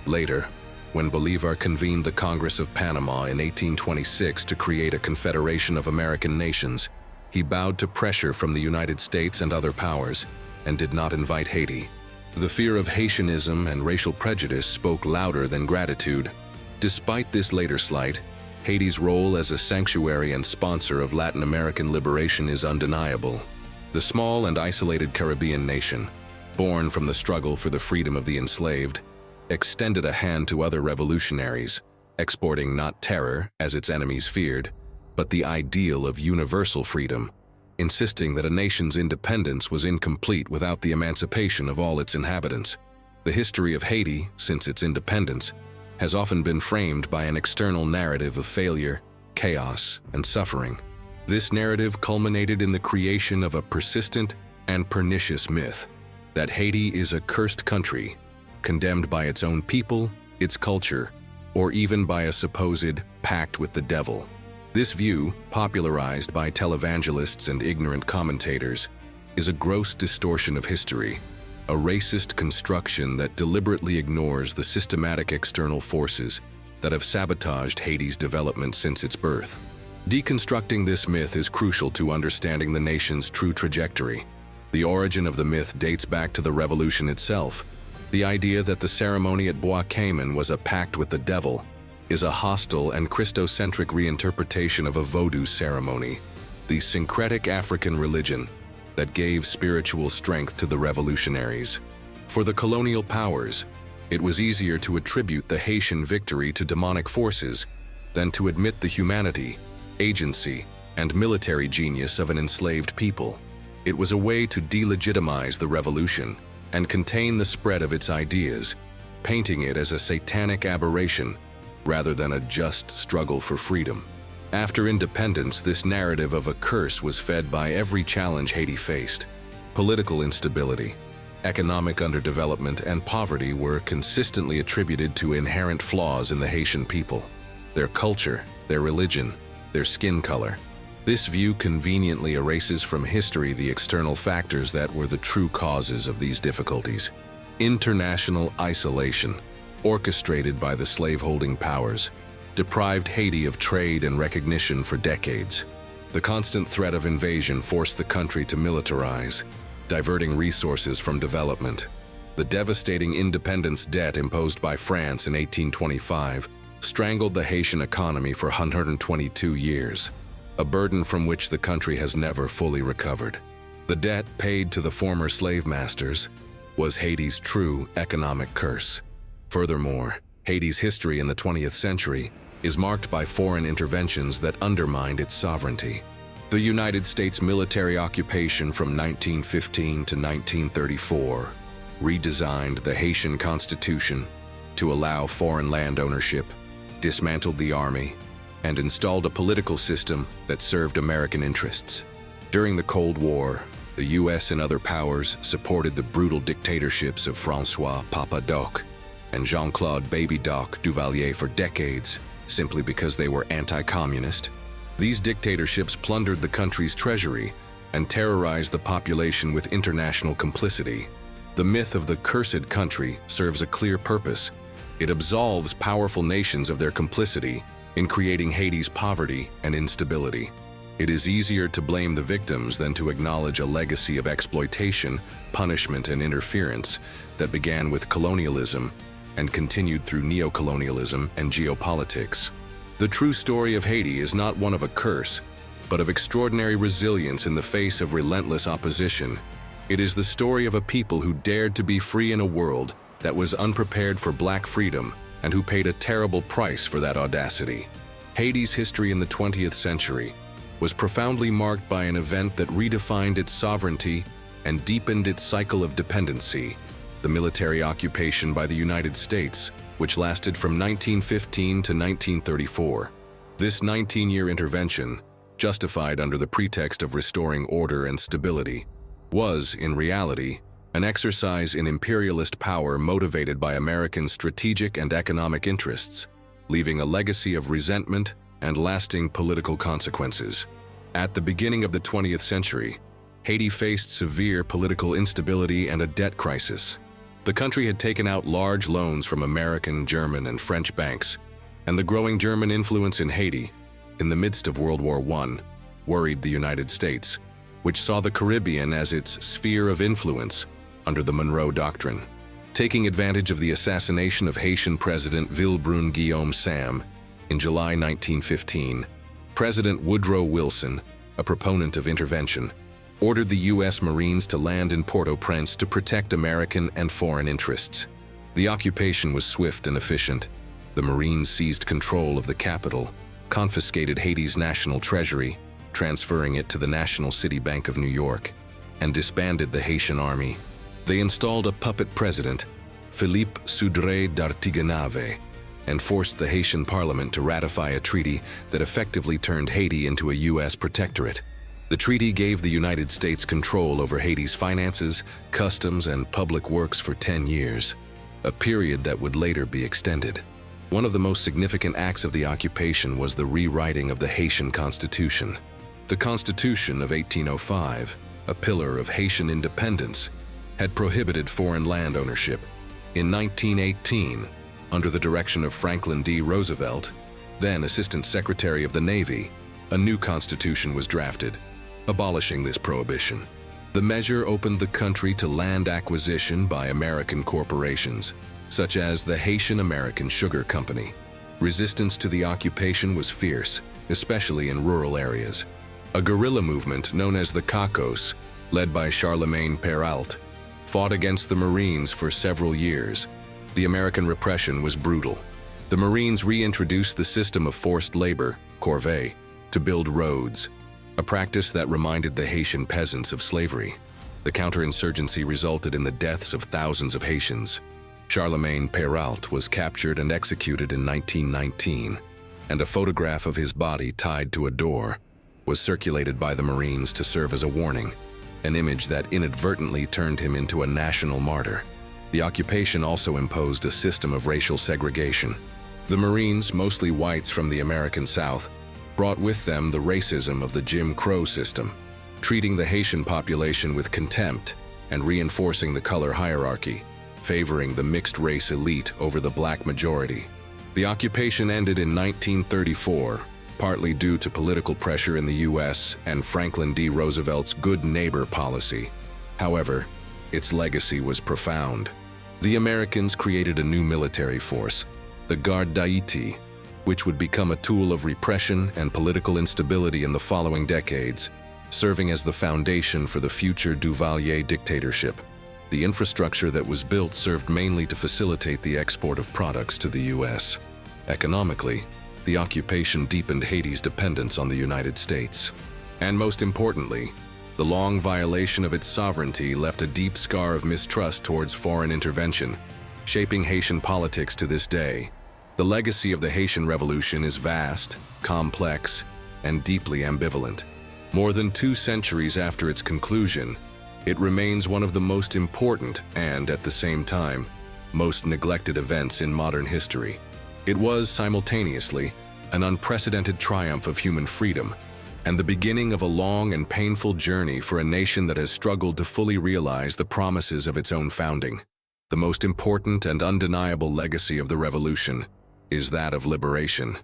Later, when Bolívar convened the Congress of Panama in 1826 to create a confederation of American nations, he bowed to pressure from the United States and other powers, and did not invite Haiti. The fear of Haitianism and racial prejudice spoke louder than gratitude. Despite this later slight, Haiti's role as a sanctuary and sponsor of Latin American liberation is undeniable. The small and isolated Caribbean nation, born from the struggle for the freedom of the enslaved, extended a hand to other revolutionaries, exporting not terror, as its enemies feared, but the ideal of universal freedom, insisting that a nation's independence was incomplete without the emancipation of all its inhabitants. The history of Haiti, since its independence, has often been framed by an external narrative of failure, chaos, and suffering. This narrative culminated in the creation of a persistent and pernicious myth that Haiti is a cursed country, condemned by its own people, its culture, or even by a supposed pact with the devil. This view, popularized by televangelists and ignorant commentators, is a gross distortion of history, a racist construction that deliberately ignores the systematic external forces that have sabotaged Haiti's development since its birth. Deconstructing this myth is crucial to understanding the nation's true trajectory. The origin of the myth dates back to the revolution itself. The idea that the ceremony at Bois Cayman was a pact with the devil is a hostile and Christocentric reinterpretation of a Vodou ceremony, the syncretic African religion that gave spiritual strength to the revolutionaries. For the colonial powers, it was easier to attribute the Haitian victory to demonic forces than to admit the humanity, agency, and military genius of an enslaved people. It was a way to delegitimize the revolution and contain the spread of its ideas, painting it as a satanic aberration rather than a just struggle for freedom. After independence, this narrative of a curse was fed by every challenge Haiti faced: political instability, Economic underdevelopment and poverty were consistently attributed to inherent flaws in the Haitian people: their culture, their religion, their skin color. This view conveniently erases from history the external factors that were the true causes of these difficulties. International isolation, orchestrated by the slaveholding powers, deprived Haiti of trade and recognition for decades. The constant threat of invasion forced the country to militarize, diverting resources from development. The devastating independence debt imposed by France in 1825 strangled the Haitian economy for 122 years, a burden from which the country has never fully recovered. The debt paid to the former slave masters was Haiti's true economic curse. Furthermore, Haiti's history in the 20th century is marked by foreign interventions that undermined its sovereignty. The United States military occupation from 1915 to 1934 redesigned the Haitian Constitution to allow foreign land ownership, dismantled the army, and installed a political system that served American interests. During the Cold War, the US and other powers supported the brutal dictatorships of François Papa Doc and Jean-Claude Baby Doc Duvalier for decades, simply because they were anti-communist. These dictatorships plundered the country's treasury and terrorized the population with international complicity. The myth of the cursed country serves a clear purpose. It absolves powerful nations of their complicity in creating Haiti's poverty and instability. It is easier to blame the victims than to acknowledge a legacy of exploitation, punishment, and interference that began with colonialism and continued through neocolonialism and geopolitics. The true story of Haiti is not one of a curse, but of extraordinary resilience in the face of relentless opposition. It is the story of a people who dared to be free in a world that was unprepared for black freedom and who paid a terrible price for that audacity. Haiti's history in the 20th century was profoundly marked by an event that redefined its sovereignty and deepened its cycle of dependency: the military occupation by the United States, which lasted from 1915 to 1934. This 19-year intervention, justified under the pretext of restoring order and stability, was, in reality, an exercise in imperialist power motivated by American strategic and economic interests, leaving a legacy of resentment and lasting political consequences. At the beginning of the 20th century, Haiti faced severe political instability and a debt crisis. The country had taken out large loans from American, German, and French banks, and the growing German influence in Haiti, in the midst of World War I, worried the United States, which saw the Caribbean as its sphere of influence under the Monroe Doctrine. Taking advantage of the assassination of Haitian President Villebrun Guillaume Sam in July 1915, President Woodrow Wilson, a proponent of intervention, ordered the U.S. Marines to land in Port-au-Prince to protect American and foreign interests. The occupation was swift and efficient. The Marines seized control of the capital, confiscated Haiti's national treasury, transferring it to the National City Bank of New York, and disbanded the Haitian army. They installed a puppet president, Philippe Soudray d'Artiganave, and forced the Haitian parliament to ratify a treaty that effectively turned Haiti into a U.S. protectorate. The treaty gave the United States control over Haiti's finances, customs, and public works for 10 years, a period that would later be extended. One of the most significant acts of the occupation was the rewriting of the Haitian Constitution. The Constitution of 1805, a pillar of Haitian independence, had prohibited foreign land ownership. In 1918, under the direction of Franklin D. Roosevelt, then Assistant Secretary of the Navy, a new constitution was drafted, abolishing this prohibition. The measure opened the country to land acquisition by American corporations, such as the Haitian American Sugar Company. Resistance to the occupation was fierce, especially in rural areas. A guerrilla movement known as the Cacos, led by Charlemagne Péralte, fought against the Marines for several years. The American repression was brutal. The Marines reintroduced the system of forced labor, corvée, to build roads, a practice that reminded the Haitian peasants of slavery. The counterinsurgency resulted in the deaths of thousands of Haitians. Charlemagne Péralte was captured and executed in 1919, and a photograph of his body tied to a door was circulated by the Marines to serve as a warning. an image that inadvertently turned him into a national martyr. The occupation also imposed a system of racial segregation. The Marines, mostly whites from the American South, brought with them the racism of the Jim Crow system, treating the Haitian population with contempt and reinforcing the color hierarchy, favoring the mixed-race elite over the black majority. The occupation ended in 1934, partly due to political pressure in the U.S. and Franklin D. Roosevelt's good neighbor policy. However, its legacy was profound. The Americans created a new military force, the Garde d'Haïti, which would become a tool of repression and political instability in the following decades, serving as the foundation for the future Duvalier dictatorship. The infrastructure that was built served mainly to facilitate the export of products to the U.S. Economically, the occupation deepened Haiti's dependence on the United States. And most importantly, the long violation of its sovereignty left a deep scar of mistrust towards foreign intervention, shaping Haitian politics to this day. The legacy of the Haitian Revolution is vast, complex, and deeply ambivalent. More than 2 centuries after its conclusion, it remains one of the most important and, at the same time, most neglected events in modern history. It was, simultaneously, an unprecedented triumph of human freedom, and the beginning of a long and painful journey for a nation that has struggled to fully realize the promises of its own founding. The most important and undeniable legacy of the revolution is that of liberation.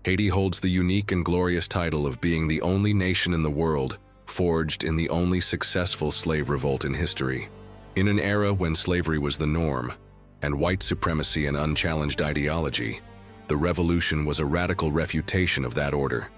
Haiti holds the unique and glorious title of being the only nation in the world forged in the only successful slave revolt in history. In an era when slavery was the norm, and white supremacy an unchallenged ideology, the revolution was a radical refutation of that order.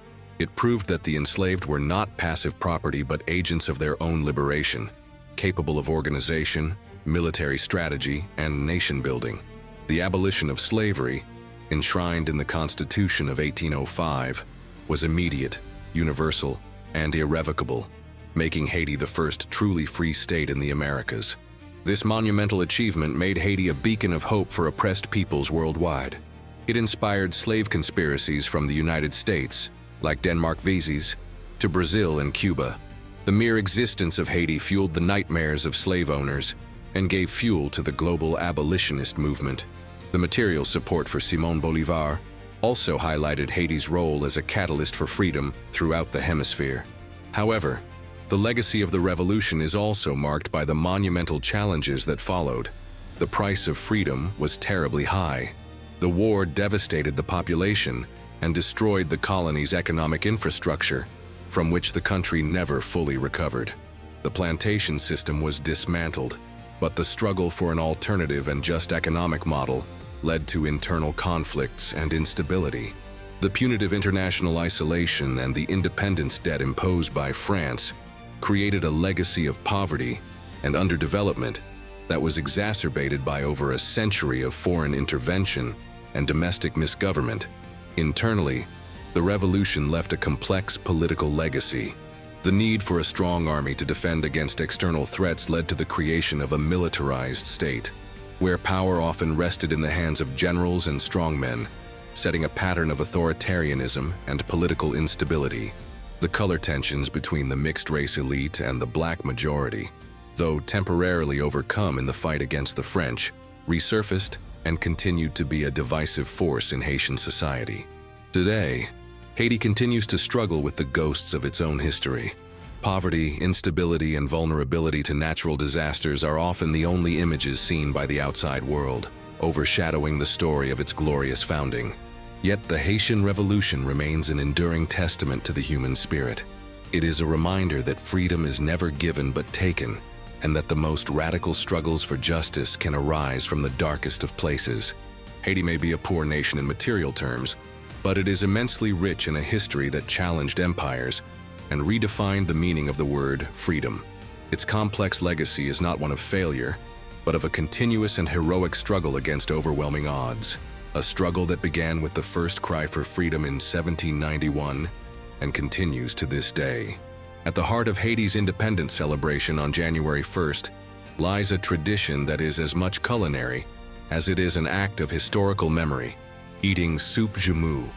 It proved that the enslaved were not passive property but agents of their own liberation, capable of organization, military strategy, and nation-building. The abolition of slavery, enshrined in the Constitution of 1805, was immediate, universal, and irrevocable, making Haiti the first truly free state in the Americas. This monumental achievement made Haiti a beacon of hope for oppressed peoples worldwide. It inspired slave conspiracies from the United States, like Denmark Vesey's, to Brazil and Cuba. The mere existence of Haiti fueled the nightmares of slave owners and gave fuel to the global abolitionist movement. The material support for Simón Bolívar also highlighted Haiti's role as a catalyst for freedom throughout the hemisphere. However, the legacy of the revolution is also marked by the monumental challenges that followed. The price of freedom was terribly high. The war devastated the population and destroyed the colony's economic infrastructure, from which the country never fully recovered. The plantation system was dismantled, but the struggle for an alternative and just economic model led to internal conflicts and instability. The punitive international isolation and the independence debt imposed by France created a legacy of poverty and underdevelopment that was exacerbated by over a century of foreign intervention and domestic misgovernment. Internally, the revolution left a complex political legacy. The need for a strong army to defend against external threats led to the creation of a militarized state, where power often rested in the hands of generals and strongmen, setting a pattern of authoritarianism and political instability. The color tensions between the mixed-race elite and the black majority, though temporarily overcome in the fight against the French, resurfaced and continued to be a divisive force in Haitian society. Today, Haiti continues to struggle with the ghosts of its own history. Poverty, instability, and vulnerability to natural disasters are often the only images seen by the outside world, overshadowing the story of its glorious founding. Yet the Haitian Revolution remains an enduring testament to the human spirit. It is a reminder that freedom is never given but taken, and that the most radical struggles for justice can arise from the darkest of places. Haiti may be a poor nation in material terms, but it is immensely rich in a history that challenged empires and redefined the meaning of the word freedom. Its complex legacy is not one of failure, but of a continuous and heroic struggle against overwhelming odds. A struggle that began with the first cry for freedom in 1791 and continues to this day. At the heart of Haiti's independence celebration on January 1st lies a tradition that is as much culinary as it is an act of historical memory: eating soup joumou.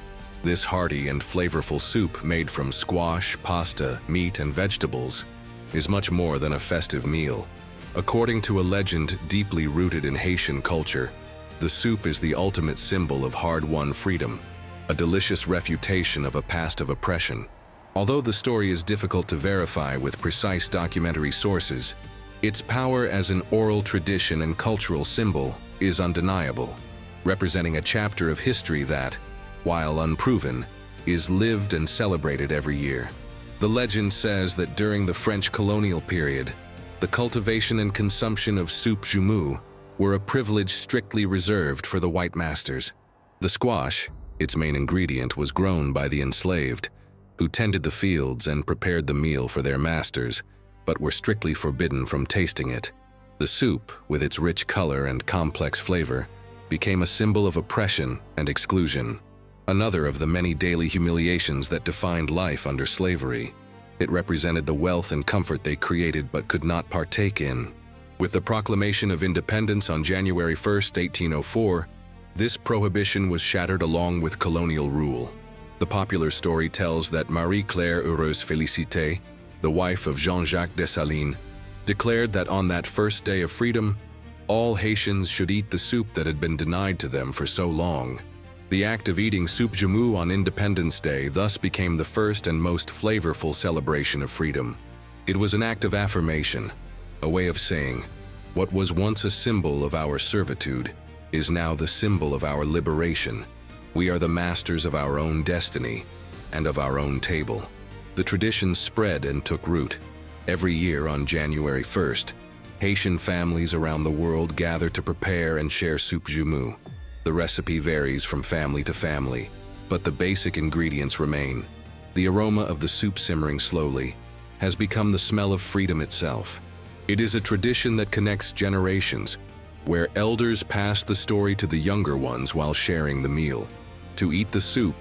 This hearty and flavorful soup made from squash, pasta, meat, and vegetables is much more than a festive meal. According to a legend deeply rooted in Haitian culture, the soup is the ultimate symbol of hard-won freedom, a delicious refutation of a past of oppression. Although the story is difficult to verify with precise documentary sources, its power as an oral tradition and cultural symbol is undeniable, representing a chapter of history that, while unproven, is lived and celebrated every year. The legend says that during the French colonial period, the cultivation and consumption of soup joumou were a privilege strictly reserved for the white masters. The squash, its main ingredient, was grown by the enslaved, who tended the fields and prepared the meal for their masters, but were strictly forbidden from tasting it. The soup, with its rich color and complex flavor, became a symbol of oppression and exclusion, another of the many daily humiliations that defined life under slavery. It represented the wealth and comfort they created but could not partake in. With the proclamation of independence on January 1, 1804, this prohibition was shattered along with colonial rule. The popular story tells that Marie-Claire Heureuse Félicité, the wife of Jean-Jacques Dessalines, declared that on that first day of freedom, all Haitians should eat the soup that had been denied to them for so long. The act of eating soup joumou on Independence Day thus became the first and most flavorful celebration of freedom. It was an act of affirmation, a way of saying, what was once a symbol of our servitude is now the symbol of our liberation. We are the masters of our own destiny and of our own table. The tradition spread and took root. Every year on January 1st, Haitian families around the world gather to prepare and share soup joumou. The recipe varies from family to family, but the basic ingredients remain. The aroma of the soup simmering slowly has become the smell of freedom itself. It is a tradition that connects generations, where elders pass the story to the younger ones while sharing the meal. To eat the soup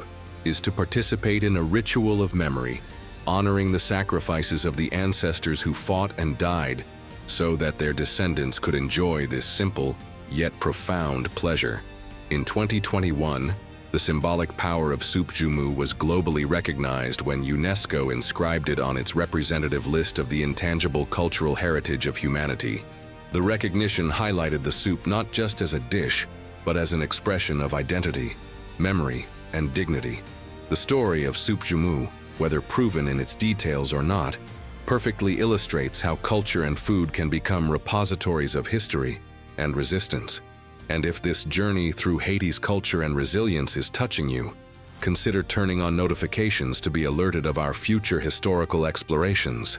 is to participate in a ritual of memory, honoring the sacrifices of the ancestors who fought and died so that their descendants could enjoy this simple yet profound pleasure. In 2021, the symbolic power of soup joumou was globally recognized when UNESCO inscribed it on its representative list of the intangible cultural heritage of humanity. The recognition highlighted the soup not just as a dish, but as an expression of identity, memory, and dignity. The story of soup joumou, whether proven in its details or not, perfectly illustrates how culture and food can become repositories of history and resistance. And if this journey through Haiti's culture and resilience is touching you, consider turning on notifications to be alerted of our future historical explorations.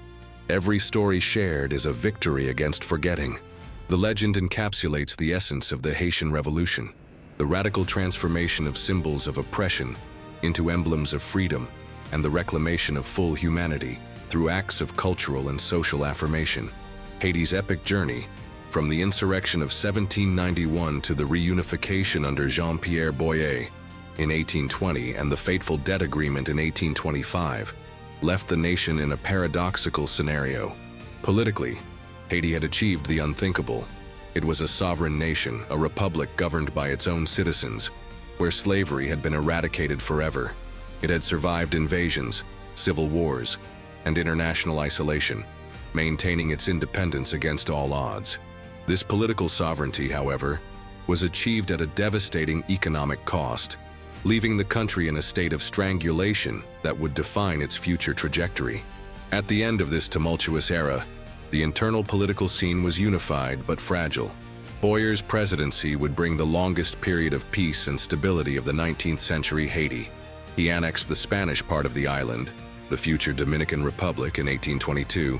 Every story shared is a victory against forgetting. The legend encapsulates the essence of the Haitian Revolution, the radical transformation of symbols of oppression into emblems of freedom, and the reclamation of full humanity through acts of cultural and social affirmation. Haiti's epic journey, from the insurrection of 1791 to the reunification under Jean-Pierre Boyer in 1820 and the fateful debt agreement in 1825, left the nation in a paradoxical scenario. Politically, Haiti had achieved the unthinkable. It was a sovereign nation, a republic governed by its own citizens, where slavery had been eradicated forever. It had survived invasions, civil wars, and international isolation, maintaining its independence against all odds. This political sovereignty, however, was achieved at a devastating economic cost, leaving the country in a state of strangulation that would define its future trajectory. At the end of this tumultuous era, the internal political scene was unified but fragile. Boyer's presidency would bring the longest period of peace and stability of the 19th century Haiti. He annexed the Spanish part of the island, the future Dominican Republic, in 1822,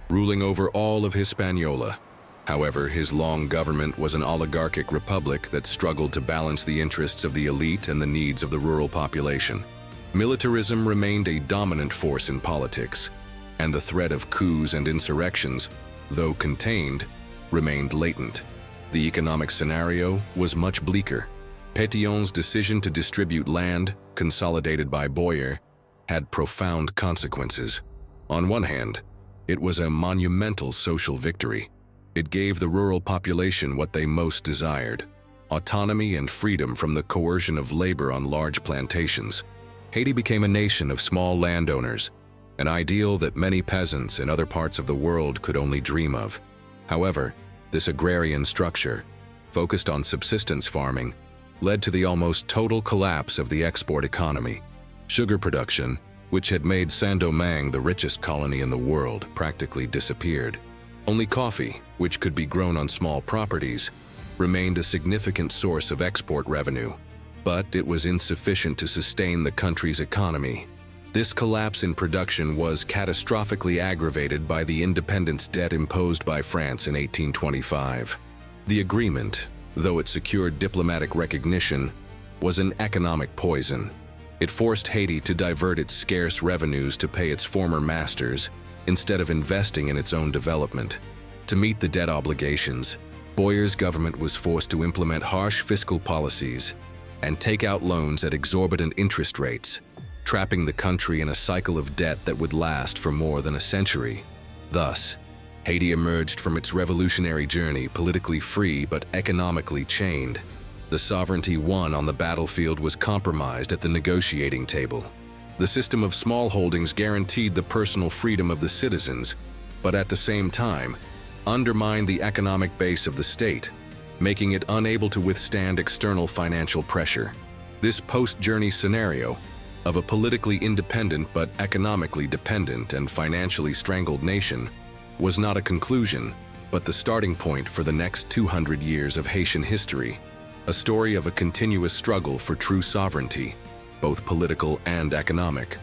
ruling over all of Hispaniola. However, his long government was an oligarchic republic that struggled to balance the interests of the elite and the needs of the rural population. Militarism remained a dominant force in politics, and the threat of coups and insurrections, though contained, remained latent. The economic scenario was much bleaker. Pétion's decision to distribute land, consolidated by Boyer, had profound consequences. On one hand, it was a monumental social victory. It gave the rural population what they most desired: autonomy and freedom from the coercion of labor on large plantations. Haiti became a nation of small landowners, an ideal that many peasants in other parts of the world could only dream of. However, this agrarian structure, focused on subsistence farming, led to the almost total collapse of the export economy. Sugar production, which had made Saint-Domingue the richest colony in the world, practically disappeared. Only coffee, which could be grown on small properties, remained a significant source of export revenue, but it was insufficient to sustain the country's economy. This collapse in production was catastrophically aggravated by the independence debt imposed by France in 1825. The agreement, though it secured diplomatic recognition, was an economic poison. It forced Haiti to divert its scarce revenues to pay its former masters, instead of investing in its own development. To meet the debt obligations, Boyer's government was forced to implement harsh fiscal policies and take out loans at exorbitant interest rates, trapping the country in a cycle of debt that would last for more than a century. Thus, Haiti emerged from its revolutionary journey politically free but economically chained. The sovereignty won on the battlefield was compromised at the negotiating table. The system of small holdings guaranteed the personal freedom of the citizens, but at the same time, undermined the economic base of the state, making it unable to withstand external financial pressure. This post-journey scenario of a politically independent but economically dependent and financially strangled nation was not a conclusion, but the starting point for the next 200 years of Haitian history, a story of a continuous struggle for true sovereignty, both political and economic.